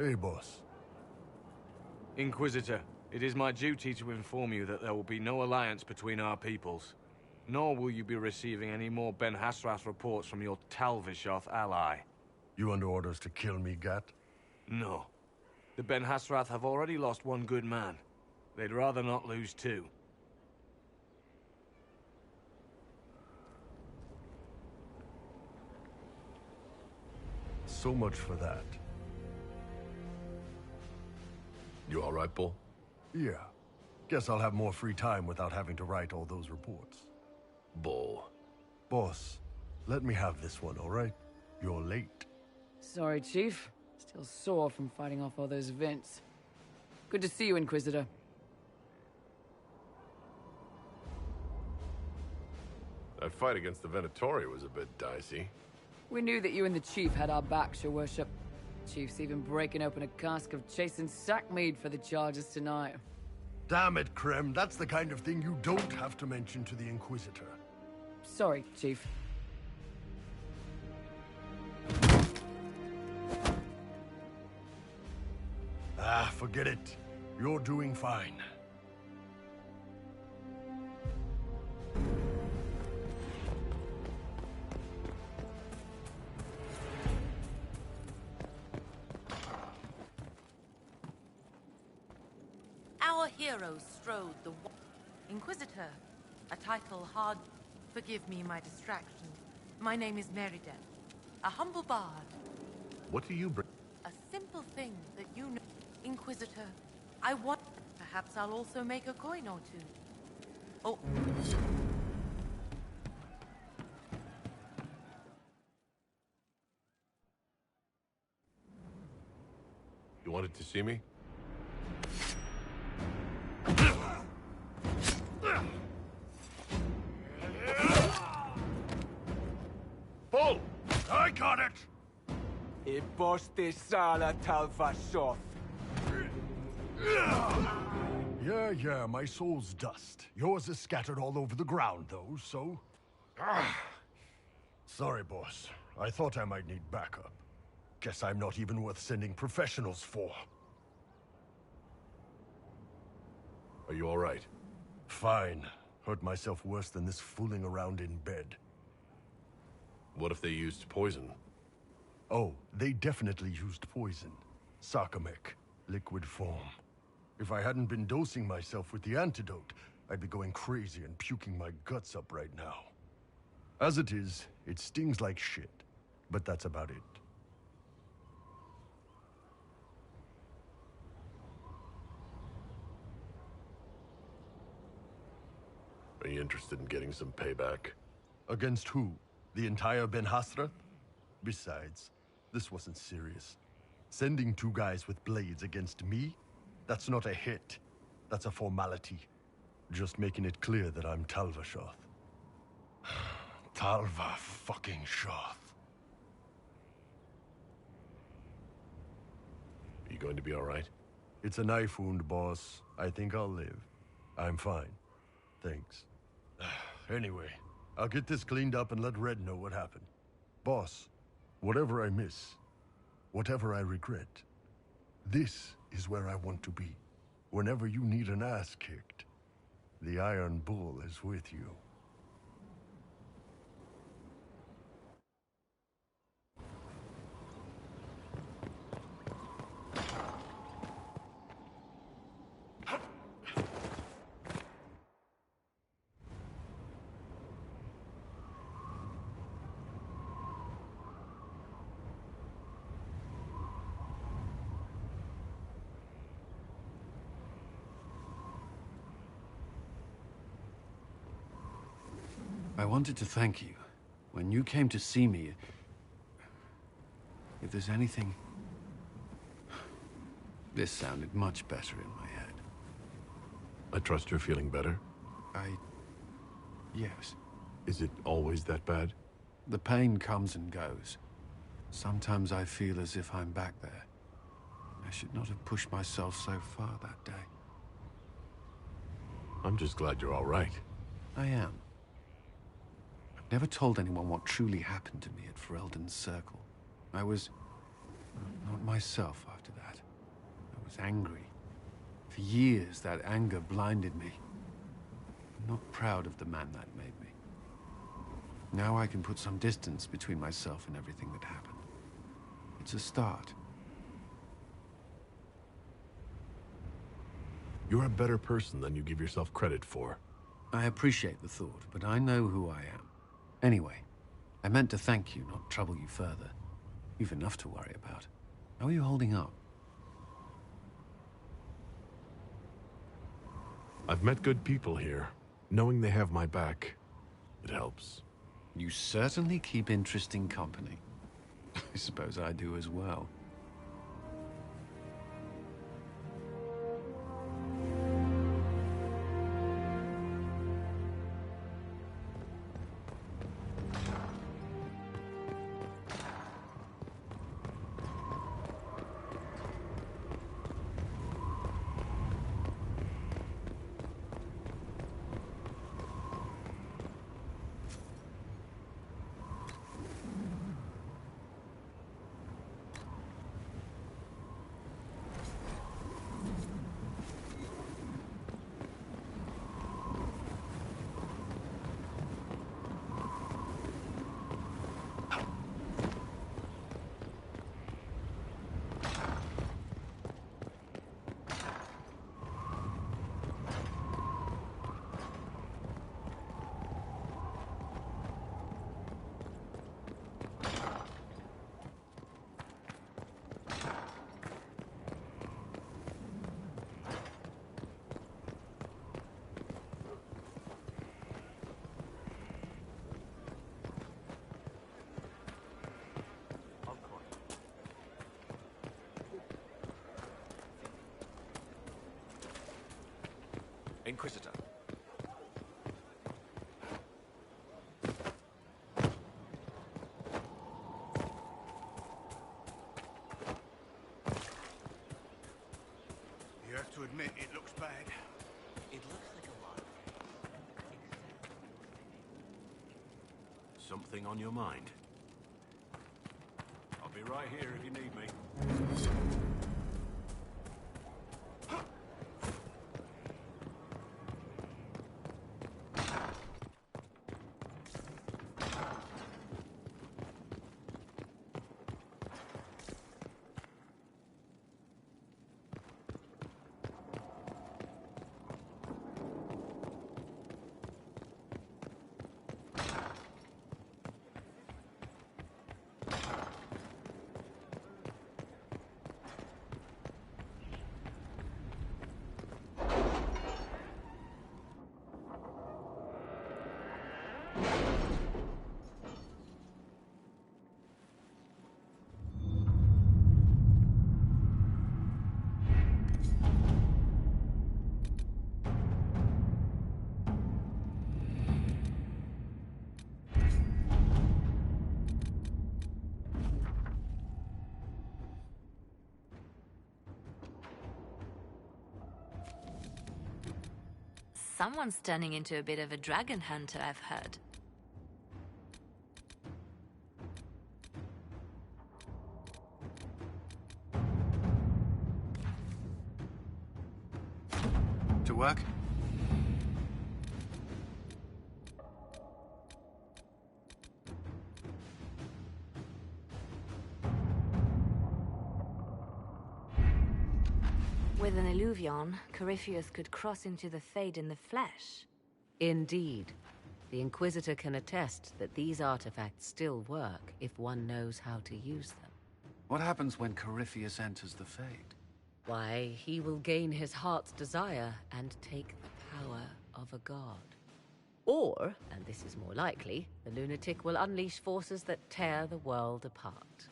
Hey, boss. Inquisitor, it is my duty to inform you that there will be no alliance between our peoples. Nor will you be receiving any more Ben Hasrath reports from your Talvishoth ally. You under orders to kill me, Gat? No. The Ben Hasrath have already lost one good man. They'd rather not lose two. So much for that. You all right, Bull? Yeah. Guess I'll have more free time without having to write all those reports. Bull. Boss, let me have this one, all right? You're late. Sorry, Chief. Still sore from fighting off all those vents. Good to see you, Inquisitor. That fight against the Venatori was a bit dicey. We knew that you and the Chief had our backs, Your Worship. Chief's even breaking open a cask of chastened sackmead for the charges tonight. Damn it, Krem. That's the kind of thing you don't have to mention to the Inquisitor. Sorry, Chief. Ah, forget it. You're doing fine. Our heroes strode the Inquisitor, a title hard... Forgive me my distraction. My name is Meriden, a humble bard. What do you bring? A simple thing that you know... Inquisitor, I want... Perhaps I'll also make a coin or two. Oh... You wanted to see me? Bull! I got it! Yeah, my soul's dust. Yours is scattered all over the ground, though, so... Sorry, boss. I thought I might need backup. Guess I'm not even worth sending professionals for. Are you all right? Fine. Hurt myself worse than this fooling around in bed. What if they used poison? Oh, they definitely used poison. Sarcomec, liquid form. If I hadn't been dosing myself with the antidote, I'd be going crazy and puking my guts up right now. As it is, it stings like shit. but that's about it. Are you interested in getting some payback? Against who? The entire Ben Hasrath? Besides, this wasn't serious. Sending 2 guys with blades against me? That's not a hit. That's a formality. Just making it clear that I'm Talva Shoth. Talva fucking Shoth. Are you going to be all right? It's a knife wound, boss. I think I'll live. I'm fine. Thanks. Anyway, I'll get this cleaned up and let Red know what happened. Boss, whatever I miss, whatever I regret, this is where I want to be. Whenever you need an ass kicked, the Iron Bull is with you. I wanted to thank you. When you came to see me, if there's anything... This sounded much better in my head. I trust you're feeling better? Yes. Is it always that bad? The pain comes and goes. Sometimes I feel as if I'm back there. I should not have pushed myself so far that day. I'm just glad you're all right. I am. I've never told anyone what truly happened to me at Ferelden's Circle. I was... not myself after that. I was angry. For years, that anger blinded me. I'm not proud of the man that made me. Now I can put some distance between myself and everything that happened. It's a start. You're a better person than you give yourself credit for. I appreciate the thought, but I know who I am. Anyway, I meant to thank you, not trouble you further. You've enough to worry about. How are you holding up? I've met good people here. Knowing they have my back, it helps. You certainly keep interesting company. I suppose I do as well. Inquisitor. You have to admit, it looks bad. It looks like a lot. Something on your mind? I'll be right here if you need me. Someone's turning into a bit of a dragon hunter, I've heard. To work? With an illuvion, Corypheus could cross into the Fade in the flesh. Indeed. The Inquisitor can attest that these artifacts still work if one knows how to use them. What happens when Corypheus enters the Fade? Why, he will gain his heart's desire and take the power of a god. Or, and this is more likely, the lunatic will unleash forces that tear the world apart.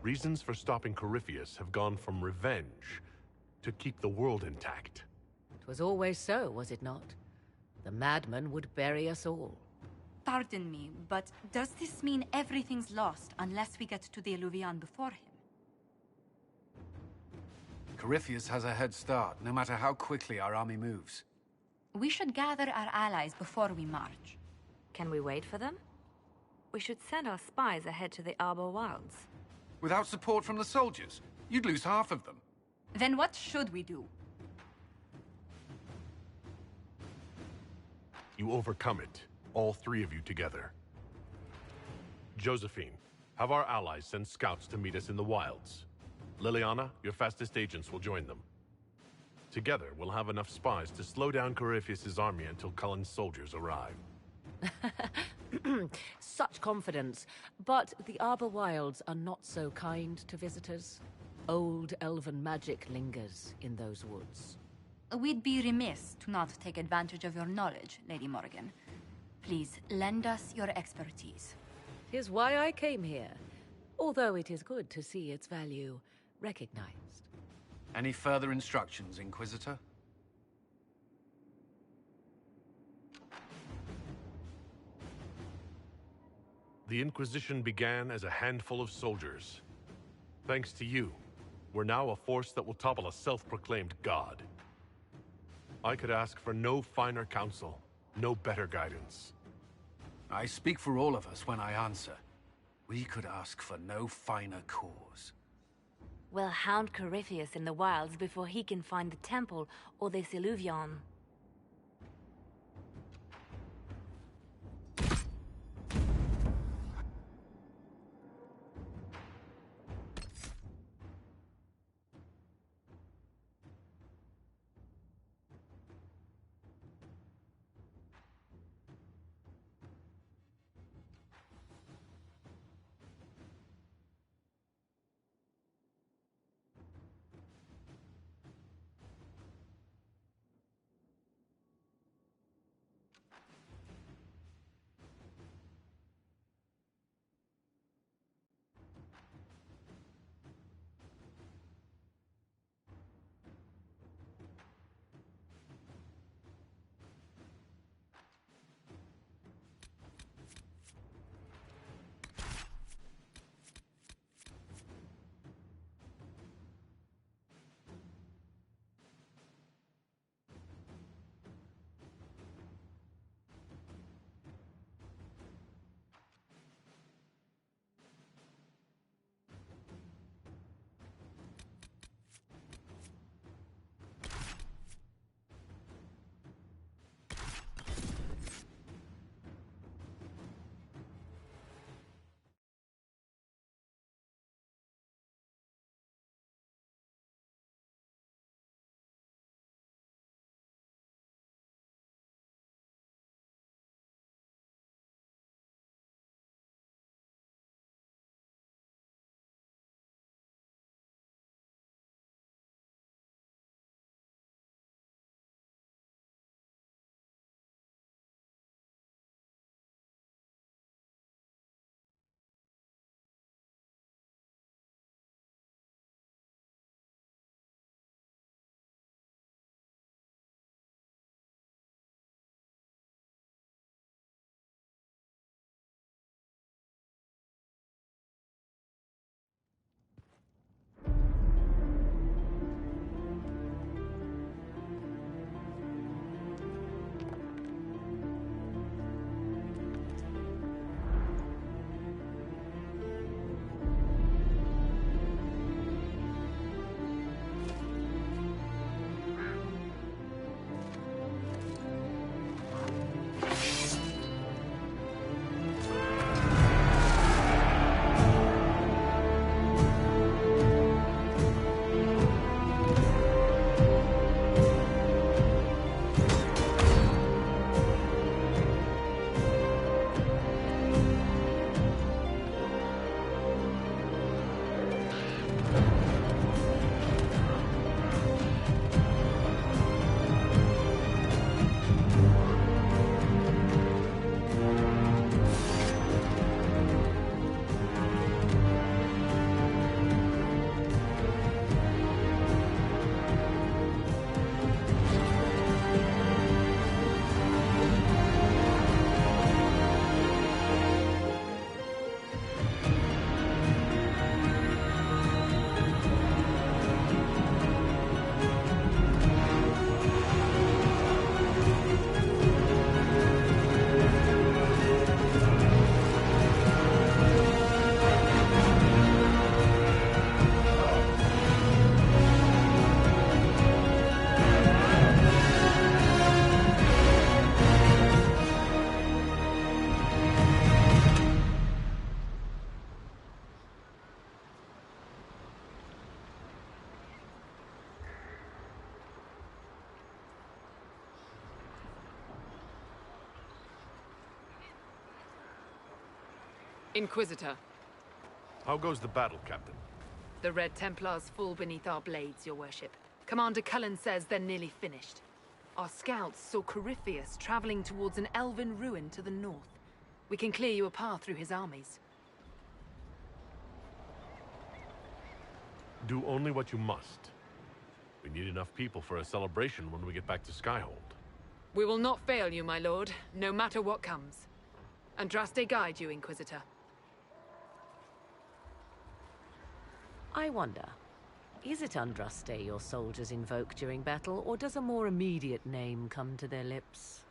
Reasons for stopping Corypheus have gone from revenge to keep the world intact. It was always so, was it not? The madman would bury us all. Pardon me, but does this mean everything's lost unless we get to the Illuvian before him? Corypheus has a head start, no matter how quickly our army moves. We should gather our allies before we march. Can we wait for them? We should send our spies ahead to the Arbor Wilds. Without support from the soldiers, you'd lose half of them. Then what should we do? You overcome it, all three of you together. Josephine, have our allies send scouts to meet us in the wilds. Liliana, your fastest agents will join them. Together, we'll have enough spies to slow down Corypheus' army until Cullen's soldiers arrive. Such confidence. But the Arbor Wilds are not so kind to visitors. Old elven magic lingers in those woods. We'd be remiss to not take advantage of your knowledge, Lady Morgan. Please, lend us your expertise. 'Tis why I came here, although it is good to see its value recognized. Any further instructions, Inquisitor? The Inquisition began as a handful of soldiers. Thanks to you, we're now a force that will topple a self-proclaimed god. I could ask for no finer counsel, no better guidance. I speak for all of us when I answer. We could ask for no finer cause. We'll hound Corypheus in the wilds before he can find the temple or this illuvion. Inquisitor. How goes the battle, Captain? The Red Templars fall beneath our blades, your worship. Commander Cullen says they're nearly finished. Our scouts saw Corypheus traveling towards an elven ruin to the north. We can clear you a path through his armies. Do only what you must. We need enough people for a celebration when we get back to Skyhold. We will not fail you, my lord, no matter what comes. Andraste guide you, Inquisitor. I wonder, is it Andraste your soldiers invoke during battle, or does a more immediate name come to their lips?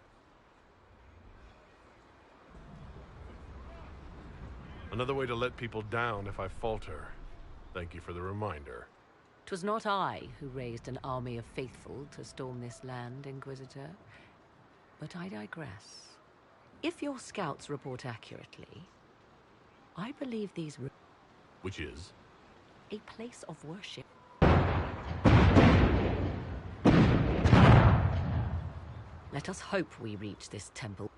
Another way to let people down if I falter. Thank you for the reminder. 'Twas not I who raised an army of faithful to storm this land, Inquisitor. But I digress. If your scouts report accurately, I believe these... Which is? A place of worship. Let us hope we reach this temple.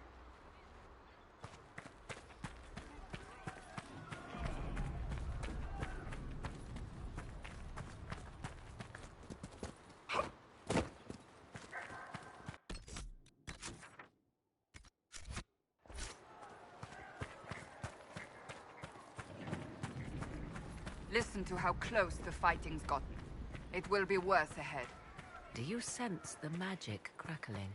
Listen to how close the fighting's gotten. It will be worse ahead. Do you sense the magic crackling?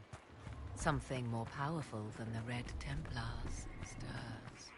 Something more powerful than the Red Templars stirs.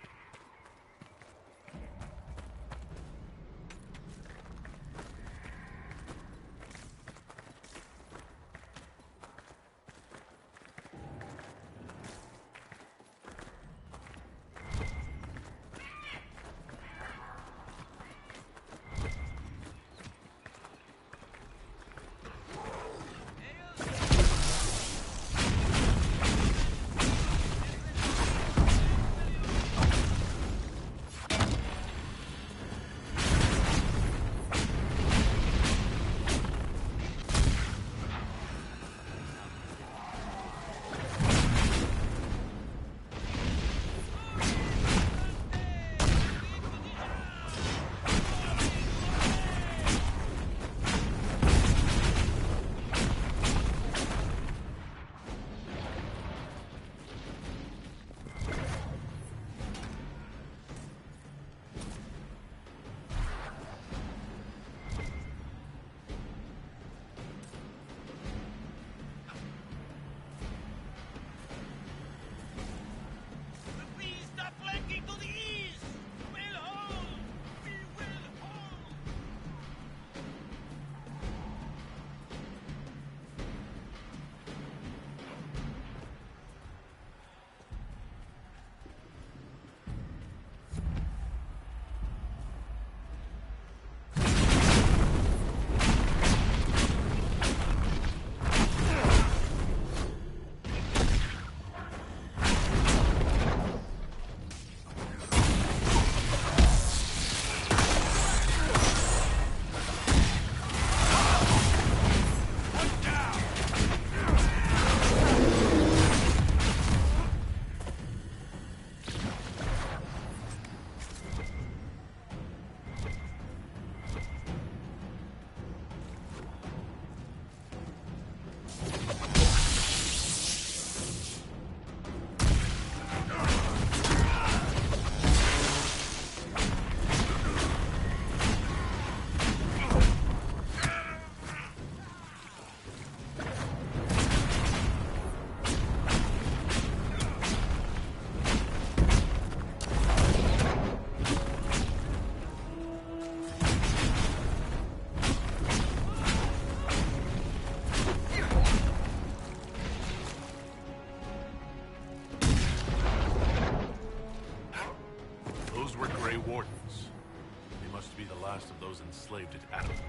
Enslaved at Adamant.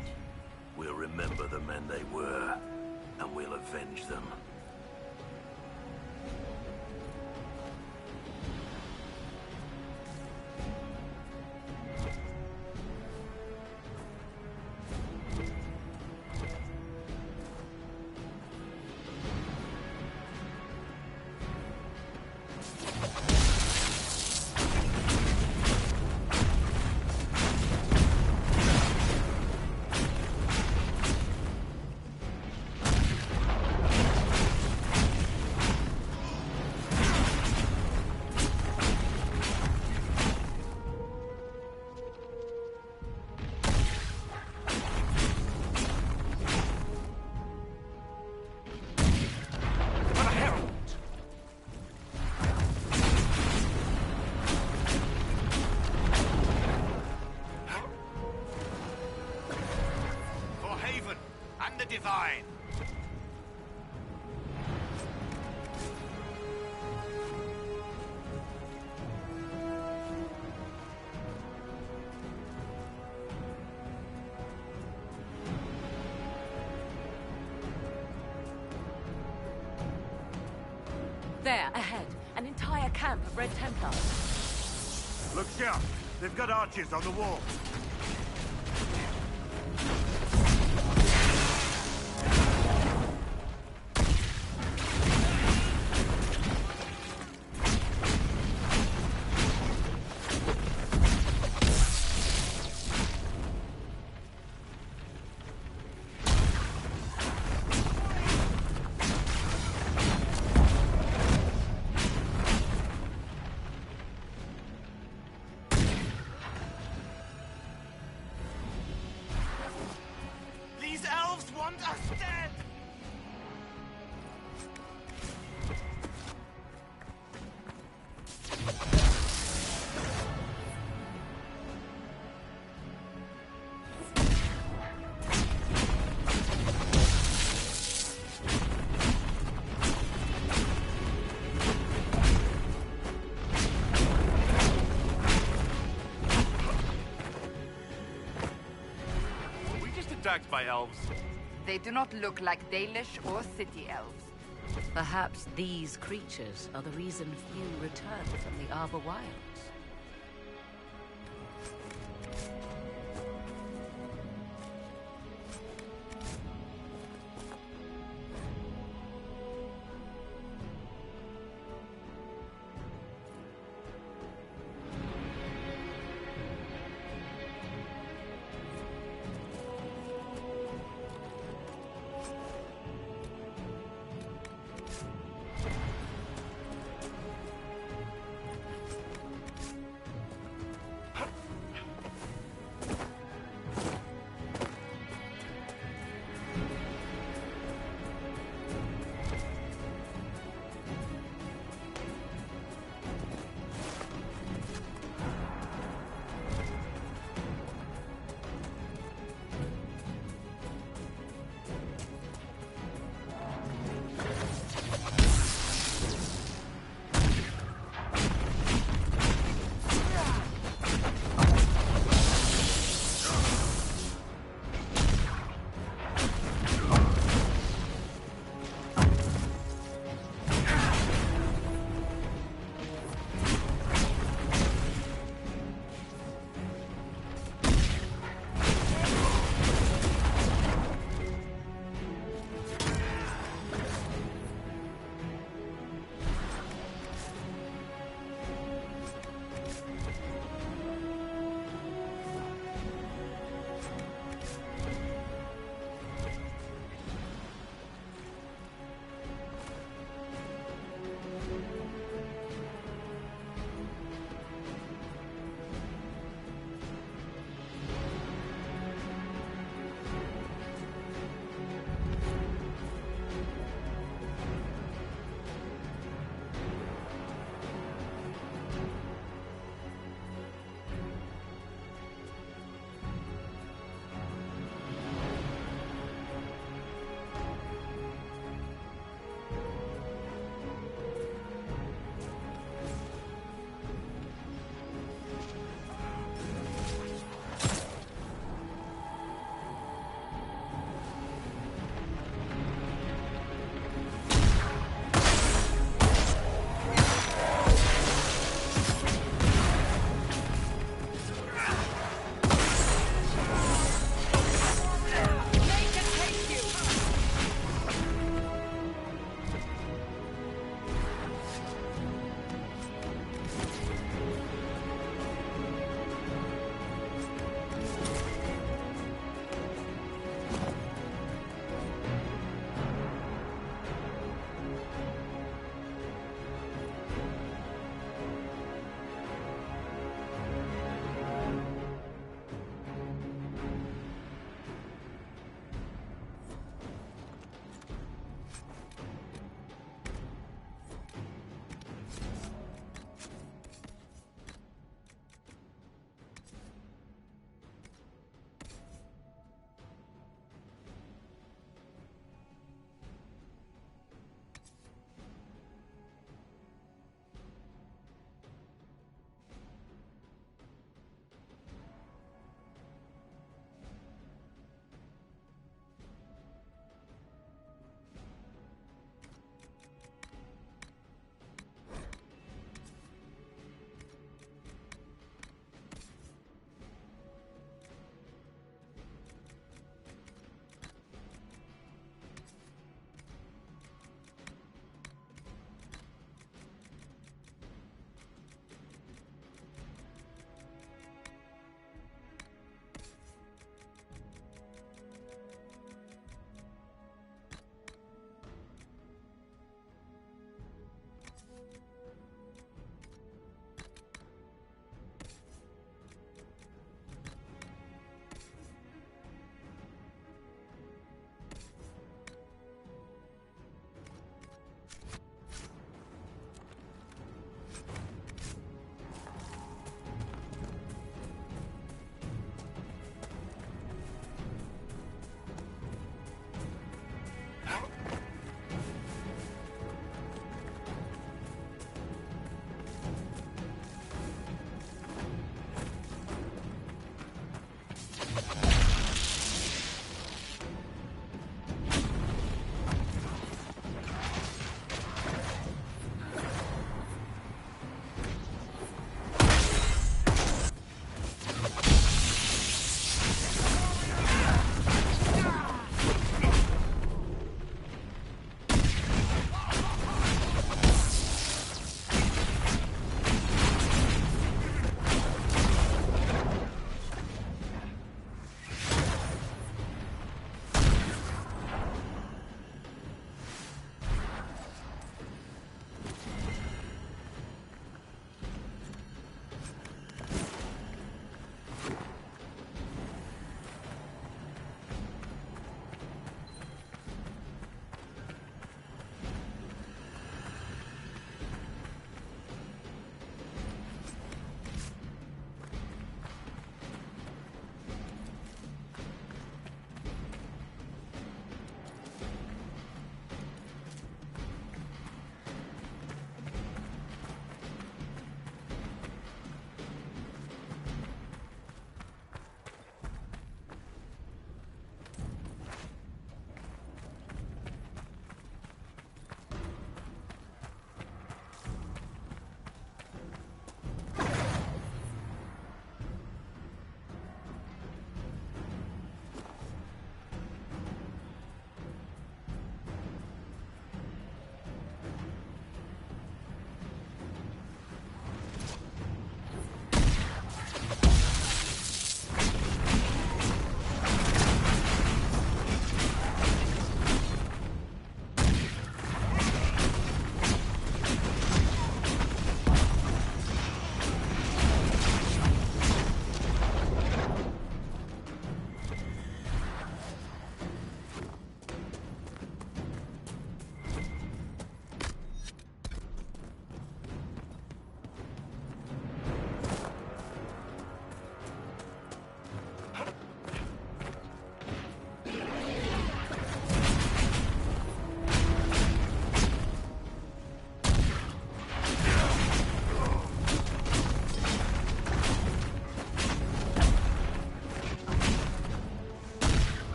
We'll remember the men they were, and we'll avenge them. the Divine! There, ahead. An entire camp of Red Templars. Look sharp! They've got archers on the wall. These elves want us dead! Were we just attacked by elves? They do not look like Dalish or city elves. Perhaps these creatures are the reason few return from the Arbor Wilds.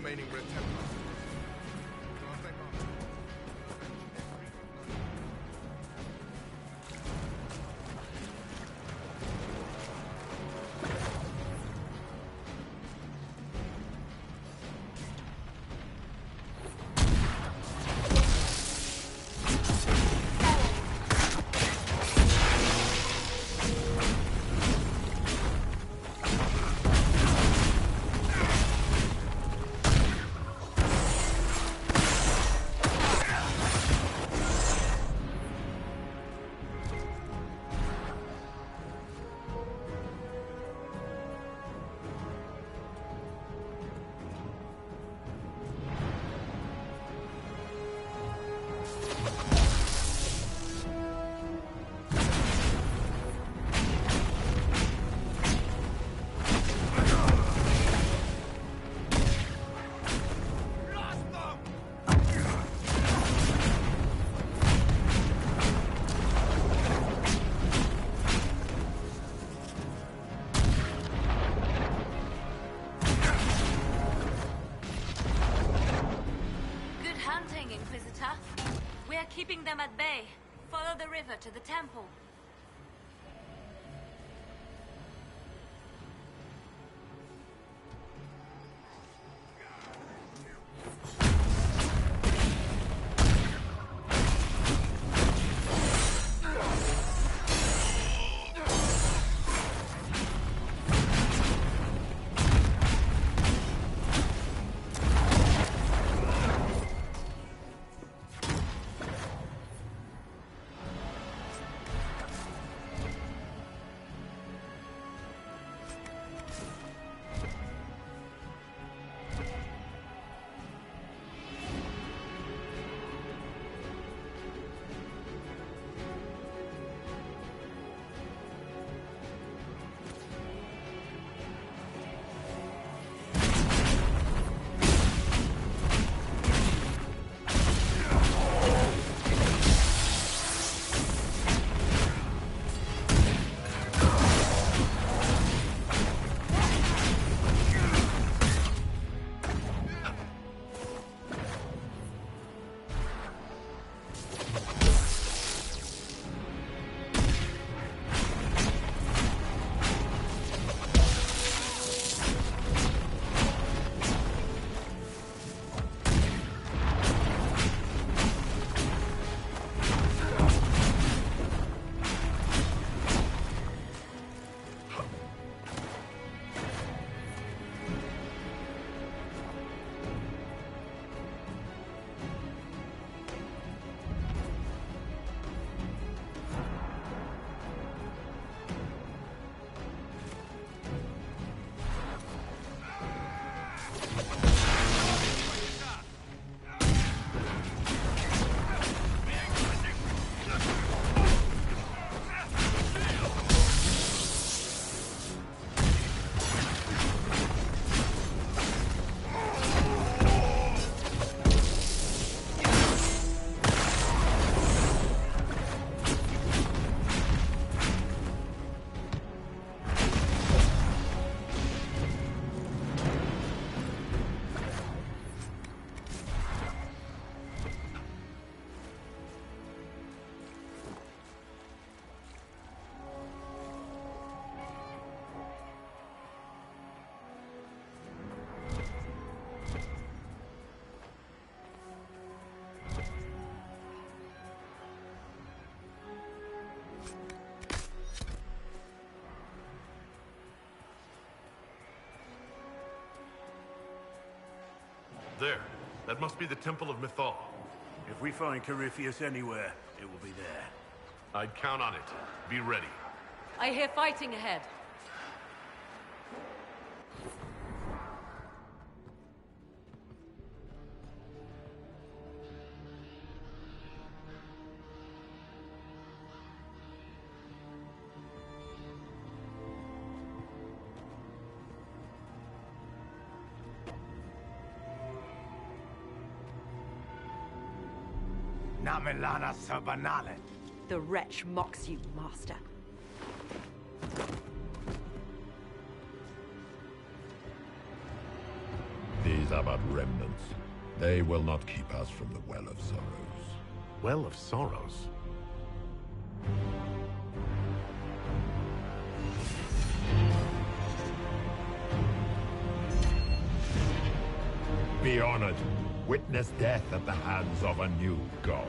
remaining Red Templars. We're keeping them at bay. Follow the river to the temple. There. That must be the Temple of Mythal. If we find Corypheus anywhere, it will be there. I'd count on it. Be ready. I hear fighting ahead. Namilana Sabanalet. The wretch mocks you, master. These worries about remnants. They will not keep us from the Well of Sorrows. Well of Sorrows? Be honored. Witness death at the hands of a new god.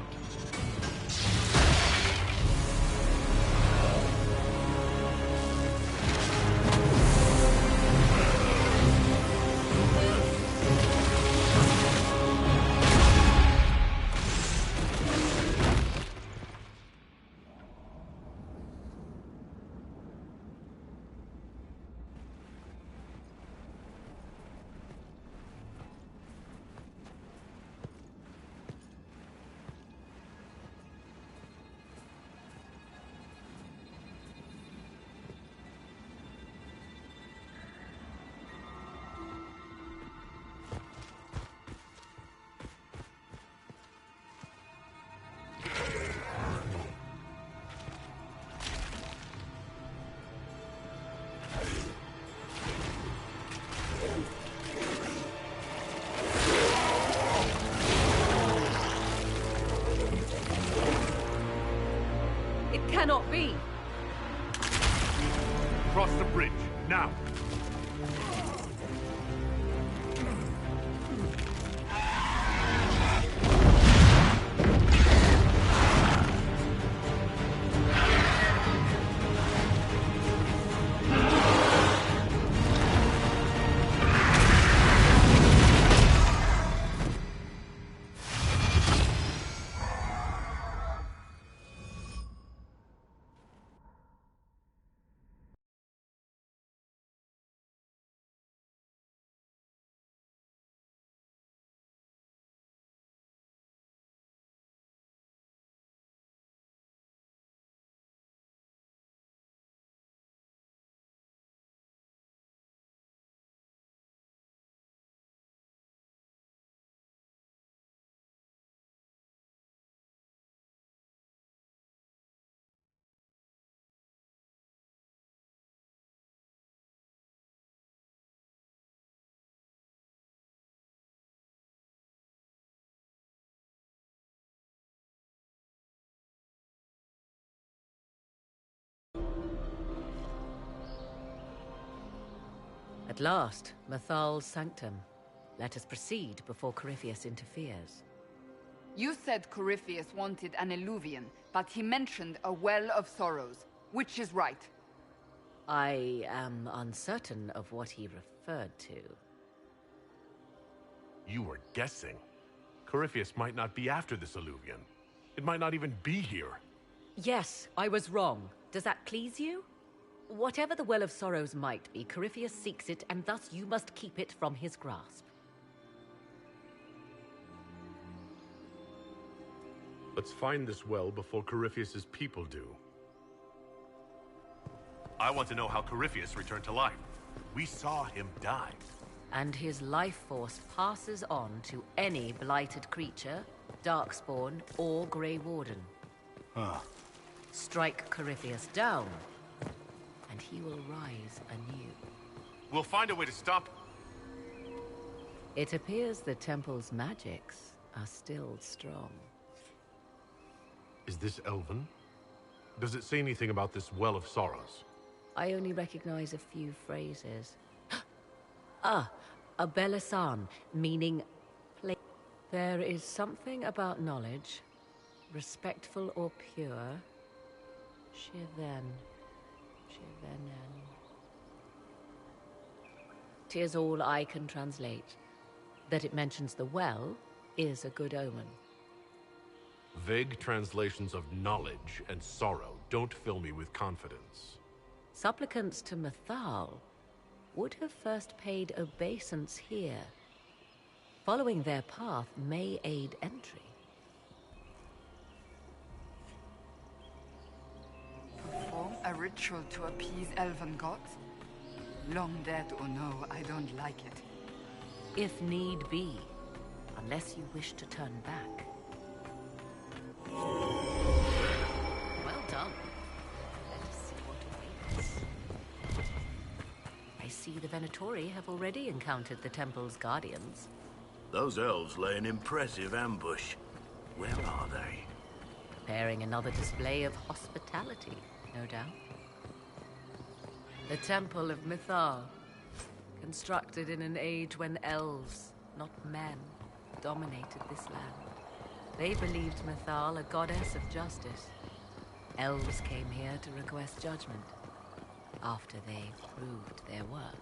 Cannot be! Cross the bridge, now! At last, Mathal's sanctum. Let us proceed before Corypheus interferes. You said Corypheus wanted an eluvian, but he mentioned a Well of Sorrows. Which is right? I am uncertain of what he referred to. You were guessing. Corypheus might not be after this eluvian. It might not even be here. Yes, I was wrong. Does that please you? Whatever the Well of Sorrows might be, Corypheus seeks it, and thus you must keep it from his grasp. Let's find this well before Corypheus's people do. I want to know how Corypheus returned to life. We saw him die. And his life force passes on to any blighted creature, Darkspawn, or Grey Warden. Strike Corypheus down, and he will rise anew. We'll find a way to stop. It appears the temple's magics are still strong. Is this Elven? Does it say anything about this Well of Sorrows? I only recognize a few phrases. A Belisan, meaning there is something about knowledge, respectful or pure. Shivenen. 'Tis all I can translate. That it mentions the well is a good omen. Vague translations of knowledge and sorrow don't fill me with confidence. Supplicants to Mathal would have first paid obeisance here. Following their path may aid entry. Perform a ritual to appease elven gods? Long dead or no, I don't like it. If need be, unless you wish to turn back. Well done. Let us see what awaits. I see see the Venatori have already encountered the temple's guardians. Those elves lay an impressive ambush. Where are they? Preparing another display of hospitality, no doubt. The Temple of Mythal, constructed in an age when elves, not men, dominated this land. They believed Mythal a goddess of justice. Elves came here to request judgment, after they proved their worth.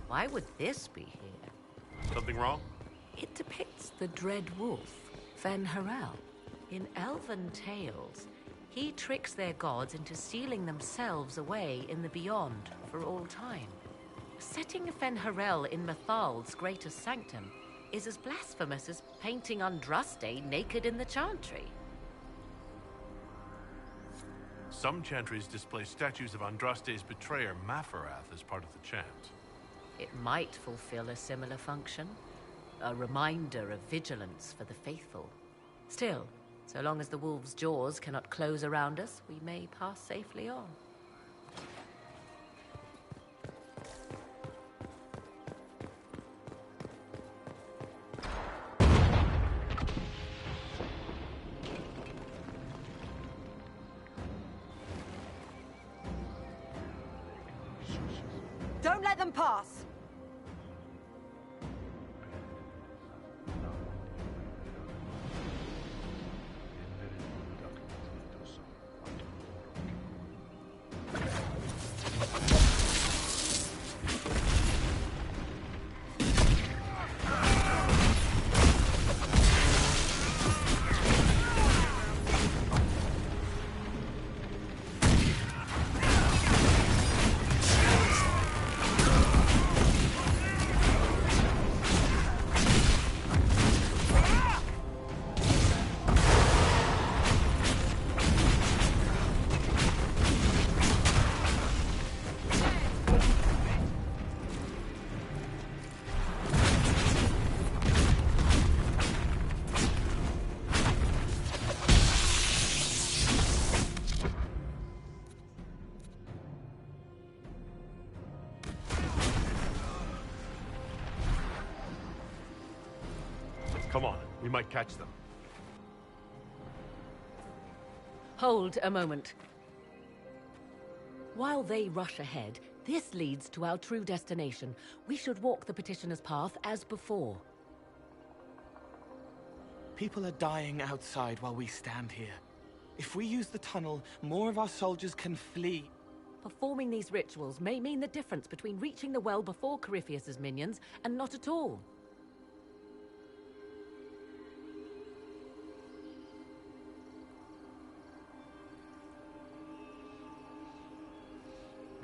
Why would this be here? Something wrong? It depicts the Dread Wolf, Fen Harel. In elven tales, he tricks their gods into sealing themselves away in the beyond for all time. Setting Fen Harel in Mythal's greatest sanctum is as blasphemous as painting Andraste naked in the chantry. Some chantries display statues of Andraste's betrayer, Mafarath, as part of the chant. It might fulfill a similar function, a reminder of vigilance for the faithful. Still, so long as the wolf's jaws cannot close around us, we may pass safely on. Don't let them pass! Come on, we might catch them. Hold a moment. While they rush ahead, this leads to our true destination. We should walk the petitioner's path as before. People are dying outside while we stand here. If we use the tunnel, more of our soldiers can flee. Performing these rituals may mean the difference between reaching the well before Corypheus's minions and not at all.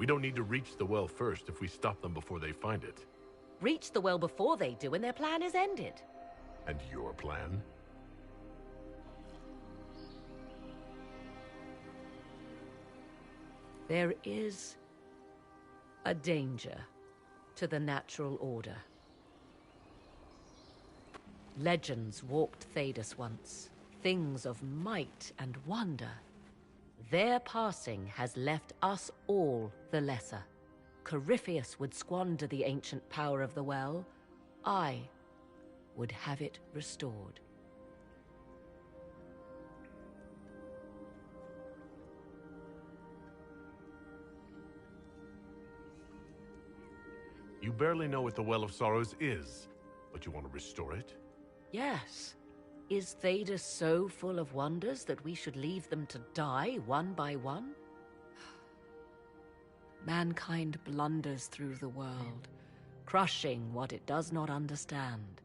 We don't need to reach the well first if we stop them before they find it. Reach the well before they do and their plan is ended. And your plan? There is a danger to the natural order. Legends walked Thedas once, things of might and wonder. Their passing has left us all the lesser. Corypheus would squander the ancient power of the well. I would have it restored. You barely know what the Well of Sorrows is, but you want to restore it? Yes. Is Thedas so full of wonders that we should leave them to die one by one? Mankind blunders through the world, crushing what it does not understand,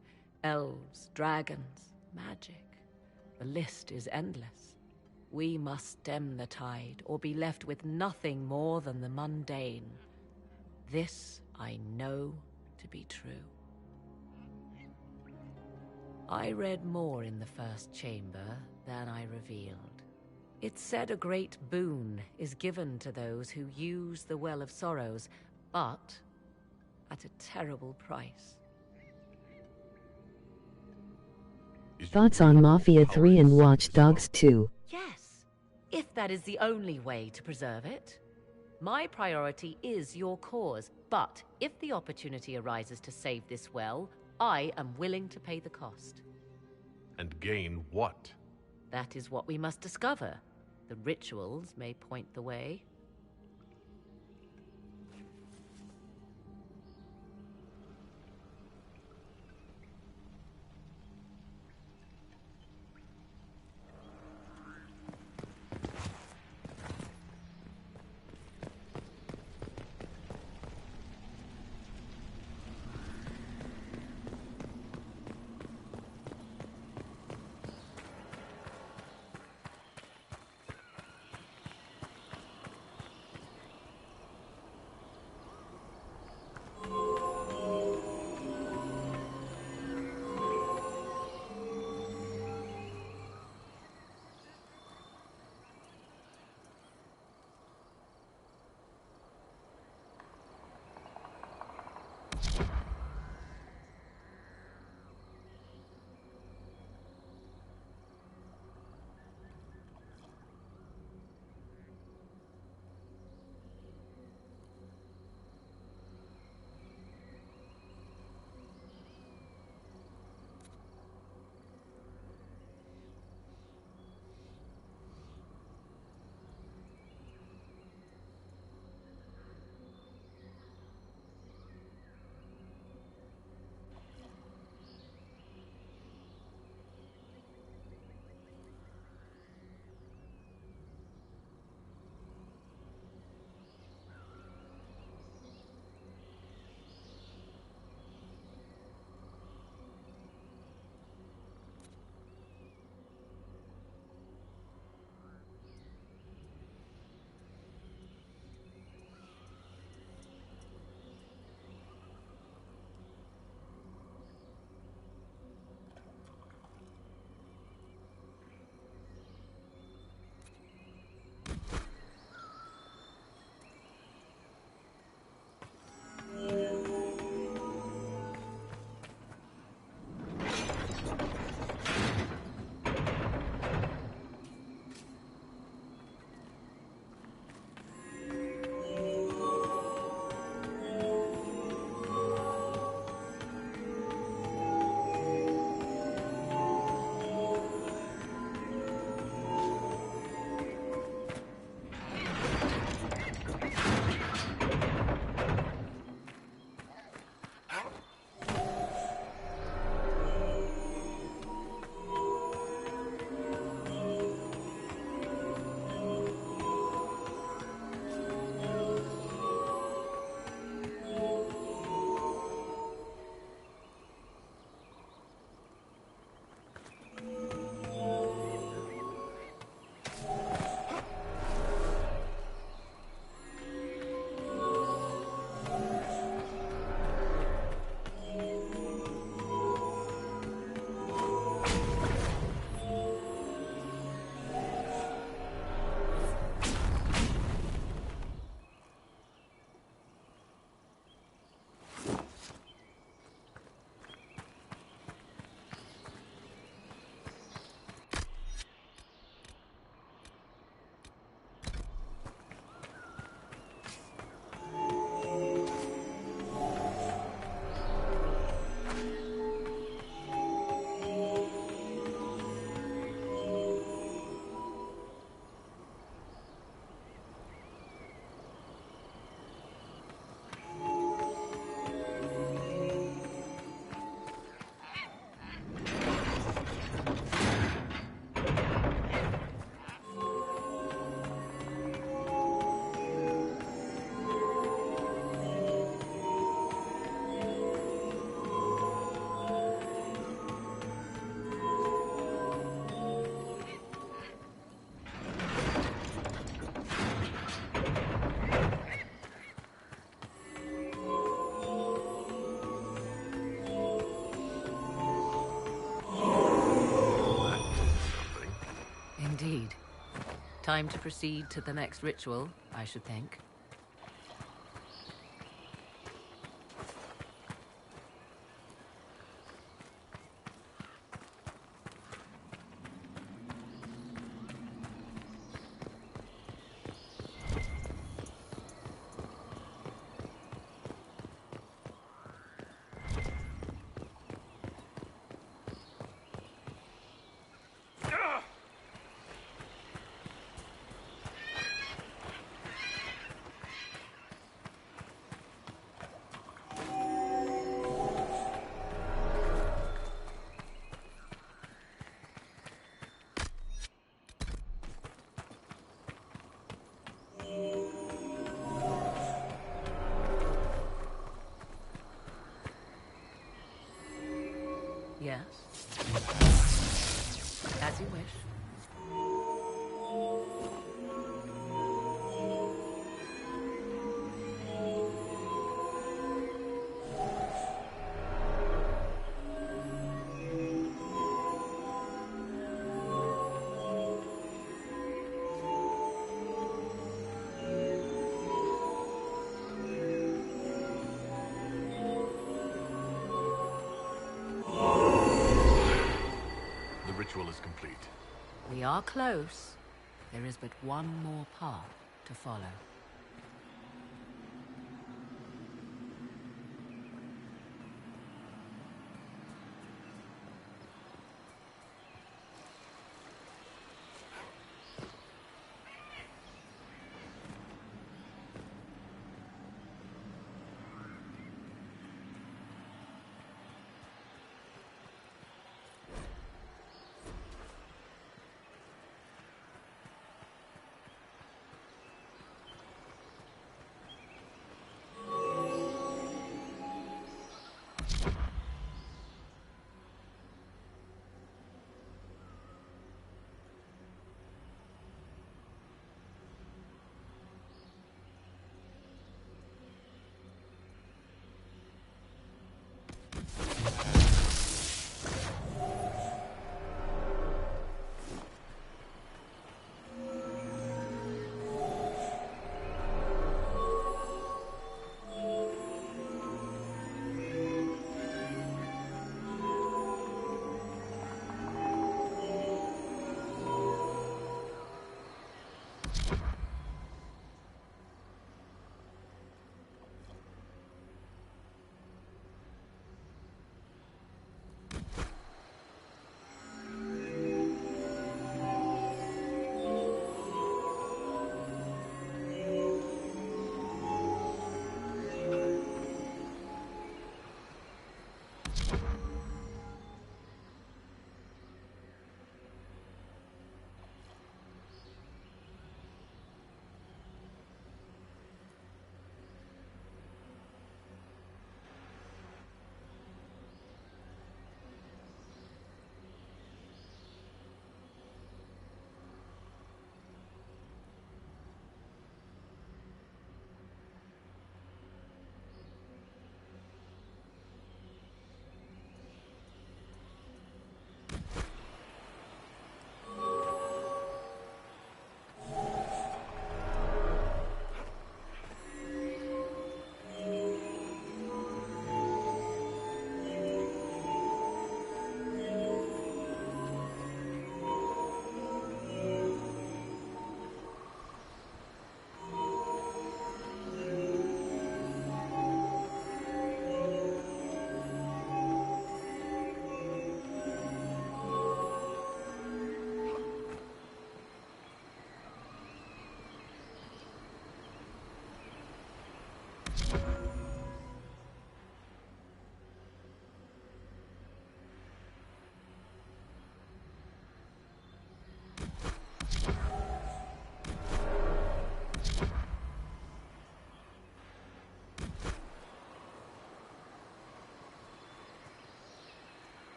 Elves, dragons, magic. The list is endless. We must stem the tide, or be left with nothing more than the mundane. This I know to be true. I read more in the first chamber than I revealed. It said a great boon is given to those who use the Well of Sorrows, but at a terrible price. Thoughts on Mafia 3 and Watch Dogs 2? Yes, if that is the only way to preserve it. My priority is your cause, but if the opportunity arises to save this well, I am willing to pay the cost. And gain what? That is what we must discover. The rituals may point the way. Time to proceed to the next ritual, I should think. Yes. As you wish. Ritual is complete. We are close. There is but one more path to follow.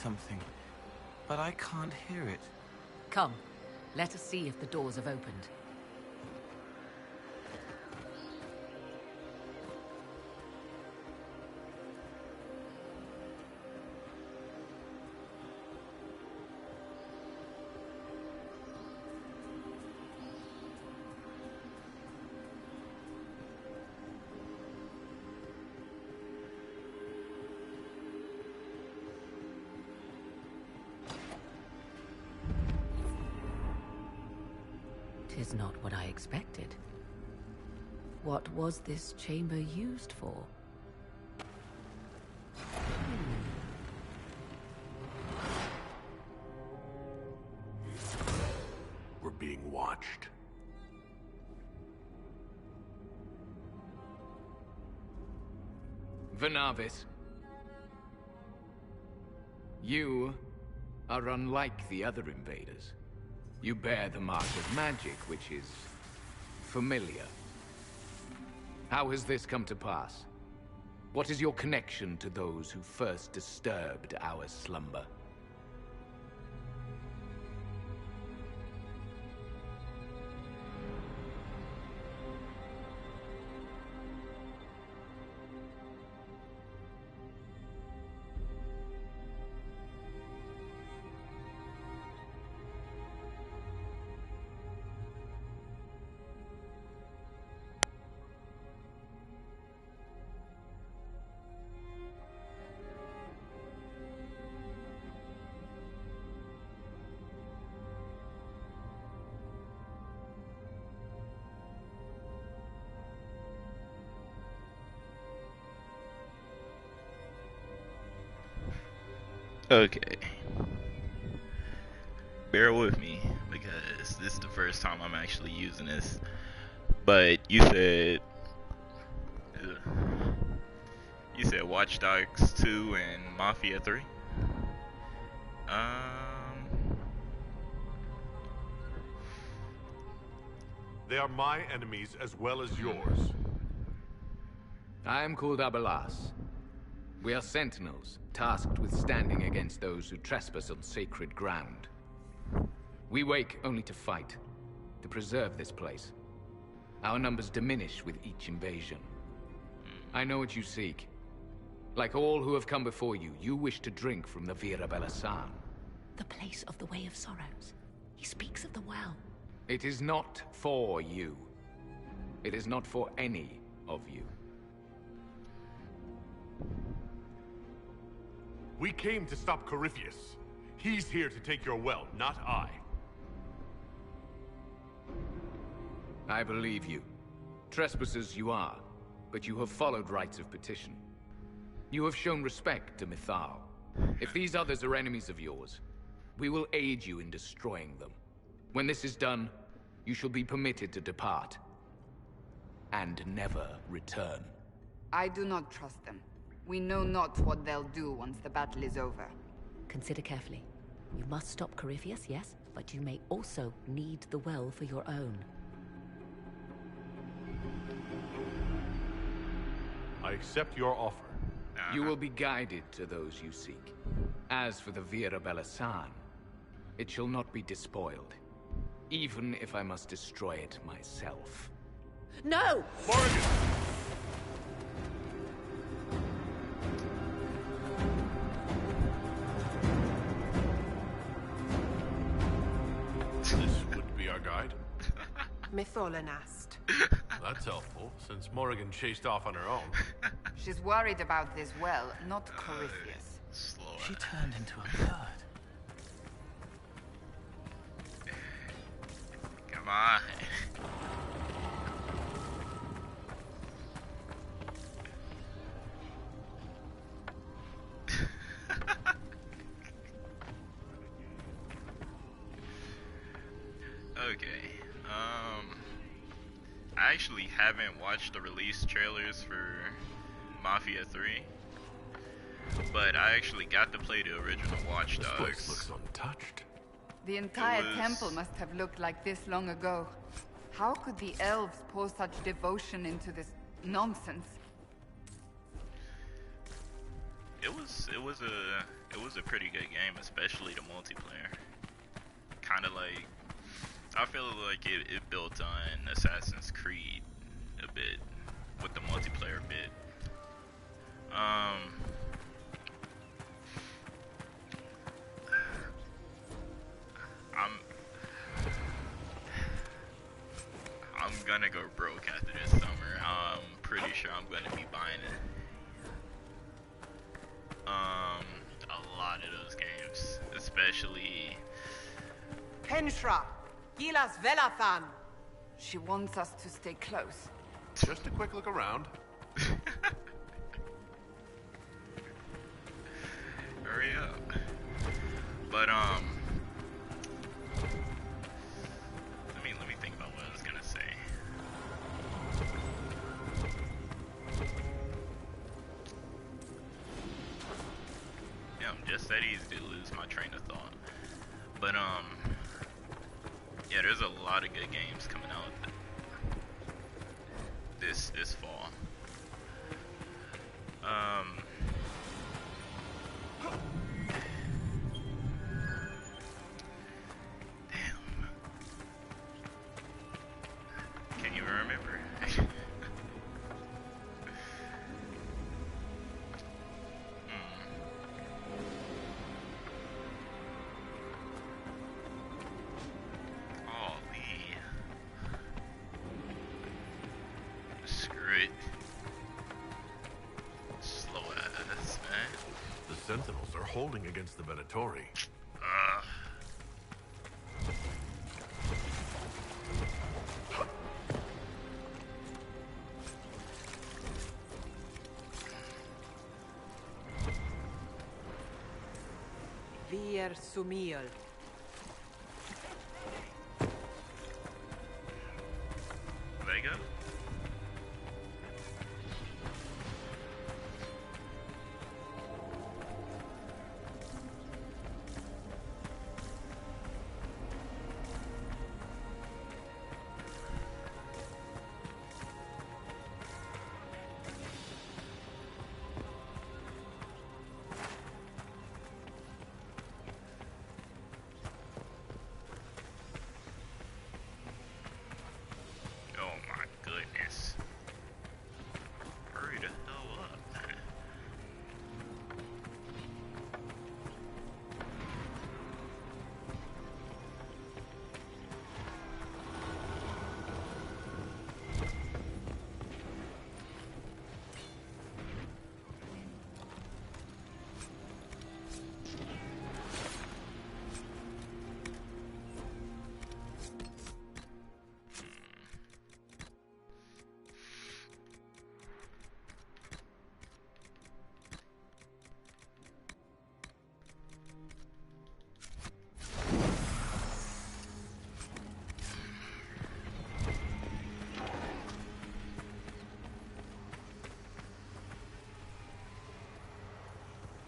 something, but I can't hear it. Come, let us see if the doors have opened. Tis not what I expected. What was this chamber used for? We're being watched. Vernavis. You are unlike the other invaders. You bear the mark of magic, which is familiar. How has this come to pass? What is your connection to those who first disturbed our slumber? Okay. Bear with me, because this is the first time I'm actually using this. But you said Watch Dogs 2 and Mafia 3? They are my enemies as well as yours. I am called Abelas. We are sentinels, tasked with standing against those who trespass on sacred ground. We wake only to fight, to preserve this place. Our numbers diminish with each invasion. I know what you seek. Like all who have come before you, you wish to drink from the Vira Belasan. The place of the Way of Sorrows. He speaks of the well. It is not for you. It is not for any of you. We came to stop Corypheus. He's here to take your well, not I. I believe you. Trespassers you are, but you have followed rites of petition. You have shown respect to Mythal. If these others are enemies of yours, we will aid you in destroying them. When this is done, you shall be permitted to depart. And never return. I do not trust them. We know not what they'll do once the battle is over. Consider carefully. You must stop Corypheus, yes, but you may also need the well for your own. I accept your offer. You will be guided to those you seek. As for the Vira Belasan, it shall not be despoiled. Even if I must destroy it myself. No! Morrigan! This would be our guide. Mytholan asked. That's helpful, since Morrigan chased off on her own. She's worried about this well, not Corypheus. She turned into a bird. Come on. Okay. I actually haven't watched the release trailers for Mafia 3, but I actually got to play the original Watch Dogs. This place looks untouched. The entire temple must have looked like this long ago. How could the elves pour such devotion into this nonsense? It was it was a pretty good game, especially the multiplayer. Kind of like, I feel like it built on Assassin's Creed a bit with the multiplayer bit. I'm gonna go broke after this summer. I'm pretty sure I'm gonna be buying a lot of those games, especially. Henshra, Gilas Velathan. She wants us to stay close. Just a quick look around. Hurry up. But let me think about what I was gonna say. Yeah, I'm just that easy to lose my train of thought. But yeah, there's a lot of good games coming out this fall. Can't even remember. Golly. Screw it. Slow ass, man. The Sentinels are holding against the Venatori. Vier Sumiel. Vega? Oh my goodness. Hurry the hell up.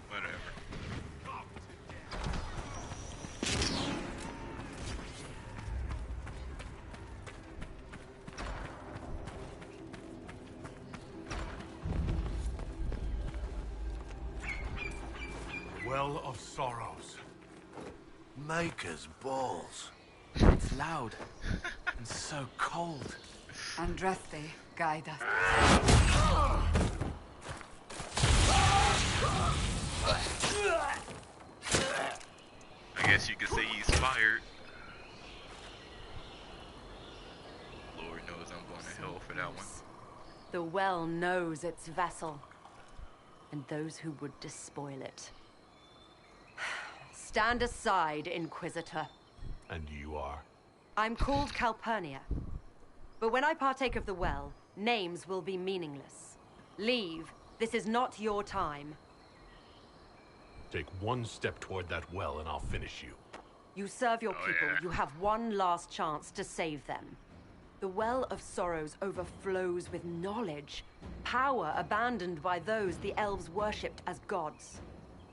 Whatever. Well of Sorrows. Maker's balls. It's loud and so cold. Andraste, guide us. I guess you could say he's fired. Lord knows I'm going to hell for that one. The well knows its vessel, and those who would despoil it. Stand aside, Inquisitor. And you are? I'm called Calpurnia. But when I partake of the well, names will be meaningless. Leave. This is not your time. Take one step toward that well and I'll finish you. You serve your people. You have one last chance to save them. The Well of Sorrows overflows with knowledge, power abandoned by those the elves worshipped as gods.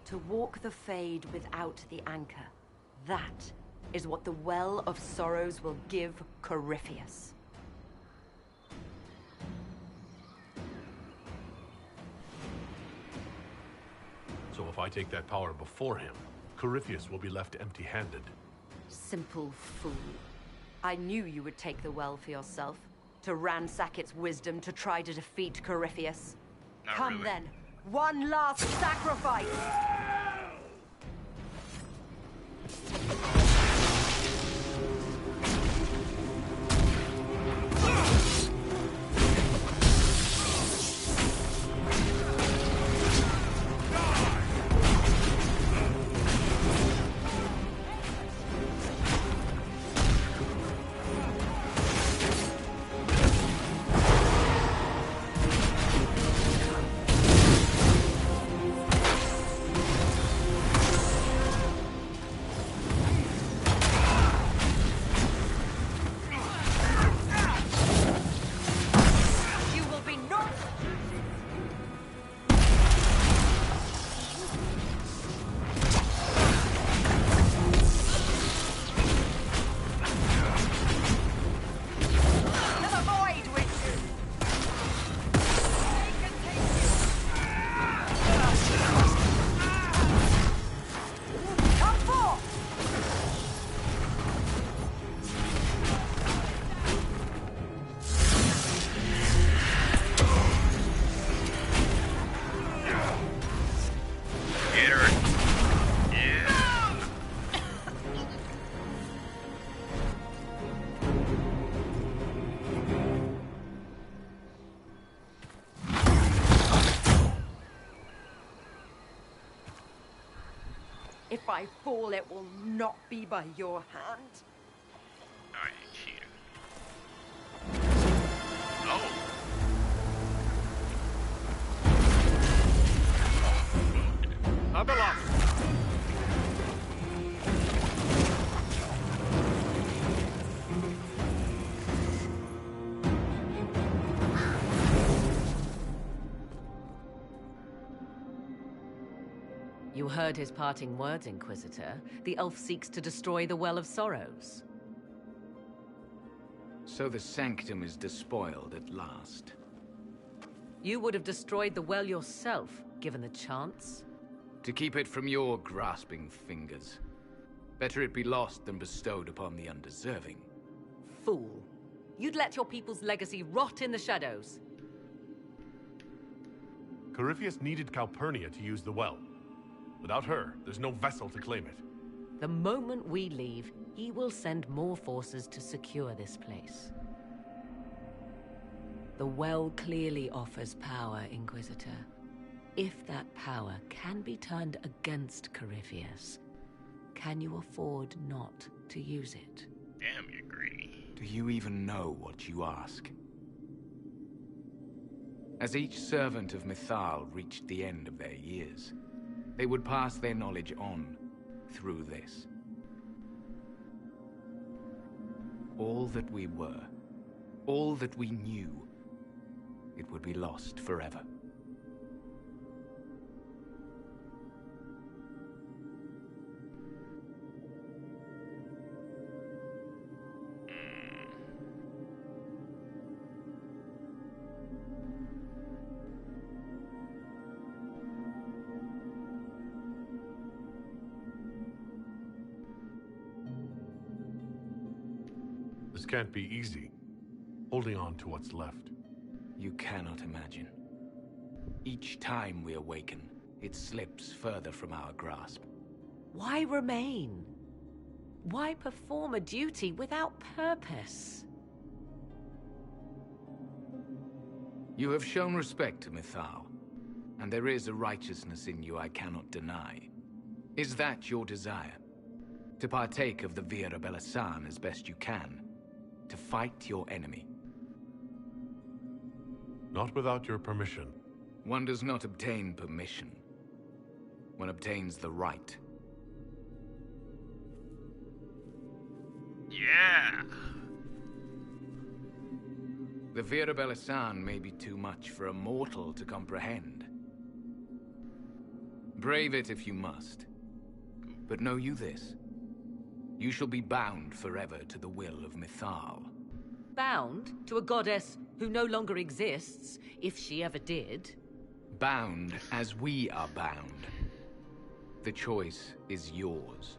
To walk the Fade without the anchor. That is what the Well of Sorrows will give Corypheus. So if I take that power before him, Corypheus will be left empty-handed. Simple fool. I knew you would take the well for yourself. To ransack its wisdom to try to defeat Corypheus. Not Come really. then. One last sacrifice! If I fall, it will not be by your hand. Alright, you cheater. Oh! Abeloth! You heard his parting words, Inquisitor. The elf seeks to destroy the Well of Sorrows. So the Sanctum is despoiled at last. You would have destroyed the well yourself, given the chance. To keep it from your grasping fingers. Better it be lost than bestowed upon the undeserving. Fool. You'd let your people's legacy rot in the shadows. Corypheus needed Calpurnia to use the well. Without her, there's no vessel to claim it. The moment we leave, he will send more forces to secure this place. The well clearly offers power, Inquisitor. If that power can be turned against Corypheus, can you afford not to use it? Damn, you're greedy. Do you even know what you ask? As each servant of Mythal reached the end of their years, they would pass their knowledge on through this. All that we were, all that we knew, it would be lost forever. This can't be easy. Holding on to what's left. You cannot imagine. Each time we awaken, it slips further from our grasp. Why remain? Why perform a duty without purpose? You have shown respect to Mythal, and there is a righteousness in you I cannot deny. Is that your desire? To partake of the Vira Belasan as best you can? To fight your enemy? Not without your permission. One does not obtain permission. One obtains the right. Yeah! The Vira Belasan may be too much for a mortal to comprehend. Brave it if you must. But know you this. You shall be bound forever to the will of Mythal. Bound to a goddess who no longer exists, if she ever did. Bound as we are bound. The choice is yours.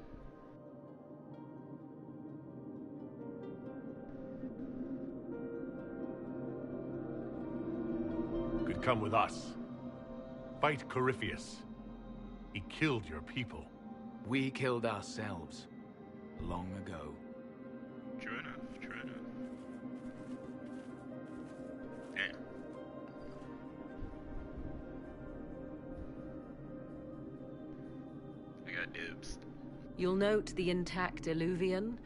Could come with us. Fight Corypheus. He killed your people. We killed ourselves. Long ago. True enough, true enough. Yeah. I got dibs. You'll note the intact Illuvian.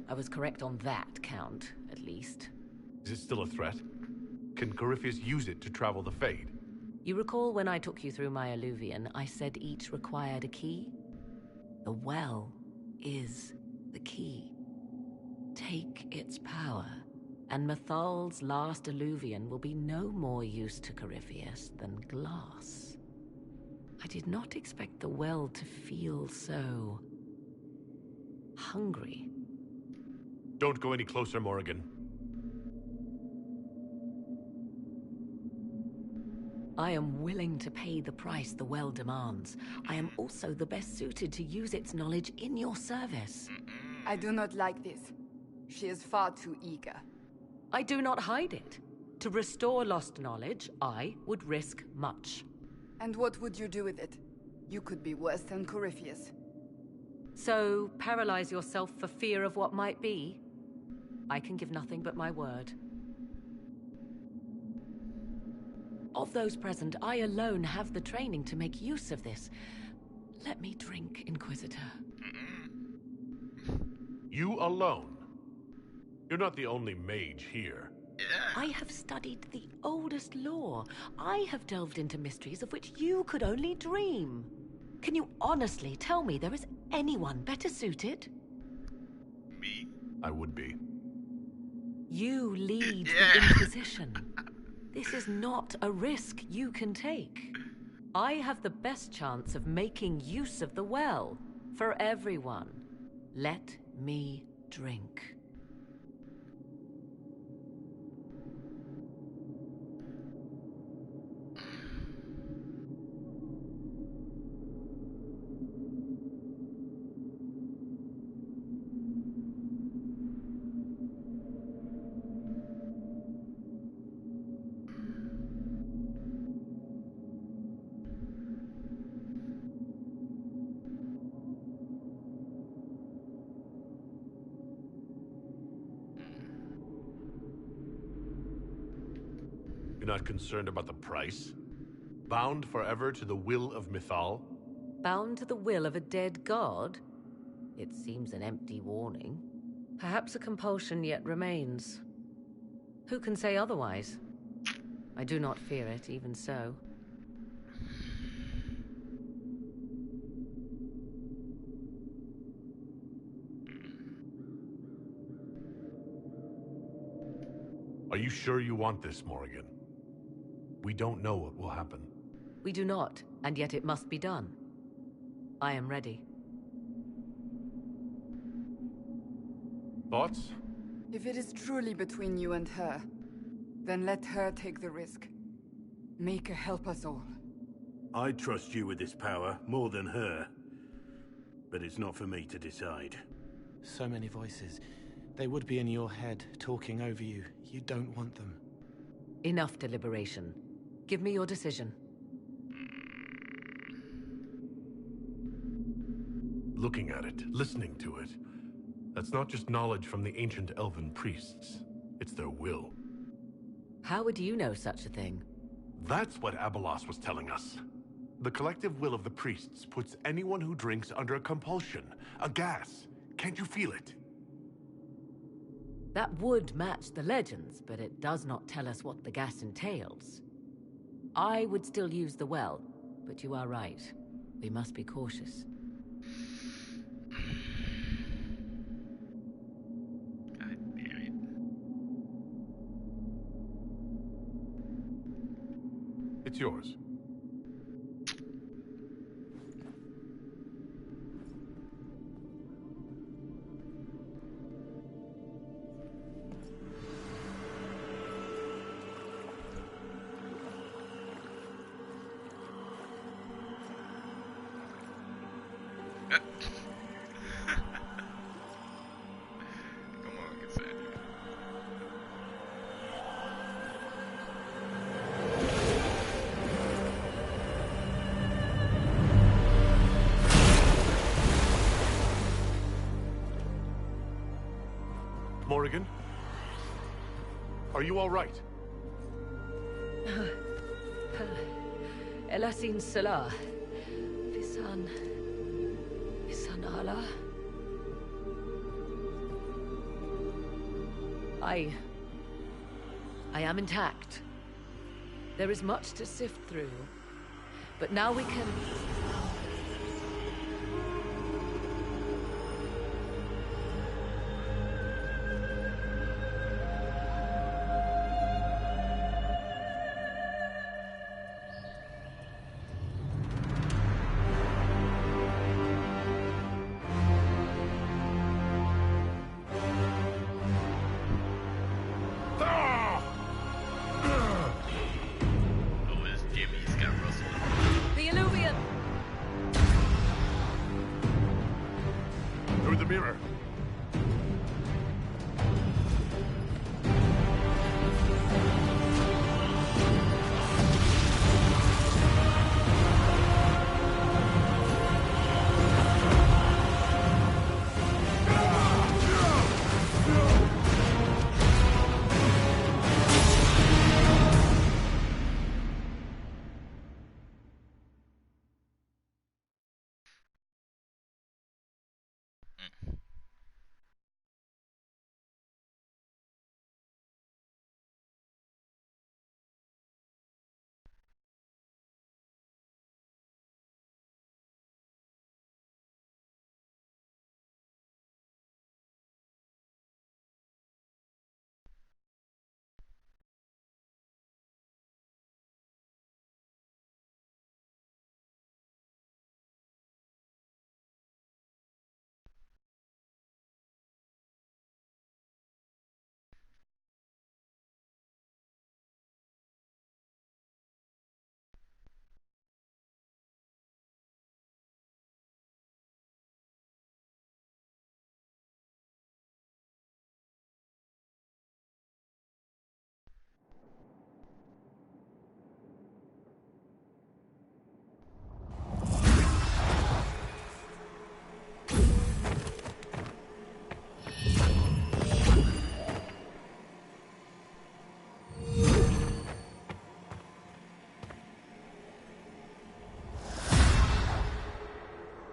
I was correct on that count, at least. Is it still a threat? Can Corypheus use it to travel the Fade? You recall when I took you through my Illuvian, I said each required a key? The well is the key. Take its power, and Mathal's last Illuvian will be no more use to Corypheus than glass. I did not expect the well to feel so hungry. Don't go any closer, Morrigan. I am willing to pay the price the well demands. I am also the best suited to use its knowledge in your service. I do not like this. She is far too eager. I do not hide it. To restore lost knowledge, I would risk much. And what would you do with it? You could be worse than Corypheus. So, paralyze yourself for fear of what might be? I can give nothing but my word. Of those present, I alone have the training to make use of this. Let me drink, Inquisitor. You alone? You're not the only mage here. I have studied the oldest lore. I have delved into mysteries of which you could only dream. Can you honestly tell me there is anyone better suited? Me? I would be. You lead the Inquisition. This is not a risk you can take. I have the best chance of making use of the well for everyone. Let me drink. You're not concerned about the price? Bound forever to the will of Mythal? Bound to the will of a dead god? It seems an empty warning. Perhaps a compulsion yet remains. Who can say otherwise? I do not fear it, even so. Are you sure you want this, Morrigan? We don't know what will happen. We do not, and yet it must be done. I am ready. Thoughts? If it is truly between you and her, then let her take the risk. Make her help us all. I trust you with this power more than her. But it's not for me to decide. So many voices. They would be in your head, talking over you. You don't want them. Enough deliberation. Give me your decision. Looking at it, listening to it. That's not just knowledge from the ancient elven priests. It's their will. How would you know such a thing? That's what Abelos was telling us. The collective will of the priests puts anyone who drinks under a compulsion, a gas. Can't you feel it? That would match the legends, but it does not tell us what the gas entails. I would still use the well, but you are right. We must be cautious. God damn it. It's yours. Morrigan? Are you all right? Elasin Salah. Visan Allah. I am intact. There is much to sift through, but now we can... The Illuvian! Through the mirror.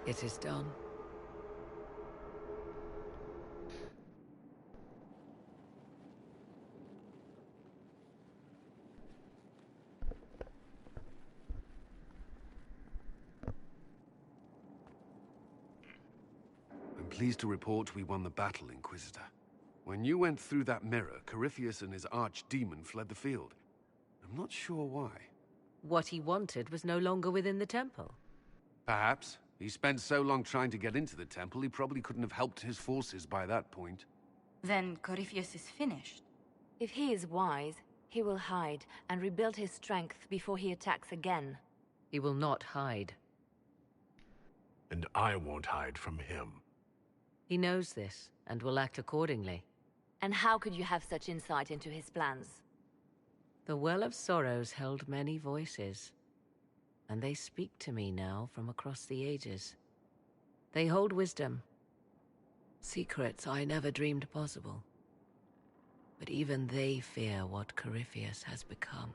It is done. I'm pleased to report we won the battle, Inquisitor. When you went through that mirror, Corypheus and his archdemon fled the field. I'm not sure why. What he wanted was no longer within the temple. Perhaps. He spent so long trying to get into the temple, he probably couldn't have helped his forces by that point. Then Corypheus is finished. If he is wise, he will hide and rebuild his strength before he attacks again. He will not hide. And I won't hide from him. He knows this, and will act accordingly. And how could you have such insight into his plans? The Well of Sorrows held many voices, and they speak to me now from across the ages. They hold wisdom, secrets I never dreamed possible. But even they fear what Corypheus has become.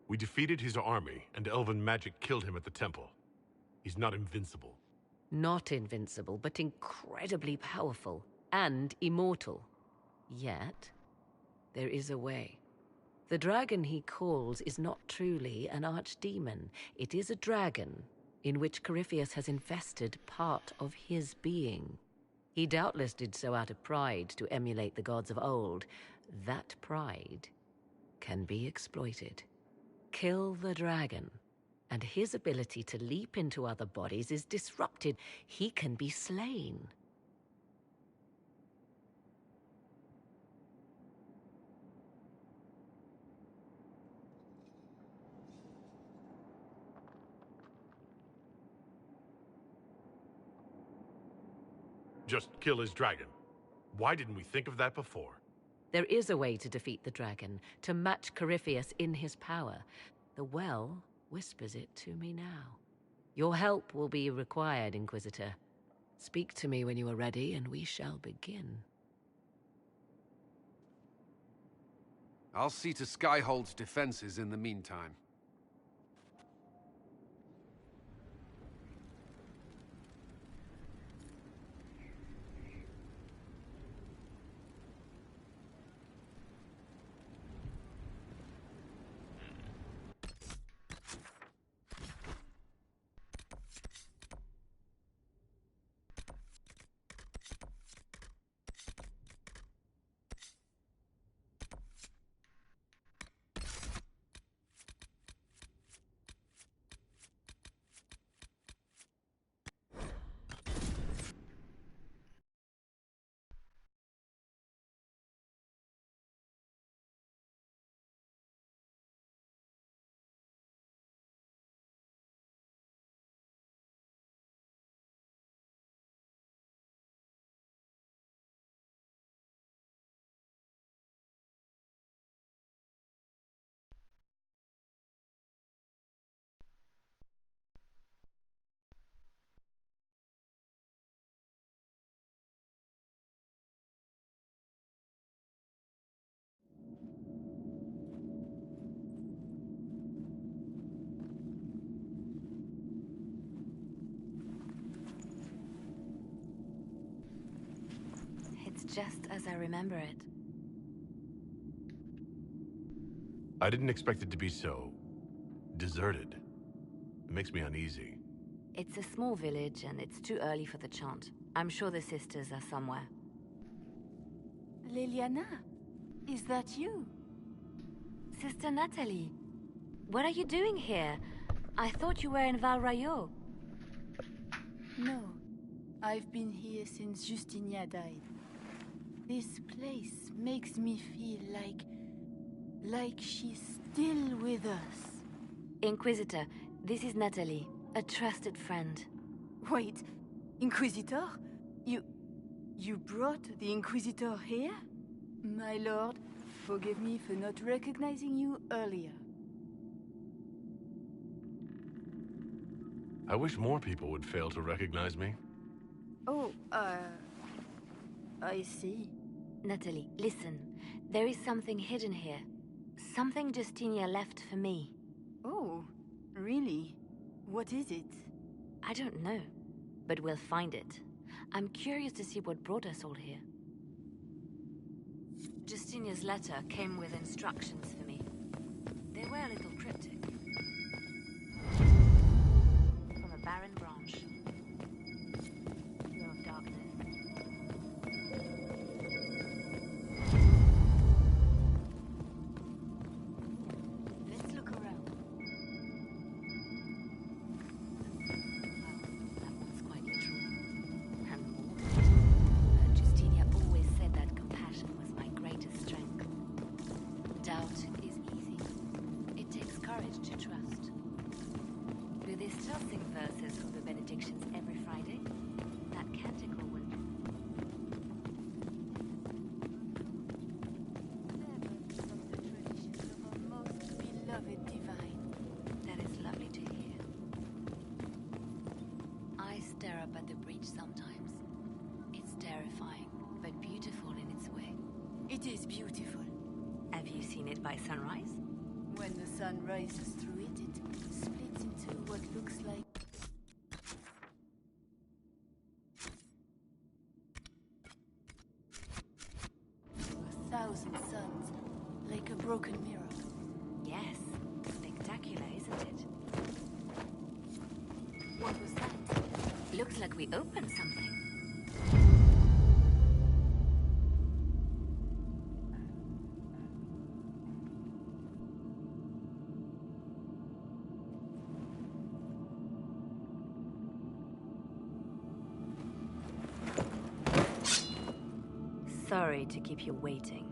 We defeated his army, and elven magic killed him at the temple. He's not invincible. Not invincible, but incredibly powerful and immortal. Yet, there is a way. The dragon he calls is not truly an archdemon. It is a dragon in which Corypheus has invested part of his being. He doubtless did so out of pride to emulate the gods of old. That pride can be exploited. Kill the dragon, and his ability to leap into other bodies is disrupted. He can be slain. Just kill his dragon. Why didn't we think of that before? There is a way to defeat the dragon, to match Corypheus in his power. The well whispers it to me now. Your help will be required, Inquisitor. Speak to me when you are ready, and we shall begin. I'll see to Skyhold's defenses in the meantime. It's just as I remember it. I didn't expect it to be so deserted. It makes me uneasy. It's a small village and it's too early for the chant. I'm sure the sisters are somewhere. Liliana, is that you? Sister Natalie, what are you doing here? I thought you were in Val Rayo. No, I've been here since Justinia died. This place makes me feel like she's still with us. Inquisitor, this is Natalie, a trusted friend. Wait, Inquisitor? You brought the Inquisitor here? My lord, forgive me for not recognizing you earlier. I wish more people would fail to recognize me. Oh, I see. Natalie, listen. There is something hidden here. Something Justinia left for me. Oh, really? What is it? I don't know, but we'll find it. I'm curious to see what brought us all here. Justinia's letter came with instructions for me. They were a little cryptic. From a barren branch. Flow of darkness. Let's look around. Well, that one's quite literal. And more. Justinia always said that compassion was my greatest strength. Doubt is easy. It takes courage to trust. Do they still sing verses from the benedictions every Friday? That canticle would... Most beloved divine. That is lovely to hear. I stare up at the breach sometimes. It's terrifying, but beautiful in its way. It is beautiful. Have you seen it by sunrise? When the sun rises through it, it splits into what looks like... a thousand suns, like a broken mirror. Yes. Spectacular, isn't it? What was that? Looks like we opened something. Sorry to keep you waiting.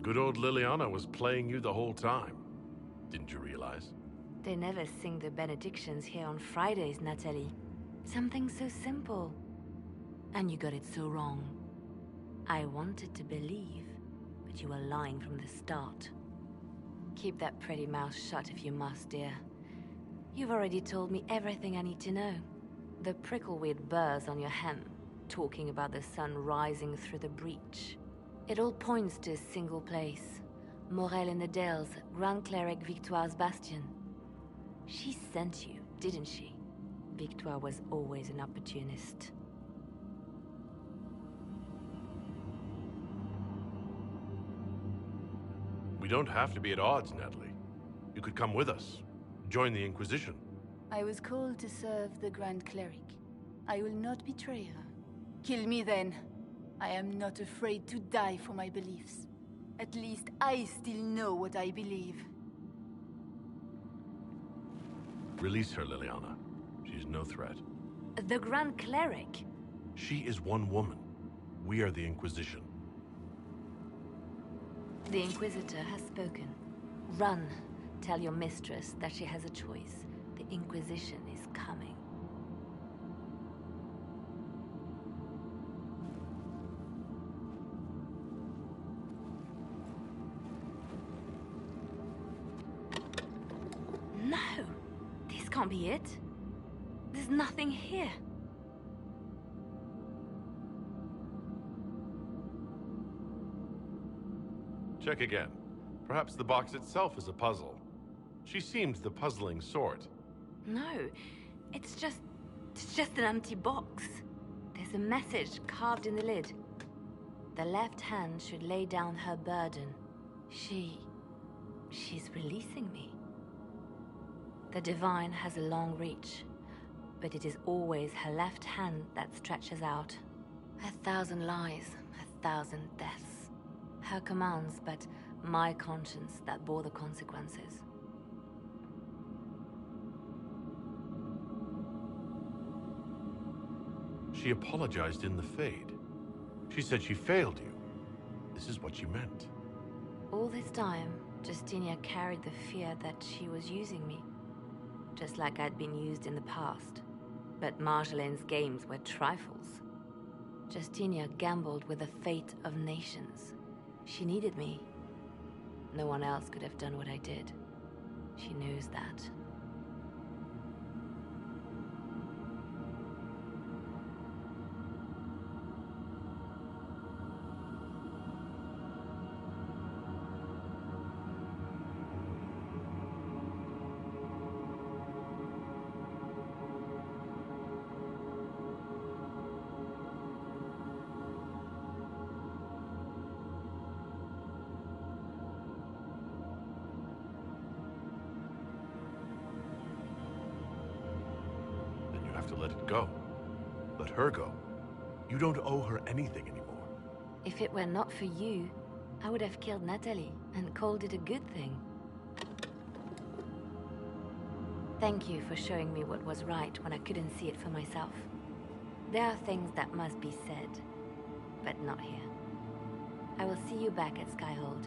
Good old Liliana was playing you the whole time. Didn't you realize? They never sing the benedictions here on Fridays, Natalie. Something so simple. And you got it so wrong. I wanted to believe, but you were lying from the start. Keep that pretty mouth shut if you must, dear. You've already told me everything I need to know. The prickleweed burrs on your hem. talking about the sun rising through the breach. It all points to a single place. Morel in the Dales, Grand Cleric Victoire's bastion. She sent you, didn't she? Victoire was always an opportunist. We don't have to be at odds, Natalie. You could come with us. Join the Inquisition. I was called to serve the Grand Cleric. I will not betray her. Kill me then. I am not afraid to die for my beliefs. At least I still know what I believe. Release her, Liliana. She's no threat. The Grand Cleric? She is one woman. We are the Inquisition. The Inquisitor has spoken. Run. Tell your mistress that she has a choice. The Inquisition is coming. No! This can't be it. There's nothing here. Check again. Perhaps the box itself is a puzzle. She seemed the puzzling sort. No, it's just an empty box. There's a message carved in the lid. The left hand should lay down her burden. She's releasing me. The Divine has a long reach, but it is always her left hand that stretches out. 1,000 lies, 1,000 deaths. Her commands, but my conscience that bore the consequences. She apologized in the Fade. She said she failed you. This is what she meant. All this time, Justinia carried the fear that she was using me. Just like I'd been used in the past. But Marjolaine's games were trifles. Justinia gambled with the fate of nations. She needed me. No one else could have done what I did. She knows that. To let it go. Let her go. You don't owe her anything anymore. If it were not for you, I would have killed Natalie and called it a good thing. Thank you for showing me what was right when I couldn't see it for myself. There are things that must be said, but not here. I will see you back at Skyhold.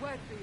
Word for you.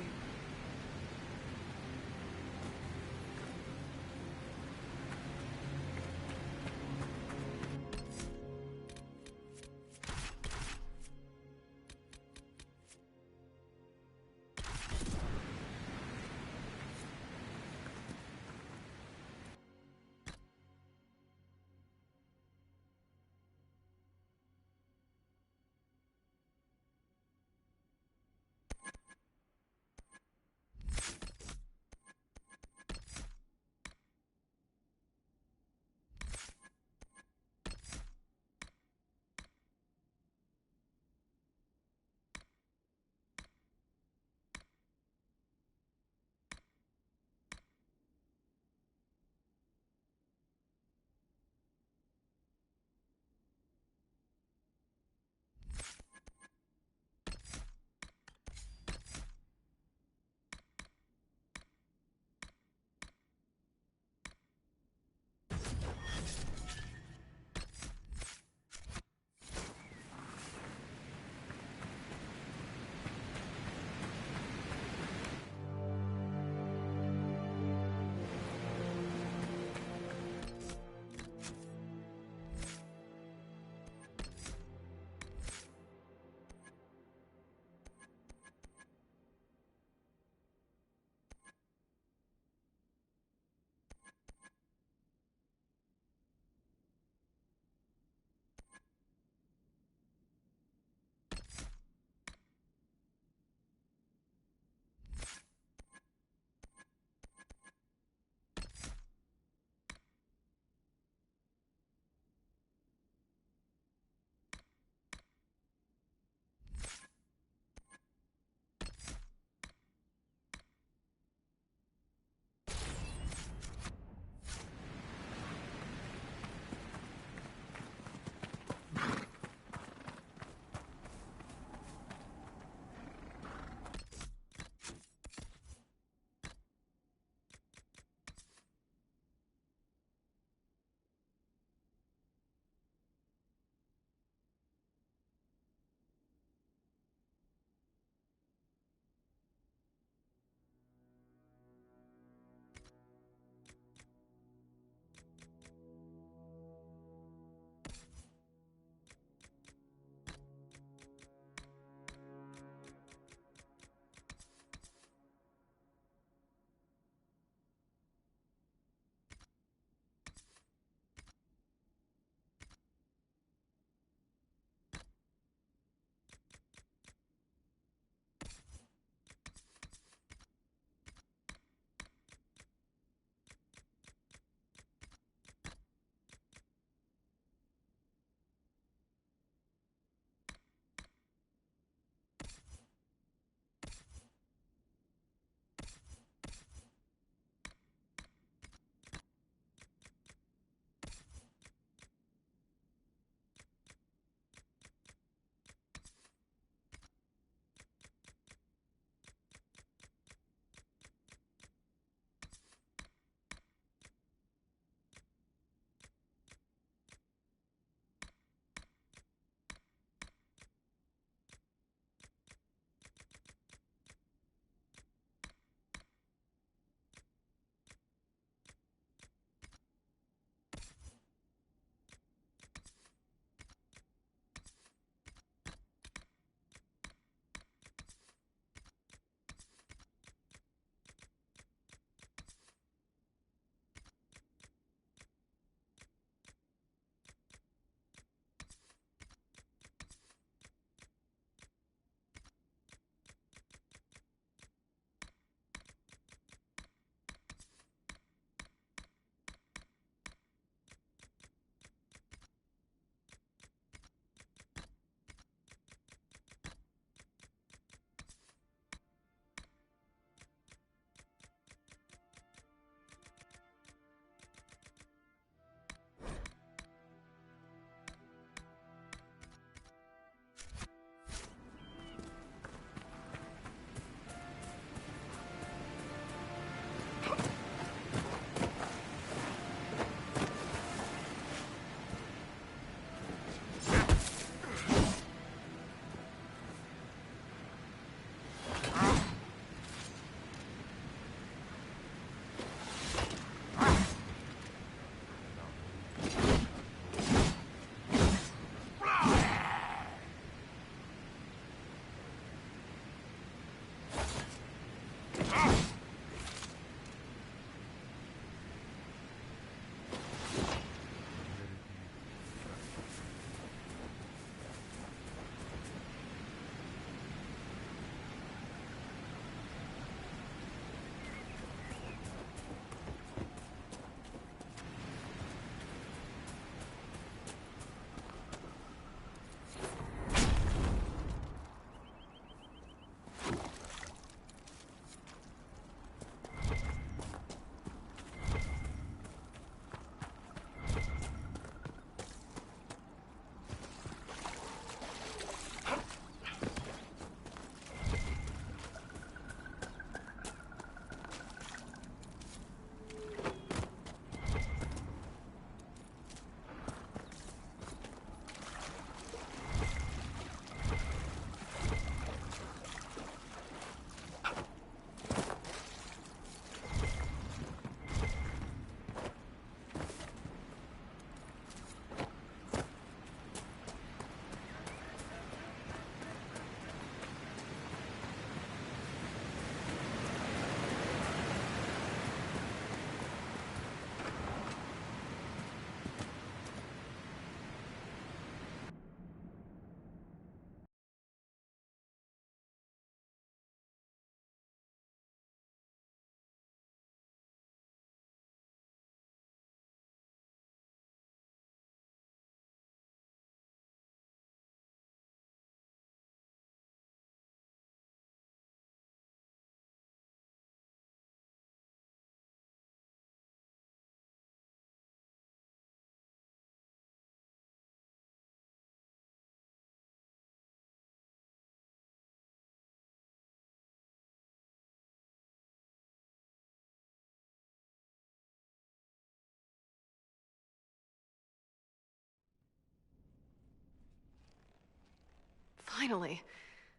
Finally.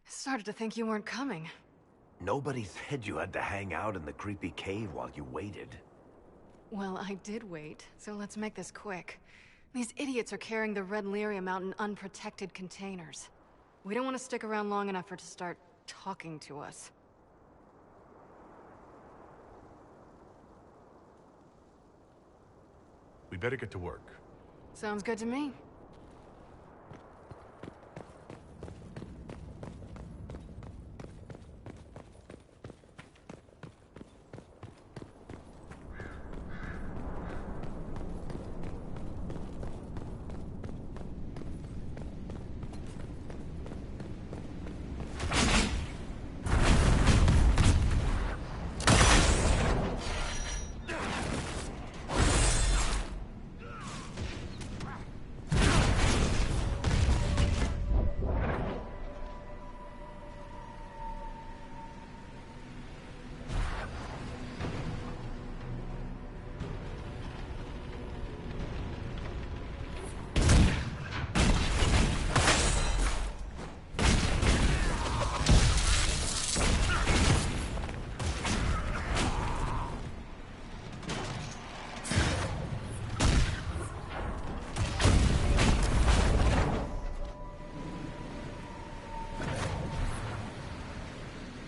I started to think you weren't coming. Nobody said you had to hang out in the creepy cave while you waited. Well, I did wait, so let's make this quick. These idiots are carrying the red lyrium out in unprotected containers. We don't want to stick around long enough for it to start talking to us. We better get to work. Sounds good to me.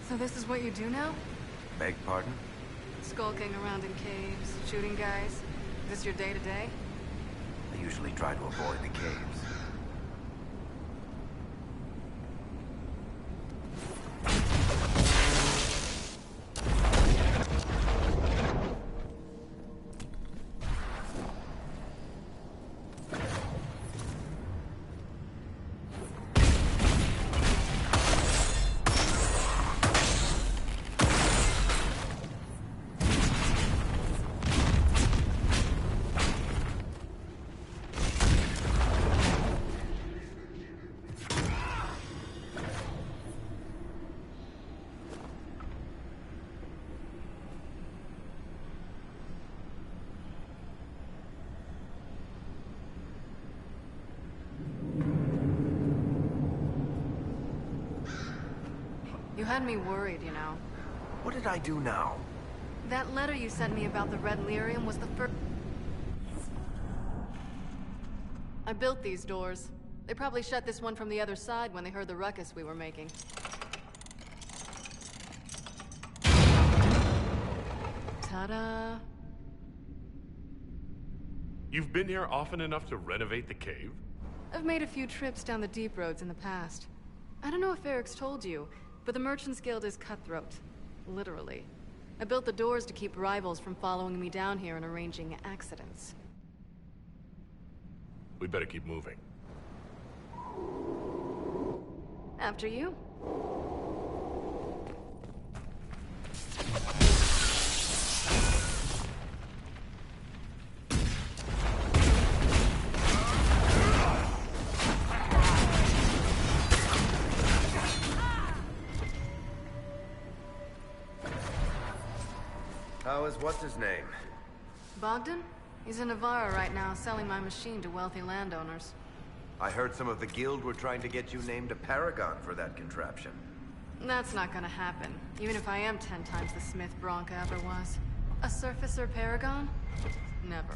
So this is what you do now? Beg pardon? Skulking around in caves, shooting guys. Is this your day-to-day? I usually try to avoid the caves. You had me worried, you know. What did I do now? That letter you sent me about the red lyrium was the first... I built these doors. They probably shut this one from the other side when they heard the ruckus we were making. Ta-da! You've been here often enough to renovate the cave? I've made a few trips down the deep roads in the past. I don't know if Eric's told you, but the Merchants Guild is cutthroat. Literally. I built the doors to keep rivals from following me down here and arranging accidents. We better keep moving. After you. How is what's-his-name? Bogdan? He's in Navarra right now, selling my machine to wealthy landowners. I heard some of the guild were trying to get you named a paragon for that contraption. That's not gonna happen, even if I am 10 times the Smith Bronca ever was. A surfacer paragon? Never.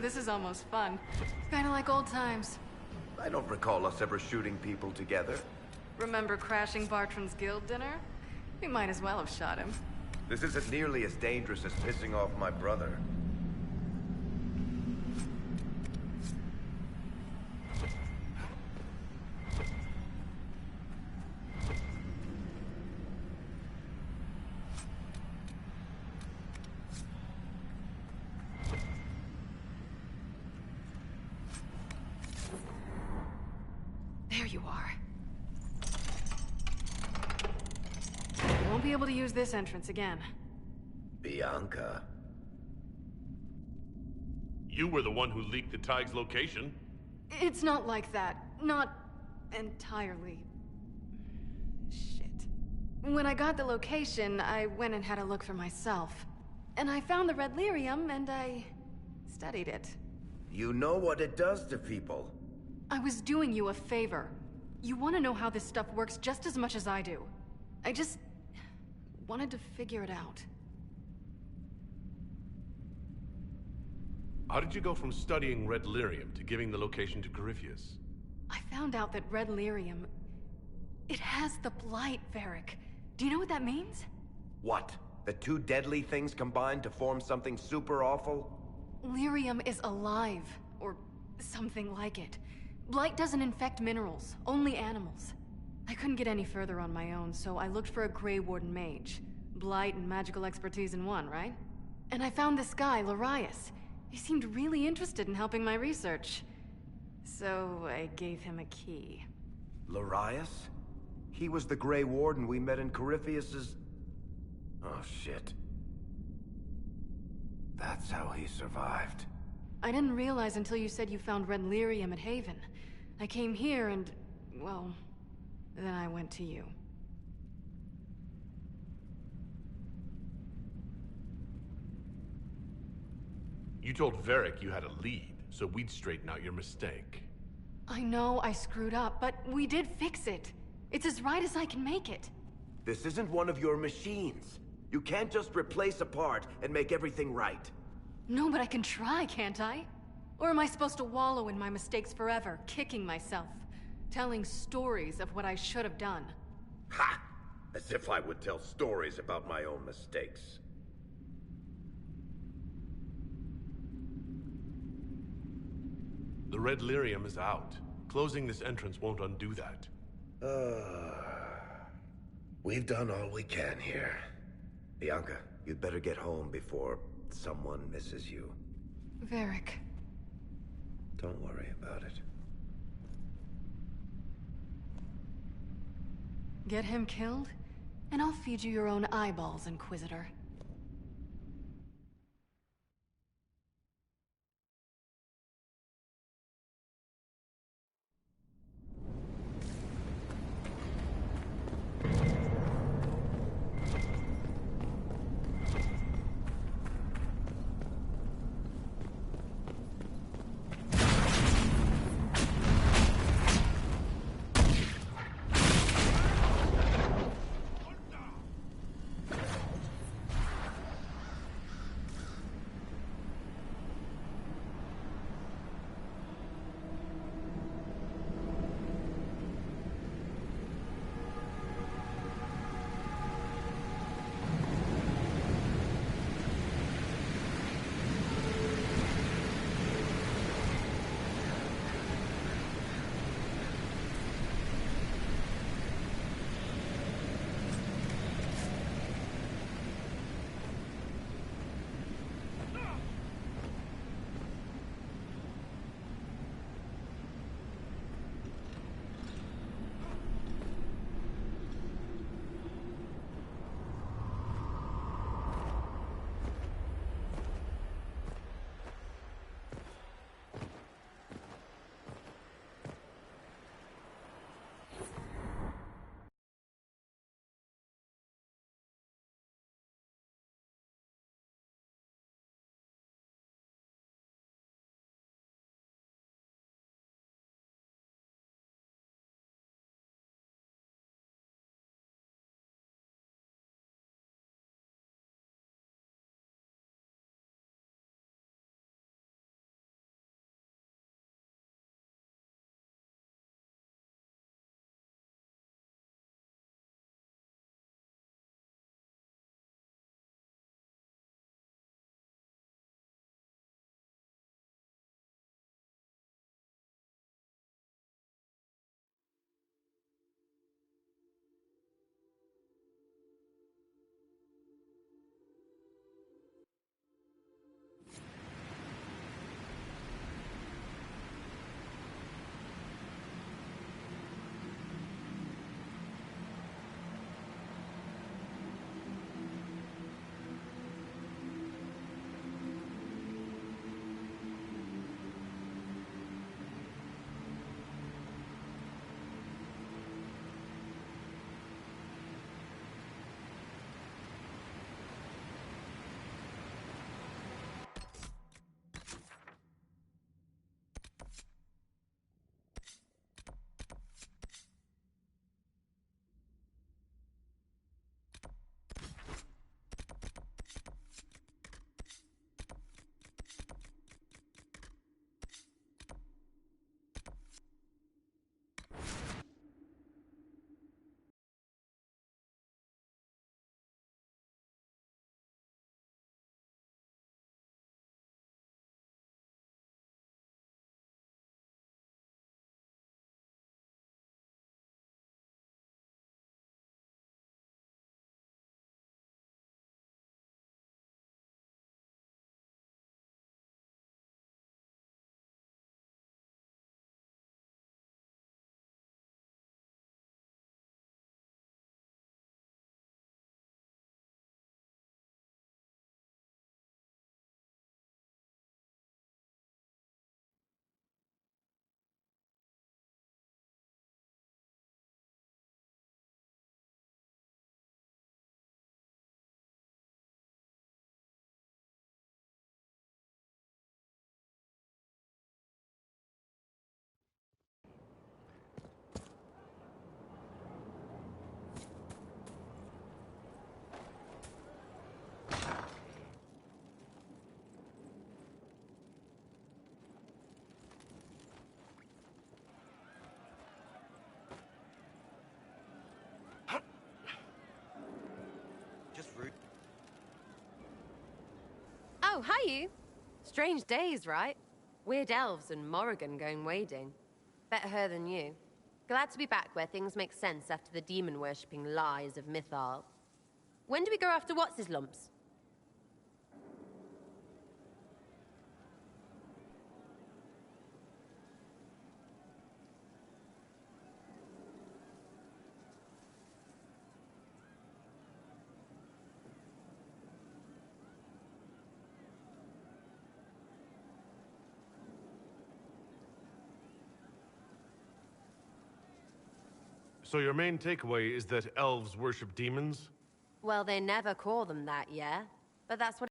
This is almost fun. Kinda like old times. I don't recall us ever shooting people together. Remember crashing Bartram's guild dinner? We might as well have shot him. This isn't nearly as dangerous as pissing off my brother. you are. You won't be able to use this entrance again. Bianca. You were the one who leaked the Tig's location. It's not like that. Not entirely. Shit. When I got the location, I went and had a look for myself. And I found the red lyrium, and I studied it. You know what it does to people. I was doing you a favor. You want to know how this stuff works just as much as I do. I just wanted to figure it out. How did you go from studying red lyrium to giving the location to Corypheus? I found out that red lyrium... it has the blight, Varric. Do you know what that means? What? The two deadly things combined to form something super awful? Lyrium is alive, or something like it. Blight doesn't infect minerals, only animals. I couldn't get any further on my own, so I looked for a Grey Warden mage. Blight and magical expertise in one, right? And I found this guy, Larius. He seemed really interested in helping my research. So I gave him a key. Larius? He was the Grey Warden we met in Corypheus's... Oh, shit. That's how he survived. I didn't realize until you said you found red lyrium at Haven. I came here and, well, then I went to you. You told Varric you had a lead, so we'd straighten out your mistake. I know I screwed up, but we did fix it. It's as right as I can make it. This isn't one of your machines. You can't just replace a part and make everything right. No, but I can try, can't I? Or am I supposed to wallow in my mistakes forever, kicking myself, telling stories of what I should have done? Ha! As if I would tell stories about my own mistakes. The red lyrium is out. Closing this entrance won't undo that. We've done all we can here. Bianca, you'd better get home before someone misses you. Varric. Don't worry about it. Get him killed, and I'll feed you your own eyeballs, Inquisitor. Oh, hi you. Strange days, right? Weird elves and Morrigan going wading. Better her than you. Glad to be back where things make sense after the demon-worshipping lies of Mythal. When do we go after What's-His-Lumps? So your main takeaway is that elves worship demons? Well, they never call them that, yeah? But that's what